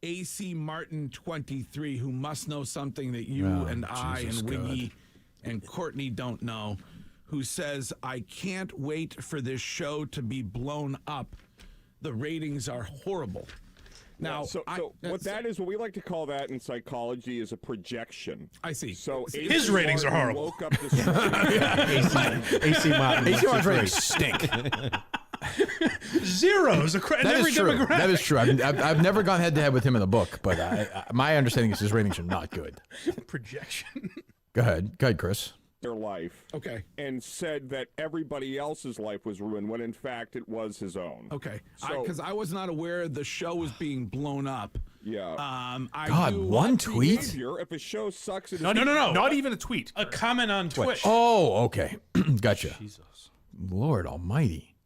AC Martin 23, who must know something that you and I Jesus and Wiggy and Courtney don't know, who says, I can't wait for this show to be blown up. The ratings are horrible. Now, what we like to call that in psychology is a projection. I see. So his ratings are horrible. Woke up this morning. AC Martin's ratings stink. Zeros in every demographic. That is true. I've never gone head to head with him in the book, but my understanding is his ratings are not good. Projection. Go ahead, Chris. Their life. Okay. And said that everybody else's life was ruined when in fact it was his own. Okay. So, Because I was not aware the show was being blown up. Yeah. One tweet? Behavior, if a show sucks, No. Not even a tweet. A comment on Twitch. Oh, okay. Gotcha. Jesus. Lord almighty.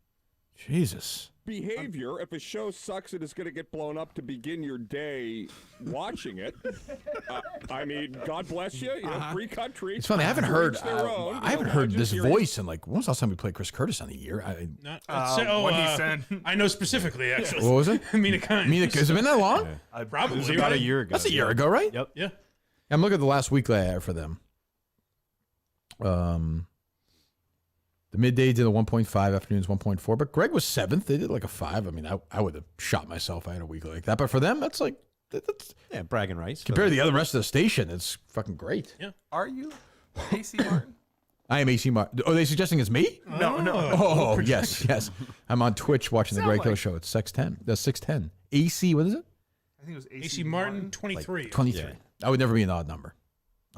Jesus. Behavior, if a show sucks, it is going to get blown up to begin your day watching it. I mean, God bless you. Free country. It's funny. I haven't heard. I haven't heard this hearing. voice in like. When was the last time we played Chris Curtis on the year? What he said. I know specifically, actually. What was it? Mina Kimes. Has it been that long? Probably. It was about a year ago. That's a year ago, right? Yep. Yeah. I'm looking at the last weekly I had for them. The midday did a 1.5, afternoons 1.4, but Greg was 7th. They did like a 5. I mean, I would have shot myself if I had a week like that. But for them, that's like, bragging rights. Compared to the other rest of the station, it's fucking great. Yeah. Are you AC Martin? I am AC Martin. Oh, are they suggesting it's me? No. Oh, yes. I'm on Twitch watching the Greg Hill Show. It's 610. That's 610. AC, what is it? I think it was AC Martin 23. Like 23. Yeah. I would never be an odd number.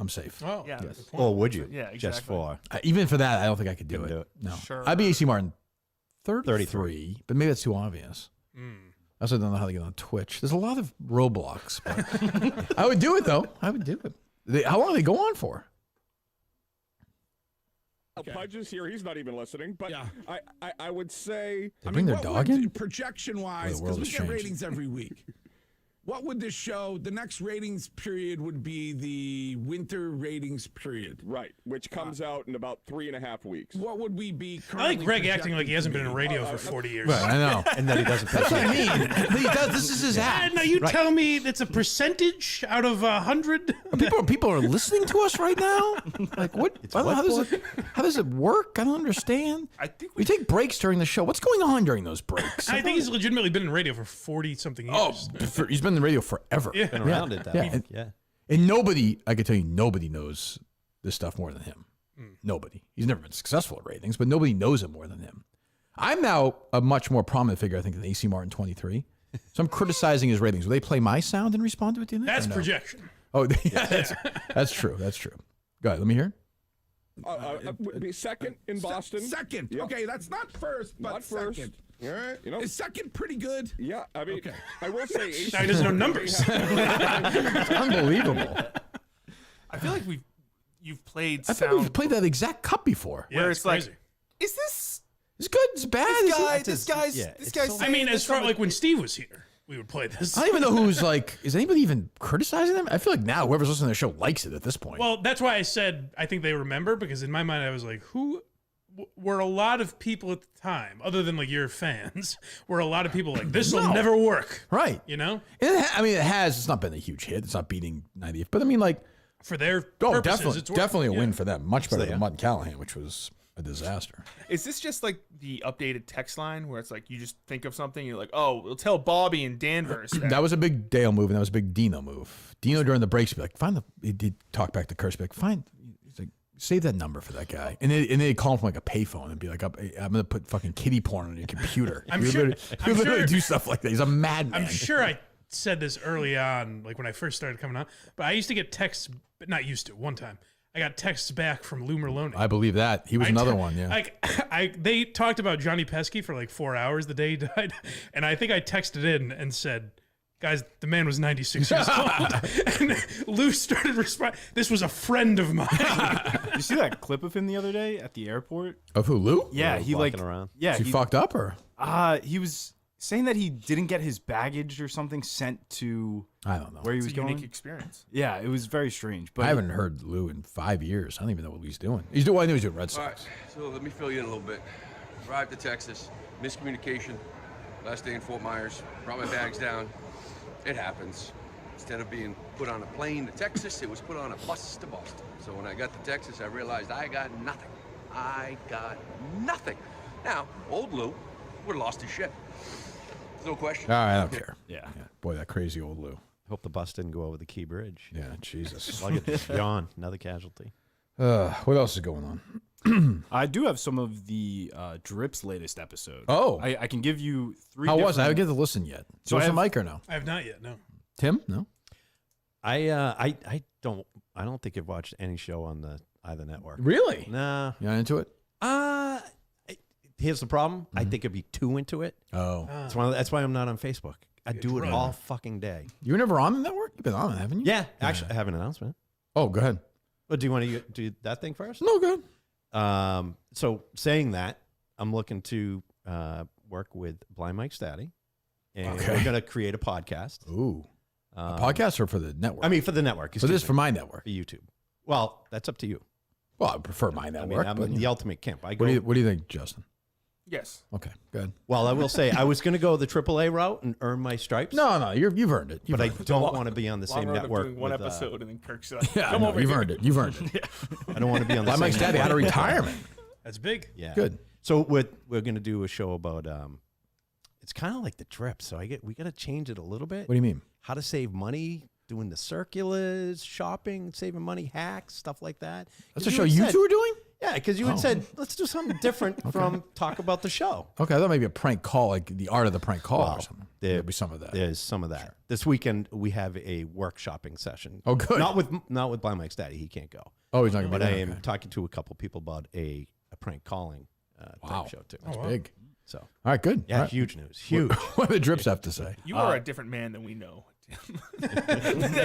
I'm safe. Oh, yeah. Yes. Or would you? Yeah, exactly. Just for even for that, I don't think I could do Couldn't it. do it. No. Sure. I'd be AC Martin 33, but maybe that's too obvious. I also don't know how to get on Twitch. There's a lot of roadblocks, but I would do it though. I would do it. How long do they go on for? Pudge is here. He's not even listening. But I would say. They bring their dog in? Projection-wise, because we get ratings every week. What would this show, the next ratings period would be the winter ratings period. Right, which comes out in about 3.5 weeks. What would we be I like Greg acting like he hasn't been in radio for 40 years. Right, I know. And that he doesn't. That's what I mean. But he does. This is his act. Now you tell me it's a percentage out of 100? People are listening to us right now. Like what? How does it work? I don't understand. I think we take breaks during the show. What's going on during those breaks? I think he's legitimately been in radio for 40-something years. Oh, he's been in the radio forever. Yeah. Been around it that long. And nobody, I can tell you, nobody knows this stuff more than him. Nobody. He's never been successful at ratings, but nobody knows it more than him. I'm now a much more prominent figure, I think, than AC Martin 23. So I'm criticizing his ratings. Will they play my sound and respond to it? Do you think? That's projection. Oh, yeah, that's true. That's true. Go ahead. Let me hear. Would be second in Boston. Second. Yep. Okay, that's not first, but Not first. second. All right. You know, Is second pretty good? yeah. I mean, I will say. Now he doesn't know numbers. It's unbelievable. I feel like you've played I think we've played that exact cup before. Yeah, where it's it's like, crazy. is this It's good. It's bad. this guy's I mean, as far like when Steve was here, we would play this. I don't even know who's like. Is anybody even criticizing them? I feel like now whoever's listening to the show likes it at this point. Well, that's why I said I think they remember, because in my mind I was like, who were a lot of people at the time, other than like your fans, were a lot of people like, this will never work. Right. You know? And it has. It's not been a huge hit. It's not beating 90th. But I mean, like, for their purposes, definitely a win for them. Much better than Mutt and Callahan, which was a disaster. Is this just like the updated text line where it's like you just think of something, you're like, oh, we'll tell Bobby in Danvers. That was a big Dale move, and that was a big Dino move. Dino during the breaks would be like, he did talk back to Kirk, be like, he's like, save that number for that guy. And they'd call him from like a payphone and be like, I'm going to put fucking kiddie porn on your computer. He would literally do stuff like that. He's a madman. I'm sure I said this early on, like when I first started coming on, but I used to get texts, but not used to, one time. I got texts back from Lou Merlone. I believe that. He was another one, yeah. They talked about Johnny Pesky for like 4 hours the day he died, and I think I texted in and said, guys, the man was 96 years old. And Lou started responding, this was a friend of mine. You see that clip of him the other day at the airport? Of who, Lou? Yeah, he like around. Yeah, he fucked up, or? He was saying that he didn't get his baggage or something sent to I don't know where he It's was a going. unique experience. Yeah, it was very strange. But I haven't heard Lou in 5 years. I don't even know what he's doing. I know he's doing Red Sox. All right, so let me fill you in a little bit. Arrived to Texas, miscommunication. Last day in Fort Myers, brought my bags down. It happens. Instead of being put on a plane to Texas, it was put on a bus to Boston. So when I got to Texas, I realized I got nothing. Now, old Lou would have lost his shit. No question. I don't care. Yeah. Boy, that crazy old Lou. Hope the bus didn't go over the Key Bridge. Yeah, Jesus. Yawn, another casualty. What else is going on? I do have some of the Drip's latest episode. Oh. I can give you 3 How was it? I haven't different- get to listen yet. So So I is the have- mic or no? I have not yet, no. Tim? No? I don't think I've watched any show on the either network. Really? Nah. You not into it? Here's the problem. I think I'd be too into it. Oh. That's why I'm not on Facebook. I do it all fucking day. You were never on the network? You've been on it, haven't you? Yeah, actually, I have an announcement. Oh, go ahead. But do you want to do that thing first? No, go ahead. So saying that, I'm looking to work with Blind Mike Staddy, and we're going to create a podcast. Ooh. A podcast or for the network? I mean, for the network. For this, for my network. For YouTube. Well, that's up to you. Well, I prefer my network. I'm but, the ultimate camp. What do you think, Justin? Yes. Okay, good. Well, I will say I was going to go the AAA route and earn my stripes. No, you've earned it. But I don't want to be on the same road of network. doing one with, episode and then Kirk's like, Yeah, come no, over you've here. earned it. You've earned it. I don't want to be on the Blind Mike same Staddy out of network. retirement. That's big. Yeah. Good. So we're going to do a show about it's kind of like the Drip. So we got to change it a little bit. What do you mean? How to save money, doing the circulars, shopping, saving money, hacks, stuff like that. That's a show you two are doing? Yeah, because you had said, let's do something different from talk about the show. Okay, I thought maybe a prank call, like the art of the prank call or something. There'll be some of that. There's some of that. Sure. This weekend we have a workshopping session. Oh, good. Not with Blind Mike Staddy. He can't go. Oh, he's not going to be But there. I am Okay. talking to a couple people about a prank calling type show too. That's big. So, all right, good. Yeah, All right. huge news. Huge. What do the Drips have to say? You are a different man than we know.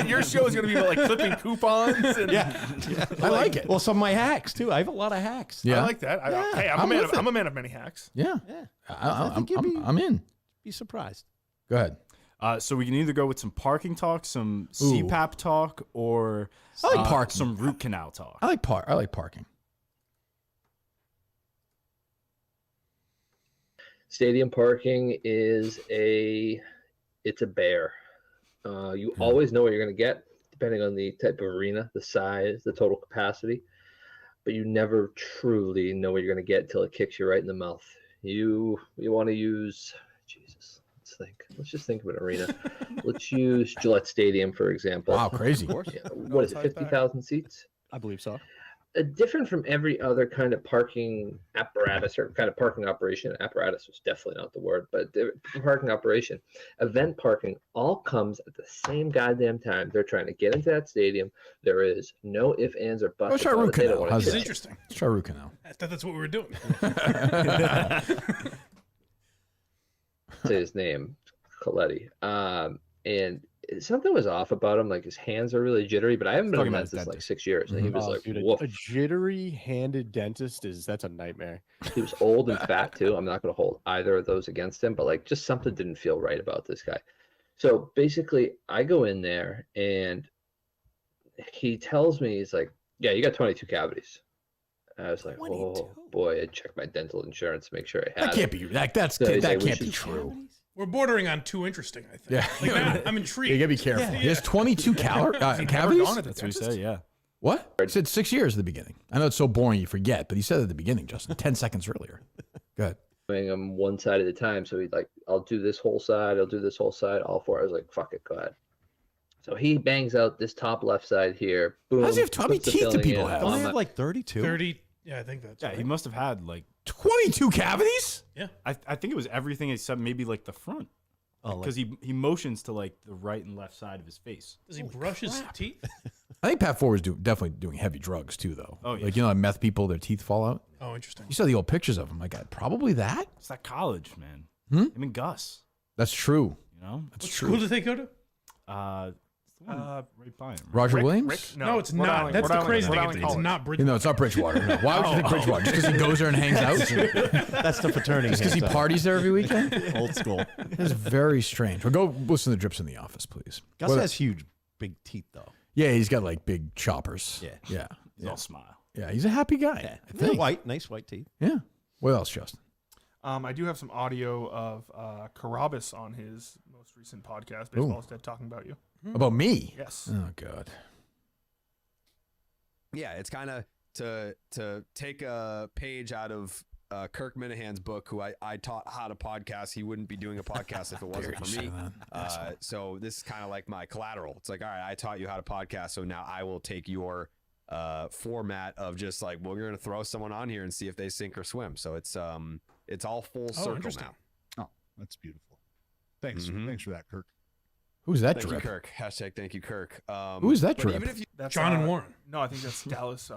Your show is going to be about like clipping coupons. And I like it. Well, some of my hacks too. I have a lot of hacks. Yeah. I like that. Hey, I'm with it. I'm a man of many hacks. Yeah. Yeah. I'm in. Be surprised. Go ahead. So we can either go with some parking talk, some Ooh. CPAP talk, or I like parking. some root canal talk. I like parking. Stadium parking is it's a bear. You always know what you're going to get, depending on the type of arena, the size, the total capacity, but you never truly know what you're going to get until it kicks you right in the mouth. You want to use, Jesus, let's just think of an arena. Let's use Gillette Stadium, for example. Wow, crazy. Yeah, what is it, 50,000 seats? I believe so. Different from every other kind of parking apparatus or kind of parking operation. Apparatus was definitely not the word, but parking operation. Event parking all comes at the same goddamn time. They're trying to get into that stadium. There is no ifs, ands, or buts. Let's try root canal. How's It's that? interesting. Let's try root canal. I thought that's what we were doing. Say his name, Coletti. And something was off about him. Like his hands are really jittery, but I haven't been Talking in about that his since like dentist. 6 years. And he was Oh, like, dude, woof. a jittery-handed dentist that's a nightmare. He was old and fat too. I'm not going to hold either of those against him, but like just something didn't feel right about this guy. So basically, I go in there and he tells me, he's like, yeah, you got 22 cavities. I was like, 22? Oh boy, I checked my dental insurance to make sure I had That can't be. That So he's can't like, we be should- true. We're bordering on too interesting, I think. Yeah. Like, now I'm intrigued. You gotta be careful. Yeah. He has 22 cavities. That's what he said. Yeah. What? He said 6 years at the beginning. I know it's so boring you forget, but he said at the beginning, Justin, 10 seconds earlier. Go ahead. Doing them one side at a time. So he's like, I'll do this whole side. I'll do this whole side. All four. I was like, fuck it, go ahead. So he bangs out this top left side here. Boom. How does he have how many teeth do people have? Don't they have like 32? 30. Yeah, I think that's Yeah, right. he must have had like 22 cavities? Yeah. I think it was everything except maybe like the front. Oh, Because he motions to like the right and left side of his face. Does he brush his teeth? I think Pat Ford was definitely doing heavy drugs too, though. Oh, yeah. Like, you know, meth people, their teeth fall out. Oh, interesting. You saw the old pictures of him. Like, probably that? It's that college, man. Him and Gus. That's true. You know? That's What true. school did they go to? It's the one right by him. Roger Rick? Williams? Rick? No, it's Rhode not. Island- That's Rhode the Island- crazy Rhode thing. Island It's College. not Bridgewater. No, it's not Bridgewater. No. Why would you think Bridgewater? Just because he goes there and hangs out? That's the fraternity. Just because he hangs out. parties there every weekend? Old school. That's very strange. Well, go listen to Drips in the Office, please. Gus What- has huge, big teeth, though. Yeah, he's got like big choppers. Yeah. Yeah. He's all smile. Yeah, he's a happy guy. Yeah. I think. White, nice white teeth. Yeah. What else, Justin? I do have some audio of Carrabis on his most recent podcast, Baseball's Dead, talking about you. About me? Yes. Oh, God. Yeah, it's kind of to take a page out of Kirk Minahan's book, who I taught how to podcast. He wouldn't be doing a podcast if it wasn't for me. So this is kind of like my collateral. It's like, all right, I taught you how to podcast, so now I will take your format of just like, well, you're going to throw someone on here and see if they sink or swim. So it's all full circle now. Oh, that's beautiful. Thanks. Thanks for that, Kirk. Who's that Thank drip? you, Kirk. Hashtag thank you, Kirk. Who is that but drip? even if you, That's John and Warren. No, I think that's Dallas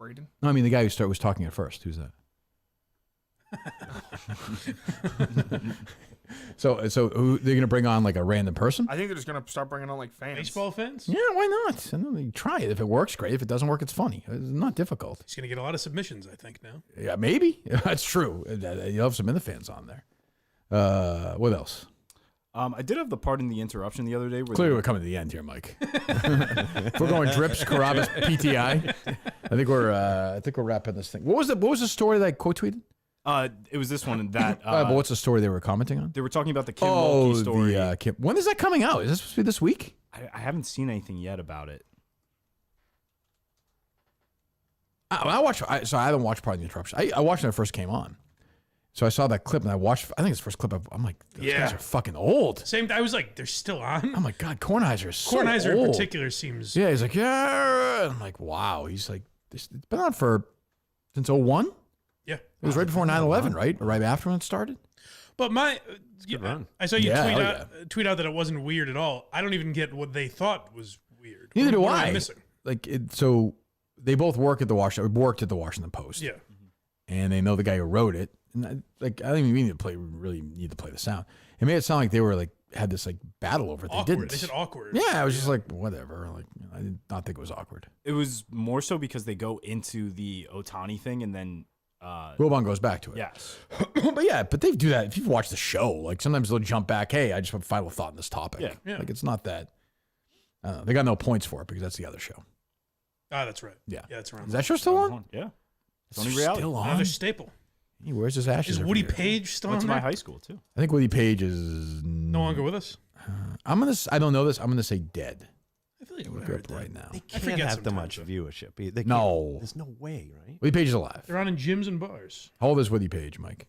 Braden. No, I mean the guy who was talking at first. Who's that? So who, they're gonna bring on like a random person? I think they're just gonna start bringing on like fans. Baseball fans? Yeah, why not? And then they try it. If it works, great. If it doesn't work, it's funny. It's not difficult. He's going to get a lot of submissions, I think, now. Yeah, maybe. That's true. You'll have some of the fans on there. What else? I did have the part in the interruption the other day. Where Clearly, we're coming to the end here, Mike. If we're going Drips, Carrabis, PTI. I think we're wrapping this thing. What was the story that I quote tweeted? It was this one and that. But what's the story they were commenting on? They were talking about the Kim Mulkey story. The Kim. When is that coming out? Is this supposed to be this week? I haven't seen anything yet about it. I haven't watched part of the interruption. I watched when it first came on. So I saw that clip and I watched. I think it's the first clip. I'm like, those guys are fucking old. Same. I was like, they're still on. Oh my God, Kornheiser is so Kornheiser old. in particular seems. Yeah, he's like, yeah. I'm like, wow. He's like, it's been on since 01? Yeah. It was right before 9/11, right? Or right after when it started? But I saw you tweet out that it wasn't weird at all. I don't even get what they thought was weird. Neither do What am I. missing? So they both worked at the Washington Post. Yeah. And they know the guy who wrote it. And I don't even need to play the sound. It made it sound like they were had this battle over it. Awkward. They didn't. They said awkward. Yeah, I was just like, whatever. I did not think it was awkward. It was more so because they go into the Ohtani thing and then Wilbon goes back to it. Yes. but they do that. If you've watched the show, sometimes they'll jump back. Hey, I just have a final thought on this topic. Yeah. It's not that. I don't know. They got no points for it because that's the other show. Ah, that's right. Yeah. Yeah, that's around. Is that show still on? Yeah. It's only reality. still on. Another staple. He wears his ashes. Is every Woody year. Page still Went on to my there? high school too. I think Woody Page is No longer with us. I don't know this. I'm gonna say dead. I feel like Look it up right now. They can't have that much viewership. They can't- No. There's no way, right? Woody Page is alive. They're on in gyms and bars. How old is Woody Page, Mike?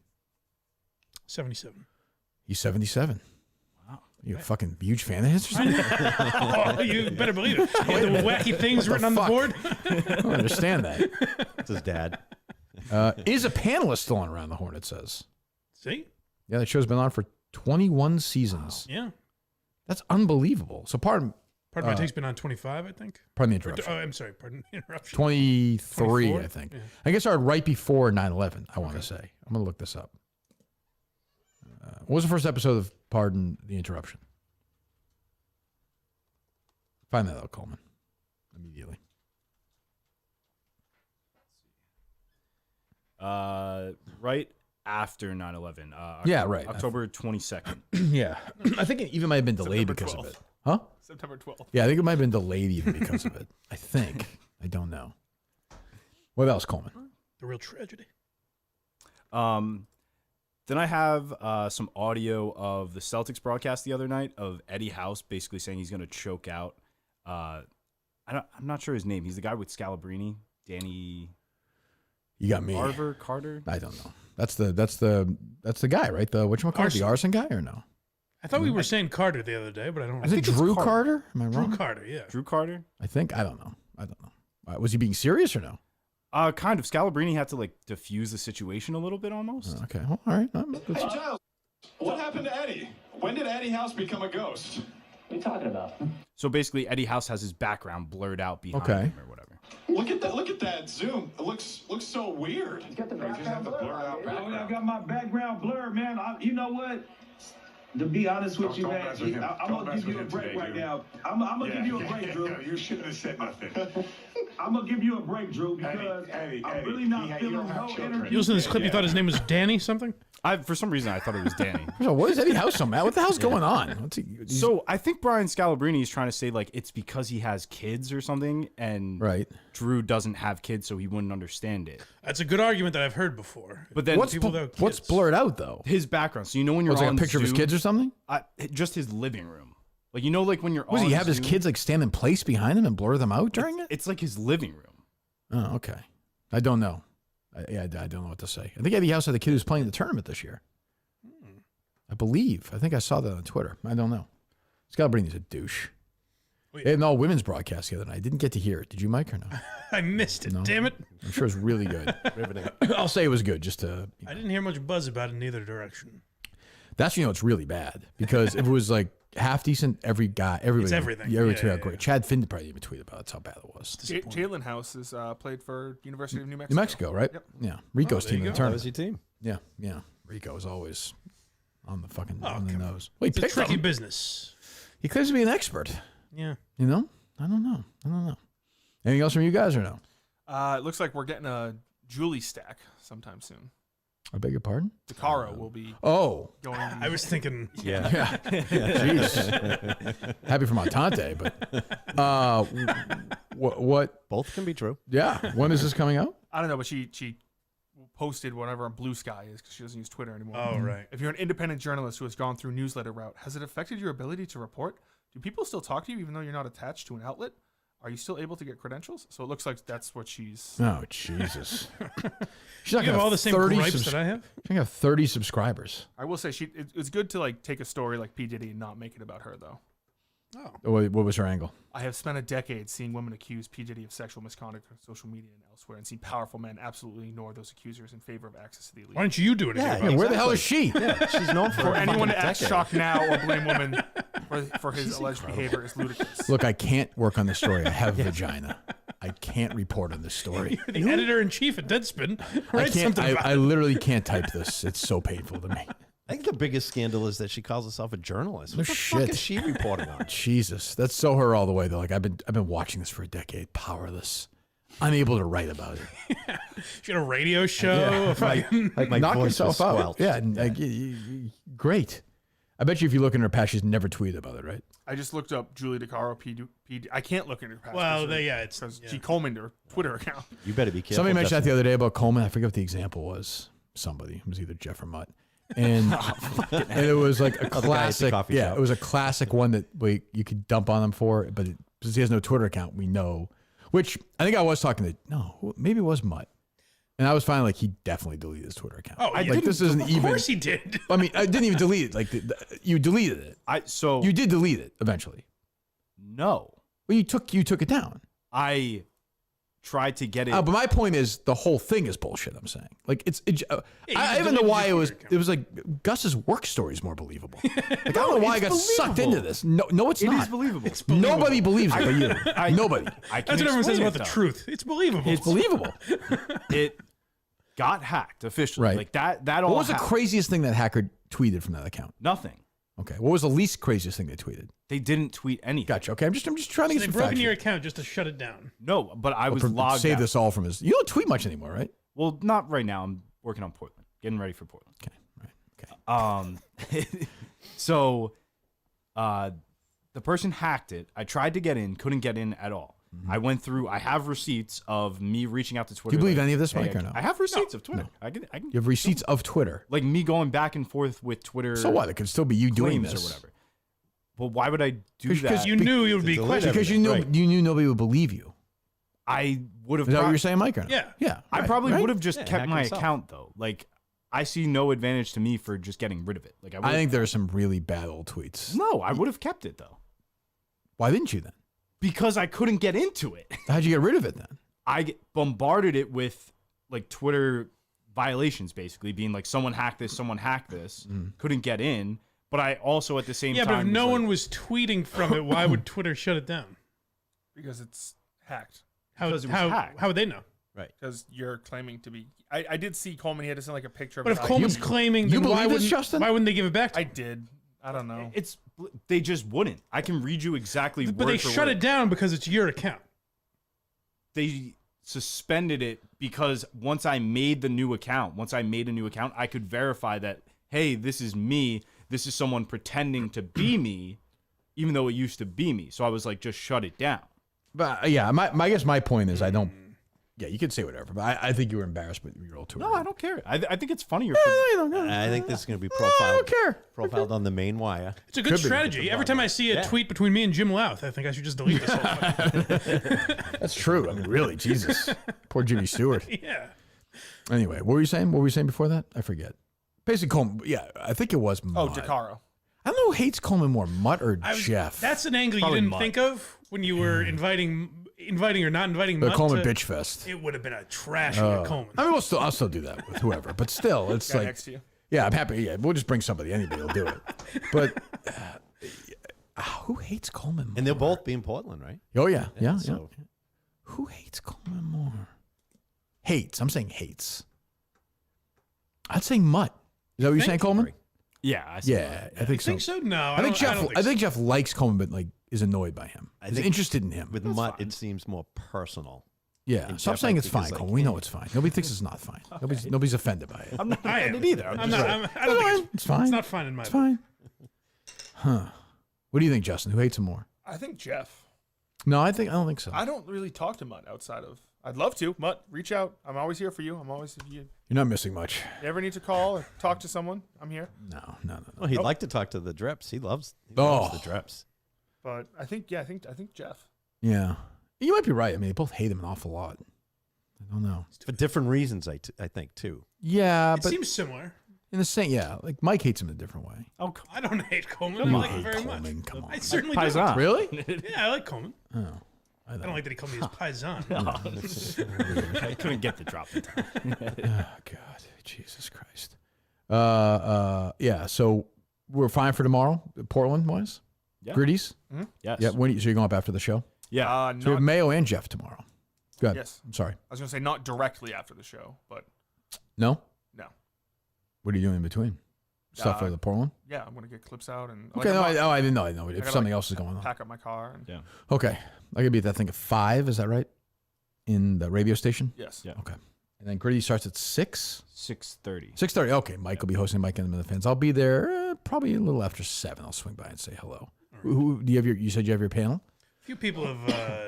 77. He's 77. Wow. You a fucking huge fan of his or something? Oh, you better believe it. You have the wacky things What the written on the fuck? board. I don't understand that. It's his dad. Is a panelist still on Around the Horn, it says. See? Yeah, that show's been on for 21 seasons. Yeah. That's unbelievable. So pardon My Take's been on 25, I think. Pardon the interruption. Oh, I'm sorry. Pardon the interruption. 23, 24? I think. Yeah. I guess started right before 9/11, I want to say. I'm going to look this up. What was the first episode of Pardon the Interruption? Find that out, Coleman. Immediately. Right after 9/11. Yeah, right. October 22nd. Yeah. I think it even might have been delayed September because 12th. of it. Huh? September 12th. Yeah, I think it might have been delayed even because of it. I think. I don't know. What else, Coleman? The real tragedy. The Then I have some audio of the Celtics broadcast the other night of Eddie House basically saying he's going to choke out. I'm not sure his name. He's the guy with Scalabrini, Danny. You got me. Carter. I don't know. That's the guy, right? The whatchamacallit, the arson guy, or no? I thought we were saying Carter the other day, but I don't. Is it Drew Carter? Am I wrong? Drew Carter, yeah. Drew Carter. I think. I don't know. Was he being serious or no? Kind of. Scalabrini had to like diffuse the situation a little bit almost. Okay. Well, all right. Hey, Giles, what happened to Eddie? When did Eddie House become a ghost? What are you talking about? So basically, Eddie House has his background blurred out behind him or whatever. Look at that zoom. It looks so weird. You got the background blurred. I got my background blurred, man. You know what? To be honest with you, man, I'm gonna give you a break right now. I'm gonna give you a break, Drew. You shouldn't have said nothing. I'm gonna give you a break, Drew, because I'm really not feeling no energy. You listen to this clip, you thought his name was Danny something? For some reason, I thought it was Danny. What is Eddie House so mad? What the hell's going on? So I think Brian Scalabrini is trying to say like it's because he has kids or something, and Drew doesn't have kids, so he wouldn't understand it. That's a good argument that I've heard before. But then what's blurred out though? His background. So you know when you're like on a picture of his Zoom, kids or something? Just his living room. Like like when you're Does on he have his Zoom, kids like stand in place behind him and blur them out during it? It's like his living room. Oh, okay. I don't know. I don't know what to say. I think Eddie House had the kid who's playing the tournament this year. I believe. I think I saw that on Twitter. I don't know. Scalabrini a douche. They had an all women's broadcast the other night. I didn't get to hear it. Did you, Mike, or no? I missed it. No? Damn it! I'm sure it's really good. Riveting. I'll say it was good. Just to. I didn't hear much buzz about it in either direction. That's it's really bad because if it was like half decent, everybody, It's everything. Tweet out great. Chad Finn probably even tweet about it. That's how bad it was. Jalen House is played for University of New Mexico. New Mexico, right? Yep. Yeah, Rico's team in the tournament. That was your team. Yeah. Rico is always on the fucking on the nose. It's a tricky business. He claims to be an expert. Yeah. You know? I don't know. Anything else from you guys or no? It looks like we're getting a Julie stack sometime soon. I beg your pardon? DeCaro will be going. I was thinking. Yeah. Jeez. Happy for Montante, but what? Both can be true. Yeah. When is this coming out? I don't know, but she posted whatever on Blue Sky is because she doesn't use Twitter anymore. Oh, right. If you're an independent journalist who has gone through newsletter route, has it affected your ability to report? Do people still talk to you even though you're not attached to an outlet? Are you still able to get credentials? So it looks like that's what she's. Oh, Jesus. She's not You have all the same gripes that I have? She's going to have 30 subscribers. I will say it's good to like take a story like P. Diddy and not make it about her though. Oh. What was her angle? I have spent a decade seeing women accuse P. Diddy of sexual misconduct on social media and elsewhere, and seen powerful men absolutely ignore those accusers in favor of access to the elite. Why don't you do anything about it? Where the hell is she? Yeah, she's known For anyone to act shocked now or blame women for his alleged behavior is ludicrous. Look, I can't work on this story. I have vagina. I can't report on this story. You're the editor-in-chief at Deadspin. Write something about I it. literally can't type this. It's so painful to me. I think the biggest scandal is that she calls herself a journalist. What the shit. fuck is she reporting on? Jesus, that's so her all the way though. Like I've been watching this for a decade, powerless, unable to write about it. She had a radio show. Yeah, Like my knock voice yourself was out. squelched. Yeah, great. I bet you if you look in her past, she's never tweeted about it, right? I just looked up Julie DeCaro P. I can't look in her past. Well, because she Coleman her Twitter account. You better be careful. Somebody mentioned that Justin. the other day about Coleman. I forget what the example was. Somebody. It was either Jeff or Mutt. And, and it was like a Oh, the guy at the classic. coffee Yeah, shop. it was a classic one that you could dump on him for. But since he has no Twitter account, we know. Which I think I was talking to. Maybe it was Mutt. And I was finally like, he definitely deleted his Twitter account. Oh, like this isn't even. Of course he did. I mean, I didn't even delete it. Like you deleted it. You did delete it eventually. No. Well, you took it down. I tried to get it. But my point is, the whole thing is bullshit. I'm saying, like I even know why it was. It was like Gus's work story is more believable. Like I don't know why I got sucked into this. No, it's not. It is believable. It's believable. Nobody believes it but you. Nobody. I That's can what everyone says explain about it, the though. truth. It's believable. It's believable. It got hacked officially. Right. Like that all What was the happened. craziest thing that hacker tweeted from that account? Nothing. Okay. What was the least craziest thing they tweeted? They didn't tweet anything. Gotcha. Okay. I'm just trying to So get they some broke facts. into your account just to shut it down. No, but I was logged Save out. this all from his. You don't tweet much anymore, right? Well, not right now. I'm working on Portland. Getting ready for Portland. Okay. So the person hacked it. I tried to get in, couldn't get in at all. I went through. I have receipts of me reaching out to Twitter. Do you believe like, any of this, hey, Mike, or no? I have receipts of Twitter. No. I can. You have receipts of Twitter. Like me going back and forth with Twitter. So what? It could still be you doing claims this or whatever. Well, why would I do that? Because you knew you would be questioned. Because you knew nobody would believe you. I would have. Is that what you're saying, Mike? Or no? Yeah. Yeah. I right, probably right? would have just Yeah, kept hack my himself. account though. Like, I see no advantage to me for just getting rid of it. Like, I think there are some really bad old tweets. No, I would have kept it though. Why didn't you then? Because I couldn't get into it. How'd you get rid of it then? I bombarded it with like Twitter violations, basically being like, someone hacked this, couldn't get in. But I also at the same time. Yeah, but if no was one was tweeting from it, why would Twitter shut it down? Because it's hacked. Because it was hacked. How would they know? Right. Because you're claiming to be. I did see Coleman. He had to send like a picture of But his if Coleman's ID. claiming, then why wouldn't they give it back to I him? did. I don't know. They just wouldn't. I can read you exactly. But they shut it down because it's your account. They suspended it because once I made a new account, I could verify that, hey, this is me. This is someone pretending to be me, even though it used to be me. So I was like, just shut it down. But yeah, I guess my point is I don't. Yeah, you can say whatever, but I think you were embarrassed with your old Twitter. No, I don't care. I think it's funnier. I think this is going to be profiled. I don't care. Profiled on the Maine Wire. It's a good strategy. Every time I see a tweet between me and Jim Louth, I think I should just delete this whole fucking That's true. I mean, really, Jesus. Poor Jimmy Stewart. Yeah. Anyway, what were you saying? What were you saying before that? I forget. Basically, Coleman. Yeah, I think it was Mutt. Jacaro. I don't know who hates Coleman more, Mutt or Jeff. That's an angle Probably you didn't Mutt. think of when you were inviting or not inviting The Mutt Coleman to- bitch fest. It would have been a trash with Coleman. I mean, I'll still do that with whoever, but still, it's Guy like, next to you. yeah, I'm happy. Yeah, we'll just bring somebody. Anybody will do it. But who hates Coleman more? And they'll both be in Portland, right? Oh yeah, yeah. So Who hates Coleman more? Hates. I'm saying hates. I'd say Mutt. Is that what you're saying, Coleman? Yeah, I think so. think so? No, I think Jeff. don't think I think Jeff likes Coleman, but like is annoyed by him. I He's think interested in him. With Mutt, it seems more personal. Yeah, And stop Jeff, saying I it's think, is fine, like, Coleman. We know it's fine. Nobody thinks it's not fine. Nobody's offended by it. I'm not I am. offended either. I'm not. I don't think It's fine. It's not fine in my. It's fine. Huh? What do you think, Justin? Who hates him more? I think Jeff. No, I don't think so. I don't really talk to Mutt outside of. I'd love to. Mutt, reach out. I'm always here for you. I'm always if you You're not missing much. ever need to call or talk to someone. I'm here. No. Well, he'd Nope. like to talk to the Dreps. He loves the Dreps. But I think Jeff. Yeah, you might be right. I mean, they both hate him an awful lot. I don't know. For different reasons, I think, too. Yeah, It but seems similar. in the same, yeah, like Mike hates him in a different way. Oh, I don't hate Coleman. You I like him hate very Coleman, much. come on. I certainly Paisan. do. Really? Yeah, I like Coleman. Oh, I don't like that he called me his paisan. I couldn't get the drop in time. Oh God, Jesus Christ. Yeah. So we're fine for tomorrow, Portland wise. Yeah. Gritties. Mhm. Yes. Yeah. So you're going up after the show. Yeah. So we have Not, Mayo and Jeff tomorrow. Go ahead. yes. I'm sorry. I was gonna say not directly after the show, but No. no. What are you doing in between? Stuff for the Portland. Yeah, I'm gonna get clips out and. Okay. like, No, I didn't know. I know I if gotta, something like, else is going on. Pack up my car and. Yeah. Okay. I could be at that thing at 5. Is that right? In the radio station. Yes. Yeah. Okay. And then Gritty starts at 6. 6:30. 6:30. Okay. Mike will be hosting Mike and the Fans. I'll be there probably a little after 7. I'll swing by and say hello. Who do you have you said you have your panel? A few people have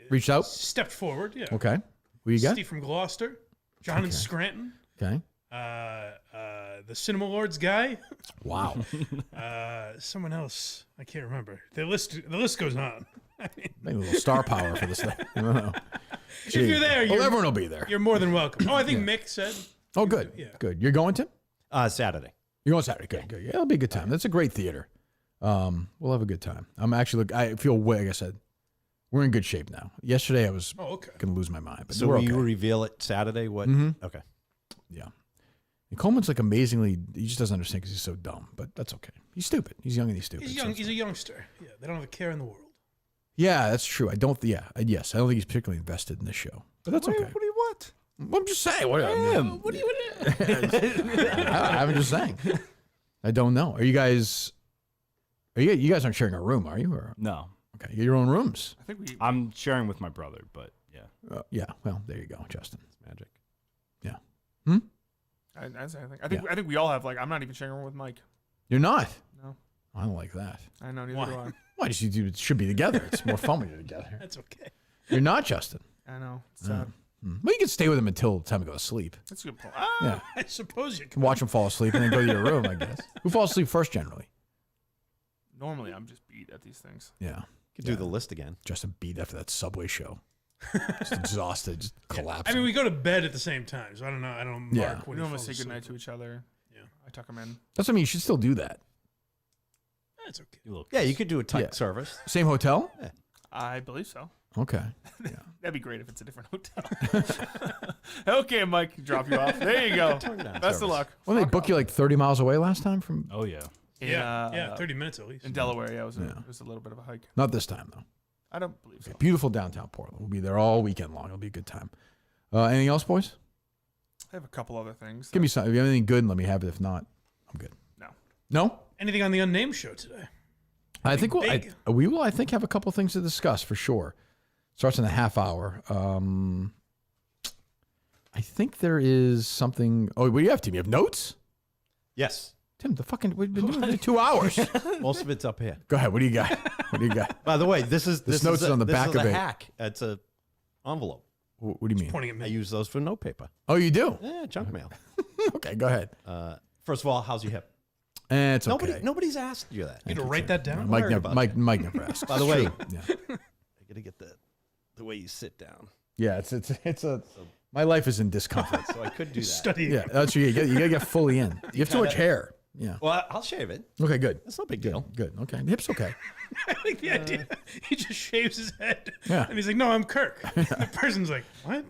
Reached out? stepped forward. Yeah. Okay. Who you got? Steve from Gloucester, John in Scranton, Okay. the Cinema Lords guy. Wow. Someone else. I can't remember. The list goes on. I mean, Maybe a little star power for this thing. I don't know. if you're there, everyone will be there. You're more than welcome. Oh, I think Mick said. Oh, good. Yeah. Good. You're going to? Saturday. You're going Saturday. Good. Good. Yeah, it'll be a good time. That's a great theater. We'll have a good time. I'm actually. I feel like I said, we're in good shape now. Yesterday I was Oh, okay. gonna lose my mind, but So we're will okay. you reveal it Saturday? What? Mhm. Okay. Yeah. And Coleman's like amazingly. He just doesn't understand because he's so dumb. But that's okay. He's stupid. He's young and he's stupid. He's so young. it's He's fine. a youngster. Yeah, they don't have a care in the world. Yeah, that's true. I don't. Yeah. Yes, I don't think he's particularly invested in this show. But that's okay. What do you want? Well, I'm just saying. What do you? I'm just saying. I don't know. Are you guys? You guys aren't sharing a room, are you? Or? No. Okay, you get your own rooms. I think I'm sharing with my brother, but yeah. Yeah. Well, there you go, Justin. It's magic. Yeah. I think we all have like. I'm not even sharing a room with Mike. You're not. No. I don't like that. I know neither Why? do I. Why? You should be together. It's more fun when you're together. That's okay. You're not, Justin. I know. It's sad. Well, you can stay with him until time to go to sleep. That's a good point. Yeah. I suppose you You can. can watch him fall asleep and then go to your room, I guess. Who falls asleep first generally? Normally, I'm just beat at these things. Yeah. Could do the list again. Justin beat after that Subway show. Just exhausted, just collapsing. I mean, we go to bed at the same time, so I don't know. I don't Yeah. mark when We he normally falls say asleep. goodnight to each other. Yeah. I tuck him in. That's what I mean. You should still do that. That's okay. Yeah, you could do a tight service. Same hotel? Yeah. I believe so. Okay. That'd be great if it's a different hotel. Okay, Mike, drop you off. There you go. Best of luck. Well, they booked you like 30 miles away last time from. Oh yeah. Yeah, 30 minutes at least. In Delaware, yeah, it was a little bit of a hike. Not this time though. I don't believe so. Beautiful downtown Portland. We'll be there all weekend long. It'll be a good time. Anything else, boys? I have a couple other things. Give me some. If you have anything good, let me have it. If not, I'm good. No. No? Anything on the Unnamed show today? I think big. we will. I think have a couple things to discuss for sure. Starts in a half hour. I think there is something. Oh, what do you have, Tim? You have notes? Yes. Tim, we've been doing it 2 hours. Most of it's up here. Go ahead. What do you got? What do you got? By the way, this notes is on the back is of a it. hack. It's a envelope. What do you mean? Pointing at me. I use those for note paper. Oh, you do? Yeah, junk mail. Okay, go ahead. First of all, how's your hip? It's okay. Nobody's asked you that. You to write that down? Mike never asks. By the way, Yeah. I gotta get the way you sit down. Yeah, it's a. My life is in discomfort. So I could do that. Study. Yeah, that's you gotta get fully in. You have too much hair. Yeah. Well, I'll shave it. Okay, good. That's no big deal. Good. Okay, the hip's okay. I like the idea. He just shaves his head. Yeah. And he's like, no, I'm Kirk. The person's like, what?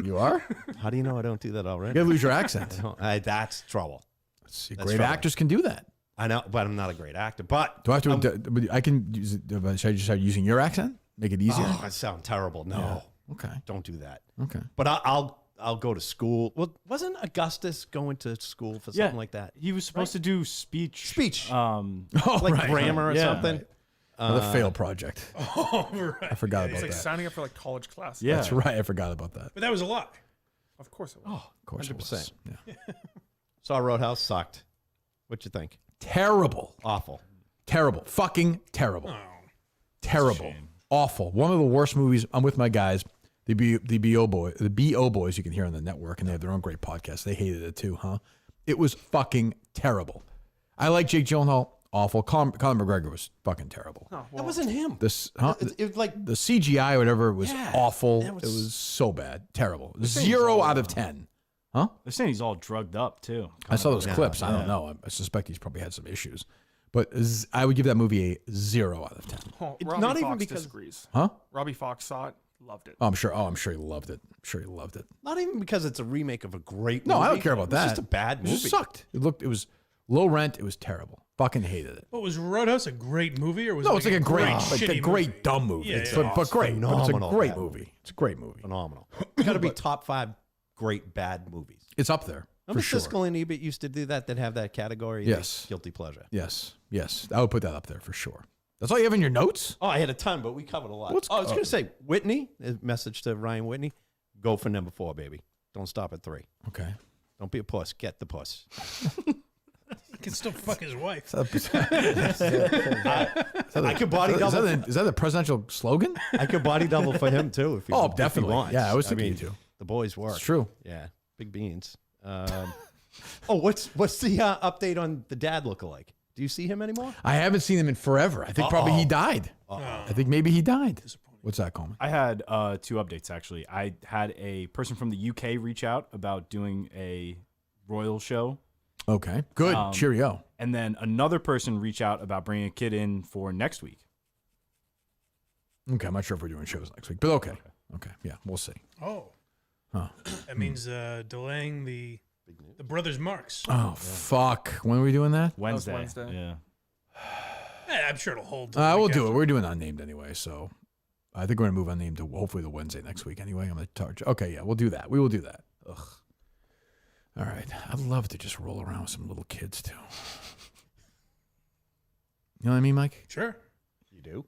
You are? How do you know I don't do that already? You gotta lose your accent. That's trouble. See, That's great trouble. actors can do that. I know, but I'm not a great actor. But Do I have to? I can use it. Should I just start using your accent? Make it easier. Oh, I sound terrible. No. Yeah. Okay. Don't do that. Okay. But I'll go to school. Well, wasn't Augustus going to school for something like that? He was supposed to do speech. Like right, grammar or something. Right. Another fail project. Oh, right. I forgot It's about like that. signing up for like college classes. Yeah. That's right. I forgot about that. But that was a lot. Of course it was. Oh, Of course, it was. 100%. Yeah. Saw Roadhouse, sucked. What'd you think? Terrible. Awful. Terrible. Fucking terrible. Oh. Terrible. Awful. One of the worst movies. I'm with my guys. The BO boys you can hear on the network, and they have their own great podcast. They hated it too, huh? It was fucking terrible. I like Jake Gyllenhaal. Awful. Conor McGregor was fucking terrible. Oh, well, That wasn't him. This, huh? It was like The CGI or whatever was Yeah, awful. that It was- was so bad. Terrible. saying 0 he's out of 10. Huh? They're saying he's all drugged up too. I saw those Yeah, clips. I yeah. don't know. I suspect he's probably had some issues. But I would give that movie a 0 out of 10. Oh, It's Robbie not even Fox because- disagrees. Huh? Robbie Fox saw it, loved it. Oh, I'm sure he loved it. I'm sure he loved it. not even because it's a remake of a great No, movie. I don't care about that. It's just a bad It movie. just sucked. It was low rent. It was terrible. Fucking hated it. But was Roadhouse a great movie, or was No, it it's like a great shitty great movie? dumb movie. Yeah, It's- yeah. but great. But it's a Phenomenal great bad movie. It's a great movie. Phenomenal. It's got to be top 5 great bad movies. It's up there Remember for sure. Siskel and Ebert used to do that? They'd have that category. Yes. like guilty pleasure. Yes. I would put that up there for sure. That's all you have in your notes? Oh, I had a ton, but we covered a lot. I was going to say, Whitney, a message to Ryan Whitney, go for number 4, baby. Don't stop at 3. Okay. Don't be a puss. Get the puss. He can still fuck his wife. I could body double. Is that a presidential slogan? I could body double for him, too. If he, Oh, if he definitely. wants. Yeah, I was thinking you too. The boys work. It's true. Yeah, big beans. What's the update on the dad lookalike? Do you see him anymore? I haven't seen him in forever. I think probably he died. I think maybe he died. What's that, Coleman? I had 2 updates actually. I had a person from the UK reach out about doing a royal show. Okay, good. Cheerio. And then another person reach out about bringing a kid in for next week. Okay, I'm not sure if we're doing shows next week, but okay. Yeah, we'll see. Oh. Huh. That means delaying the Brothers Marks. Oh, fuck. When are we doing that? Wednesday. Wednesday. Yeah, I'm sure it'll hold. We'll do it. We're doing unnamed anyway, so I think we're going to move unnamed to hopefully the Wednesday next week anyway. I'm going to charge. Okay, yeah, we'll do that. We will do that. Ugh. All right. I'd love to just roll around with some little kids, too. You know what I mean, Mike? Sure. You do?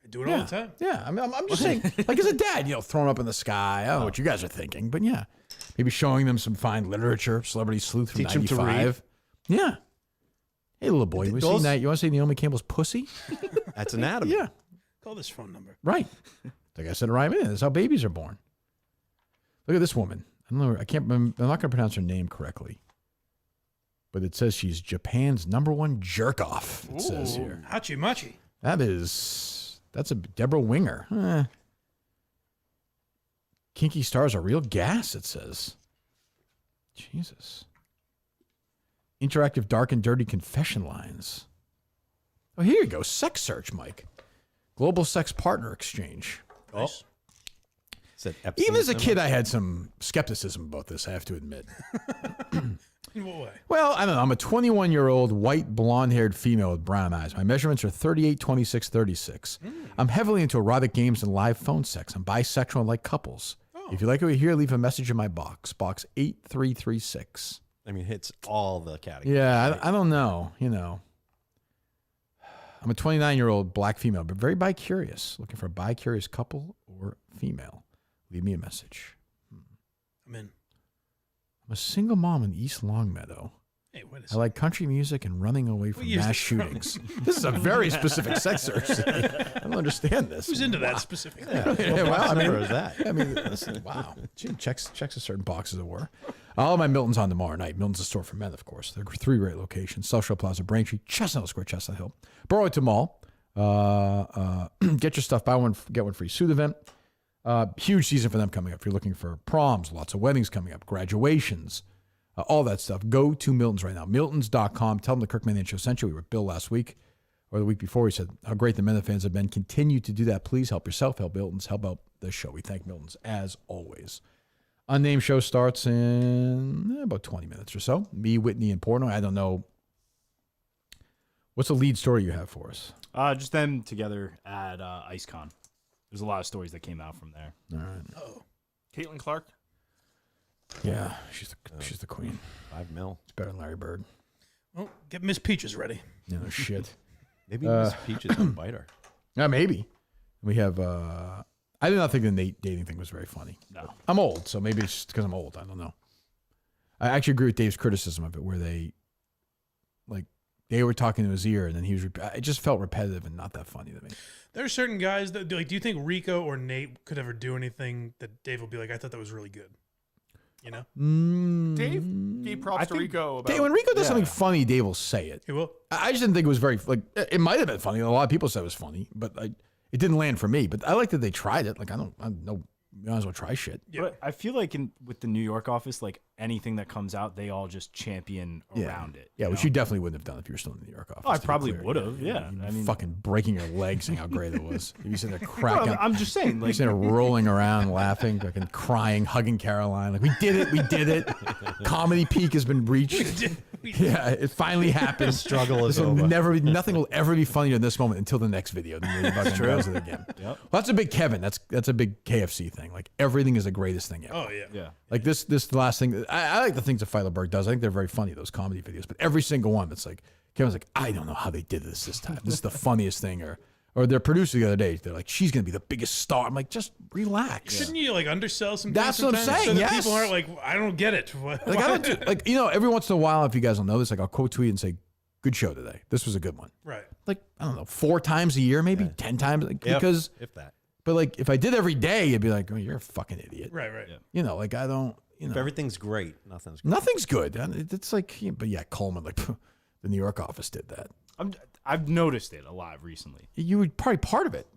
I do it all the time. Yeah, I'm just saying, like as a dad, throwing up in the sky. I don't know what you guys are thinking, but yeah. Maybe showing them some fine literature, Celebrity Sleuth from Teach 'em to 95. Yeah. Hey, little boy, you want to see Naomi Campbell's pussy? That's anatomy. Yeah. Call this phone number. Right. Like I said, rhyme in. That's how babies are born. Look at this woman. I don't know. I can't. I'm not going to pronounce her name correctly. But it says she's Japan's #1 jerk off. It says here. Hachi machi. That's a Deborah Winger. Kinky stars are real gas, it says. Jesus. Interactive dark and dirty confession lines. Oh, here you go. Sex search, Mike. Global sex partner exchange. Nice. Even as a kid, I had some skepticism about this, I have to admit. In what way? Well, I don't know. I'm a 21-year-old white blonde-haired female with brown eyes. My measurements are 38, 26, 36. I'm heavily into erotic games and live phone sex. I'm bisexual and like couples. If you like what you hear, leave a message in my box 8336. I mean, hits all the categories. Yeah, I don't know. You know, I'm a 29-year-old black female, but very bi-curious. Looking for a bi-curious couple or female. Leave me a message. I'm in. I'm a single mom in East Longmeadow. Hey, wait a I second. like country music and running away from mass shootings. This is a very specific sex search. I don't understand this. Who's into that specific? Yeah, well, I mean, Or is that? I mean, listen, wow. Gee, checks a certain box, as it were. All of my Milton's on tomorrow night. Milton's a store for men, of course. There are 3 great locations: South Shore Plaza, Braintree, Chestnut Square, Chestnut Hill, Burlington Mall. Get your stuff, buy one, get one free. Suit event. Huge season for them coming up. If you're looking for proms, lots of weddings coming up, graduations, all that stuff, go to Milton's right now. Miltons.com. Tell them the Kirk Show sent you. We were with Bill last week or the week before. He said how great the Mennett fans have been. Continue to do that. Please help yourself, help Milton's, help out the show. We thank Milton's as always. Unnamed show starts in about 20 minutes or so. Me, Whitney, and Porno. I don't know. What's the lead story you have for us? Just them together at IceCon. There's a lot of stories that came out from there. All right. Oh, Caitlin Clark. Yeah, she's the queen. $5 million. It's better than Larry Bird. Well, get Miss Peaches ready. Yeah, no shit. Maybe Miss Peaches will bite her. Yeah, maybe. We have. I did not think the Nate dating thing was very funny. No. I'm old, so maybe it's just because I'm old. I don't know. I actually agree with Dave's criticism of it, where they were talking to his ear, and then he was. It just felt repetitive and not that funny to me. There are certain guys that like. Do you think Rico or Nate could ever do anything that Dave will be like? I thought that was really good. You know, Dave gave props to Rico. About, When Rico does something funny, Dave will say it. He will. I just didn't think it was very it might have been funny. A lot of people said it was funny, but it didn't land for me. But I like that they tried it. Like I know, you might as well try shit. Yeah. But I feel like with the New York office, like anything that comes out, they all just champion around it. Yeah, which you definitely wouldn't have done if you were still in the New York office. Oh, I probably would have. Yeah, I mean, fucking breaking your legs, saying how great it was. You'd be sitting there cracking. Well, I'm just saying, like, you're sitting there rolling around, laughing, fucking crying, hugging Caroline. Like we did it. Comedy peak has been reached. Yeah, it finally happened. The struggle is over. Nothing will ever be funnier in this moment until the next video. Then that's true. It again. Yep. Well, that's a big Kevin. That's a big KFC thing. Like everything is the greatest thing ever. Oh yeah, yeah. Like this last thing. I like the things that Feilerberg does. I think they're very funny, those comedy videos. But every single one, that's like Kevin's like, I don't know how they did this time. This is the funniest thing. Or their producer the other day, they're like, she's gonna be the biggest star. I'm like, just relax. Shouldn't you like undersell some? That's things what I'm sometimes saying, So that yes. people aren't like, I don't get it. Like I don't every once in a while, if you guys don't know this, like I'll quote tweet and say, "Good show today. This was a good one." Right. Like I don't know, 4 times a year, maybe 10 times, like, because if that. But like if I did every day, you'd be like, "Oh, you're a fucking idiot." Right. Yeah. You know, like I don't. You know, If everything's great, nothing's good. nothing's good. And it's like, but yeah, Coleman, like the New York office did that. I've noticed it a lot recently. You were probably part of it.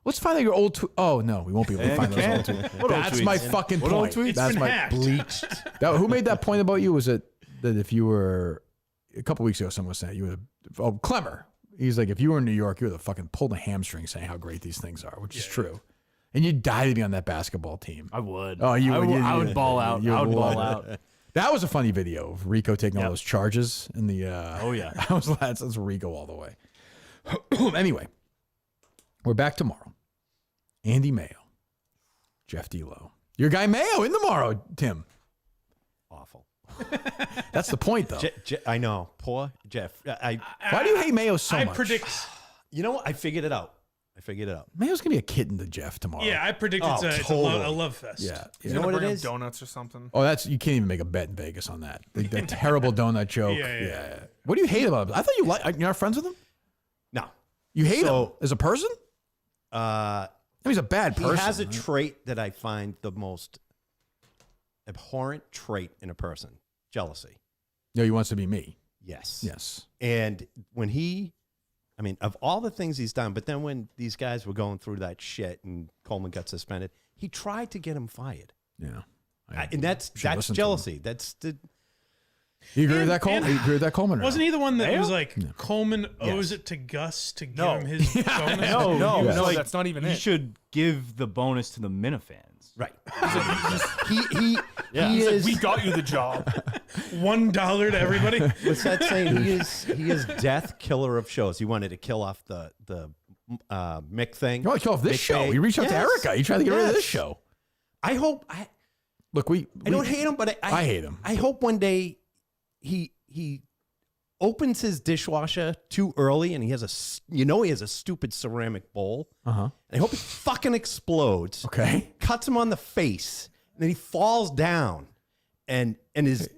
Let's find out your old. Oh no, we won't be able to find those old tweets. That's my fucking What old point. tweets? That's been my hacked. bleached. Who made that point about you? Was it that if you were a couple weeks ago, someone was saying you were Clemmer. He's like, if you were in New York, you would have fucking pulled a hamstring saying how great these things are, which is true. And you'd die to be on that basketball team. I would. Oh, you would. I would ball out. I would ball out. That was a funny video of Rico taking all those charges in the. Oh yeah, that's Rico all the way. Anyway, we're back tomorrow. Andy Mayo, Jeff D-Lo. Your guy Mayo in tomorrow, Tim. Awful. That's the point, though. I know. Poor Jeff. Why do you hate Mayo so much? I predict. You know what? I figured it out. Mayo's going to be a kitten to Jeff tomorrow. Yeah, I predict it's a love fest. Yeah. He's gonna bring up donuts or something. Oh, you can't even make a bet in Vegas on that. The terrible donut joke. Yeah. What do you hate about him? I thought you're not friends with him? No. You hate him as a person? mean, he's a bad person. He has a trait that I find the most abhorrent trait in a person: jealousy. No, he wants to be me. Yes. Yes. And when of all the things he's done, but then when these guys were going through that shit and Coleman got suspended, he tried to get him fired. Yeah. And that's jealousy. That's the. You agree with that, Coleman? You agree with that, Coleman? Wasn't he the one that was like, Coleman owes it to Gus to give him his bonus? No, that's not even you it. You should give the bonus to the Minifans. Right. He is. We got you the job. $1 to everybody. What's that saying? He is death killer of shows. He wanted to kill off the Mick thing. You want to kill off this show? He reached out to Erica. He tried to get rid of this show. I hope. Look, I don't hate him, but I hate him. I hope one day he opens his dishwasher too early, and he has a stupid ceramic bowl. And I hope it fucking explodes. Okay. Cuts him on the face, and then he falls down, and his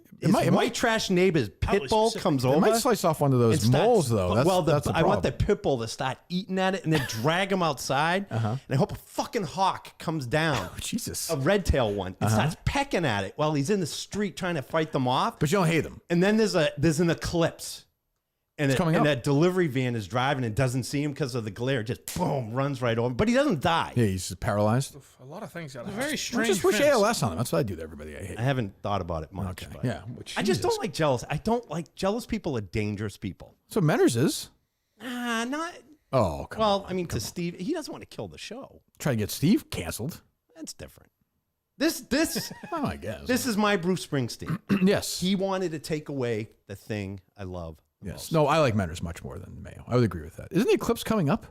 white trash neighbor's pit bull comes over. It might slice off one of those moles, though. That's the I want the problem. pit bull to start eating at it and then drag him outside. And I hope a fucking hawk comes down. Oh, Jesus. A red tail one. And starts pecking at it while he's in the street trying to fight them off. But you don't hate him. And then there's an eclipse. And, that delivery van is driving and doesn't see him because of the glare. Just boom, runs right over him. But he doesn't die. Yeah, he's paralyzed. A lot of things got It's a very strange. Just wish fence. ALS on him. That's what I do to everybody I hate. I haven't thought about it much. Okay. But Yeah. I just don't like jealous. I don't like jealous people are dangerous people. So Menners is. Not. Oh, come on. I mean, to Steve, he doesn't want to kill the show. Try to get Steve canceled. That's different. This Oh, I guess. this is my Bruce Springsteen. Yes. He wanted to take away the thing I love. Yes. No, I like Menners much more than Mayo. I would agree with that. Isn't the eclipse coming up?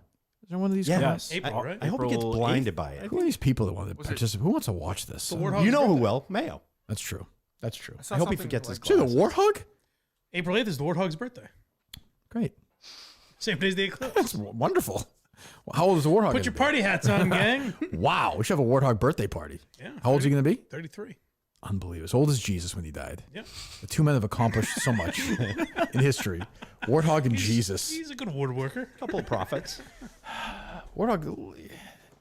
Is there one of these? Yeah. coming up? Yes. April, right? I hope he gets April blinded 8th. by it. Who are these people that want to participate? Who wants to watch this? The Warthog's You know who birthday. will? Mayo. That's true. That's true. I hope he forgets his So the glasses. Warthog? April 8th is the Warthog's birthday. Great. Same day as the eclipse. That's wonderful. Well, how old is the Warthog? Put your party hats on, gang. Wow. We should have a Warthog birthday party. Yeah. How old is he going to be? 33. Unbelievable. As old as Jesus when he died. Yep. The two men have accomplished so much in history. Warthog and Jesus. He's a good woodworker. Couple of prophets. Warthog,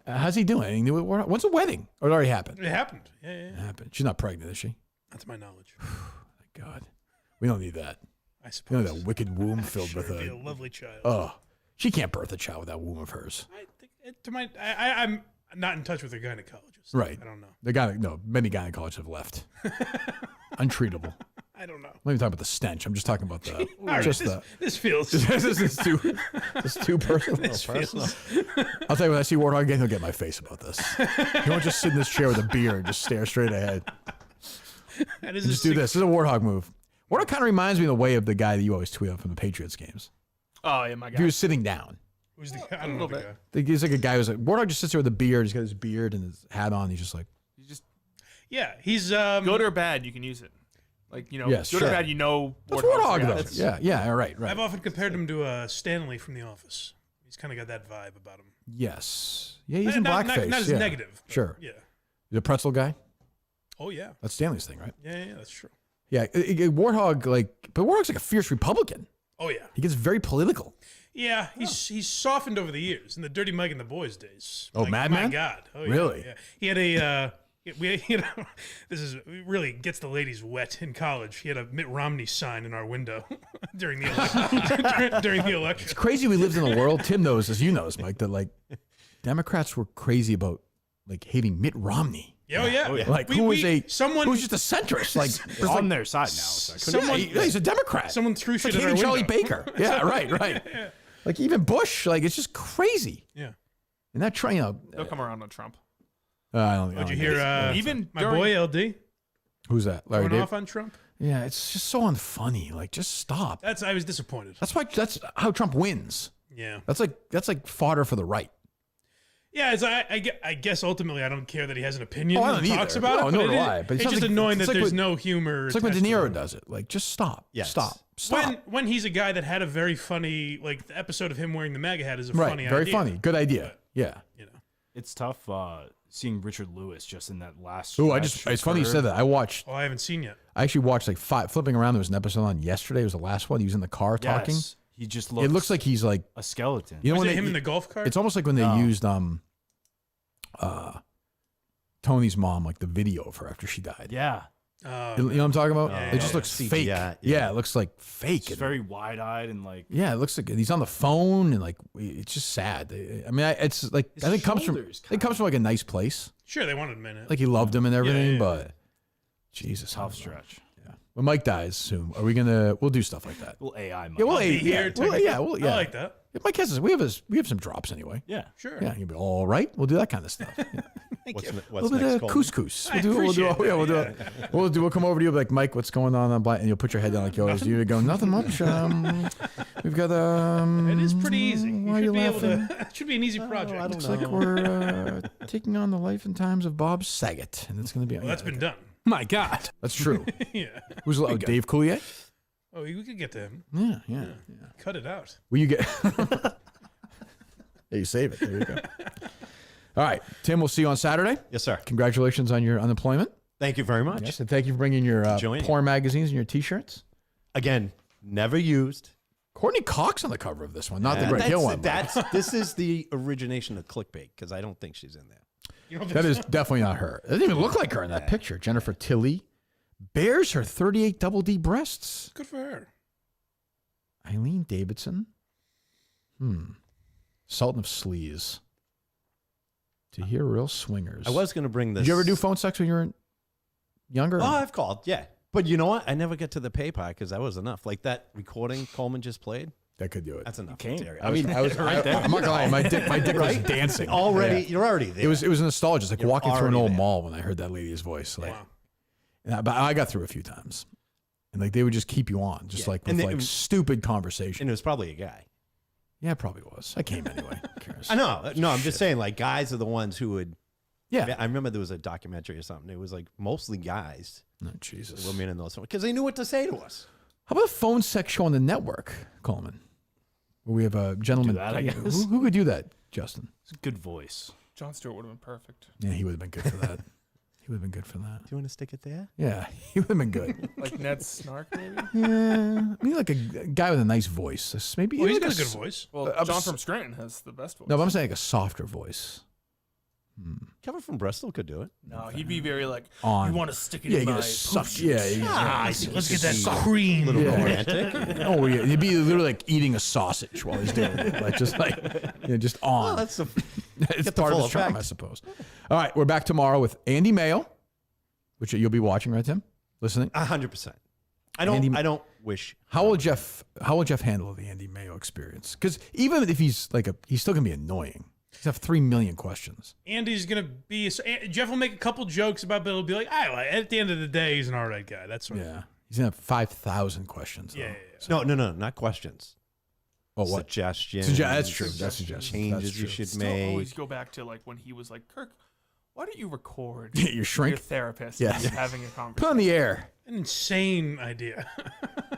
how's he doing? Anything new with Warthog? When's the wedding? Or it already happened? It happened. Yeah. It happened. She's not pregnant, is she? That's my knowledge. Thank God. We don't need that. I You suppose. know that wicked womb filled Sure, with it'd a. be a lovely child. Oh, she can't birth a child with that womb of hers. I think I'm not in touch with a gynecologist. Right. I don't know. Many gynecologists have left. Untreatable. I don't know. I'm not even talking about the stench. I'm just talking about the. All right, this feels. this is too personal. This feels. I'll tell you, when I see Warthog again, he'll get my face about this. He won't just sit in this chair with a beer and just stare straight ahead. That is Just do this. This is a Warthog move. Warthog kind of reminds me in the way of the guy that you always tweet out from the Patriots games. Oh yeah, my If God. he was sitting down. Who's the guy? I don't know the guy. He's like a guy who's like, Warthog just sits there with a beard. He's got his beard and his hat on. He's just like, Yeah, he's good or bad, you can use it. Like, you know, Yes, good sure. or bad, you know. that's Warthog's Warthog, though. reaction. Yeah, right. I've often compared him to Stanley from The Office. He's kind of got that vibe about him. Yes. Yeah, he's in Not blackface. as yeah. negative. but Sure. Yeah. He's a pretzel guy. Oh yeah. That's Stanley's thing, right? Yeah, that's true. Yeah, Warthog, but Warthog's like a fierce Republican. Oh yeah. He gets very political. Yeah, he's softened over the years in the Dirty Mike and the Boys days. Oh, Madman? My God. Oh, yeah, Really? Yeah. He had a this is really gets the ladies wet in college. He had a Mitt Romney sign in our window during the election. during the election. It's crazy we lived in a world, Tim knows, as you know, Mike, that like Democrats were crazy about like hating Mitt Romney. Oh yeah. Like who's just a centrist? Like It's on their side now. So he's a Democrat. Someone threw It's shit like at our hating Charlie window. Baker. Yeah, right. Like even Bush, like it's just crazy. Yeah. And that trying to They'll come around on Trump. I don't Did you hear even my during- boy LD who's that? Larry going David? off on Trump? Yeah, it's just so unfunny. Like just stop. I was disappointed. That's how Trump wins. Yeah. That's like fodder for the right. Yeah, I guess ultimately I don't care that he has an opinion Oh, I and don't talks either. about No, it. nor But do I. But it's it's just like- annoying it's that like there's when- no humor. It's like when De attached to Niro it. does it. Like just stop. Yes. Stop. When he's a guy that had a very funny, like the episode of him wearing the MAGA hat is a Right. funny Very idea. funny. Good idea. Yeah. You know. It's tough seeing Richard Lewis just in that last. Ooh, stretch it's funny you for- said that. Oh, I haven't seen yet. I actually watched like flipping around. There was an episode on yesterday. It was the last one. He was in the car talking. Yes. He just It looks like he's like a skeleton. You know Was when it they- him in the golf cart? It's almost like when they used Tony's mom, like the video of her after she died. Yeah. You know what I'm talking about? Yeah, it just looks fake. Yeah, it looks like fake. It's very wide-eyed and like. Yeah, it looks like he's on the phone and like it's just sad. I mean, it's like I think it comes from like a nice place. Sure, they wanted him in it. Like he loved him and everything, yeah. but Jesus, tough stretch. Yeah. When Mike dies soon, are we gonna? We'll do stuff like that. We'll AI Mike. Yeah, we'll I'll be here. yeah. I like that. If Mike has we have some drops anyway. Yeah, sure. Yeah, you'll be all right. We'll do that kind of stuff. Yeah. What's a next, little bit of Coleman? couscous. We'll do. We'll come over to you like Mike. What's going on? And you'll put your head down like you always do. You go nothing much. We've got It is pretty easy. You Why are should you be able laughing? to. It should be an easy project. Looks like we're taking on the life and times of Bob Saget, and it's going to be. Well, that's been done. My God, that's true. Yeah. Who's Dave Coulier? Oh, we could get to him. Yeah. Cut it out. Will you get? Yeah, you save it. There you go. All right, Tim. We'll see you on Saturday. Yes, sir. Congratulations on your unemployment. Thank you very much. Yes, and thank you for bringing your porn magazines and your T-shirts. Again, never used. Courtney Cox on the cover of this one, not the Greg Hill one. This is the origination of clickbait because I don't think she's in there. That is definitely not her. It doesn't even look like her in that picture. Jennifer Tilly bears her 38 double D breasts. Good for her. Eileen Davidson. Sultan of Sleaze. To hear real swingers. I was going to bring this. Did you ever do phone sex when you were younger? Oh, I've called, yeah. But you know what? I never get to the pay part because that was enough. Like that recording Coleman just played. That could do it. That's enough. I'm not gonna lie, my dick was dancing. Already, Yeah. you're already there. It was nostalgia. It's like You're walking through an already old there. mall when I heard that lady's voice. Like, but I got through a few times, and like they would just keep you on, just like with like stupid conversation. And it was probably a guy. Yeah, it probably was. I came anyway. Who cares? I know. No, I'm just saying, like, guys are the ones who would. Yeah. I remember there was a documentary or something. It was like mostly guys. Oh, Jesus. Women in those because they knew what to say to us. How about a phone sex show on the network, Coleman? Where we have a gentleman. Do that, I guess. Who could do that, Justin? It's a good voice. Jon Stewart would have been perfect. Yeah, he would have been good for that. He would have been good for that. Do you want to stick it there? Yeah, he would have been good. Like Ned Snark, maybe? Yeah, I mean, like a guy with a nice voice. Maybe Well, he's like got a good voice. Well, John from Scranton has the best voice. No, but I'm saying like a softer voice. Kevin from Bristol could do it. No, he'd be very like, On. you want to stick it Yeah, in you my gotta suck. pooch Yeah, juice." Let's get that cream. Little Yeah. romantic. Oh yeah, he'd be literally like eating a sausage while he's doing it, like just on. Oh, that's the. It's get the part of full the charm, effect. I suppose. All right, we're back tomorrow with Andy Mayo, which you'll be watching, right, Tim? Listening. 100%. I don't wish. How will Jeff handle the Andy Mayo experience? Because even if he's he's still gonna be annoying. He's have 3 million questions. Andy's gonna be. Jeff will make a couple jokes about, but he'll be like, at the end of the day, he's an all right guy. That's what. Yeah, he's gonna have 5,000 questions. Yeah. No, not questions. Oh, what? Suggestions. That's true. That's suggestions. Changes That's you true. should Still make. always go back to like when he was like, Kirk, why don't you record Your shrink? your therapist Yeah. having a conversation? Put on the air. An insane idea.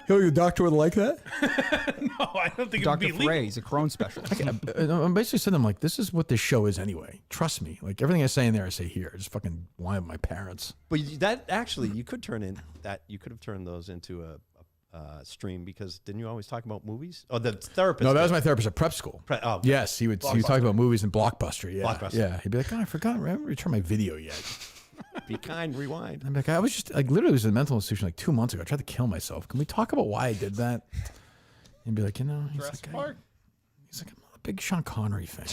Your doctor would like that? No, I don't think it would Dr. be legal. Frey, he's a Crohn specialist. I'm basically saying, I'm like, this is what this show is anyway. Trust me. Like everything I say in there, I say here. I just fucking lie with my parents. But that actually, you could have turned those into a stream because didn't you always talk about movies? Oh, the therapist. No, that was did. my therapist at prep school. Okay. Yes, he would talk about movies and Blockbuster. Yeah, Blockbuster. Yeah, he'd be like, I forgot. I haven't returned my video yet. Be kind, rewind. I'm like, I was just like literally was in a mental institution like 2 months ago. I tried to kill myself. Can we talk about why I did that? He'd be like, he's Jurassic Park. I'm a big Sean Connery fan.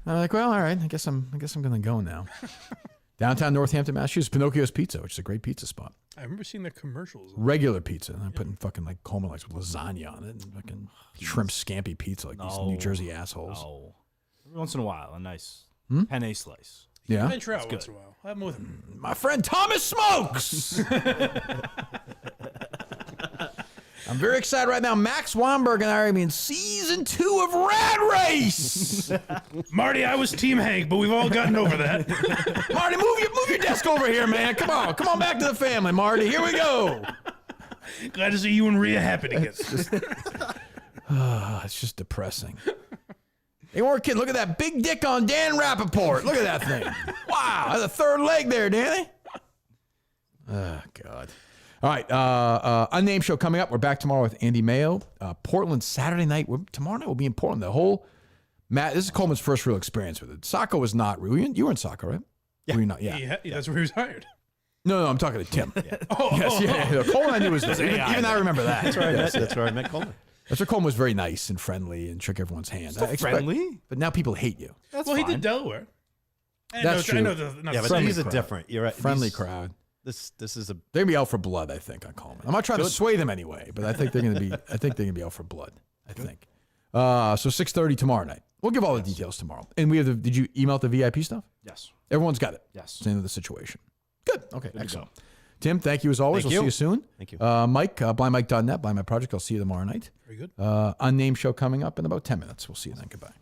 I'm like, well, all right. I guess I'm gonna go now. Downtown Northampton, Massachusetts, Pinocchio's Pizza, which is a great pizza spot. I remember seeing the commercials. Regular pizza, and I'm putting fucking like Coleman likes with lasagna on it, and fucking shrimp scampi pizza like these New Jersey assholes. No. Every once in a while, a nice penne slice. Yeah, Venture out once in a while. I'll have him with him. My friend Thomas smokes. I'm very excited right now. Max Weinberg and I are in season 2 of Rad Race. Marty, I was Team Hank, but we've all gotten over that. Marty, move your desk over here, man. Come on back to the family, Marty. Here we go. Glad to see you and Rhea happy together. It's just depressing. Hey, weren't kidding. Look at that big dick on Dan Rappaport. Look at that thing. Wow, that's a third leg there, Danny. Oh, God. All right, Unnamed show coming up. We're back tomorrow with Andy Mayo. Portland Saturday night. Tomorrow night we'll be in Portland. The whole Matt, this is Coleman's first real experience with it. Sacco was not. You were in Sacco, right? Yeah. Were you not? Yeah, that's where he was hired. No, I'm talking to Tim. Oh, yes, yeah. Coleman I knew was even I remember that. That's where I met. Yes, That's where I met Coleman. That's where Coleman was very nice and friendly and shook everyone's hand. Friendly? But now people hate you. That's well, fine. he did Delaware. That's true. I know Yeah, but these are different. You're right. Friendly crowd. This is a. They're gonna be out for blood, I think, on Coleman. I'm not trying to sway them anyway, but I think they're gonna be. I think they're gonna be out for blood. I think. So 6:30 tomorrow night. We'll give all the details tomorrow. And we have did you email the VIP stuff? Yes. Everyone's got it. Yes. Same with the situation. Good. Okay. Good to Excellent. go. Tim, thank you as always. Thank We'll you. see you soon. Thank you. Mike, blindmike.net, Blind My Project. I'll see you tomorrow night. Very good. Unnamed show coming up in about 10 minutes. We'll see you then. Goodbye.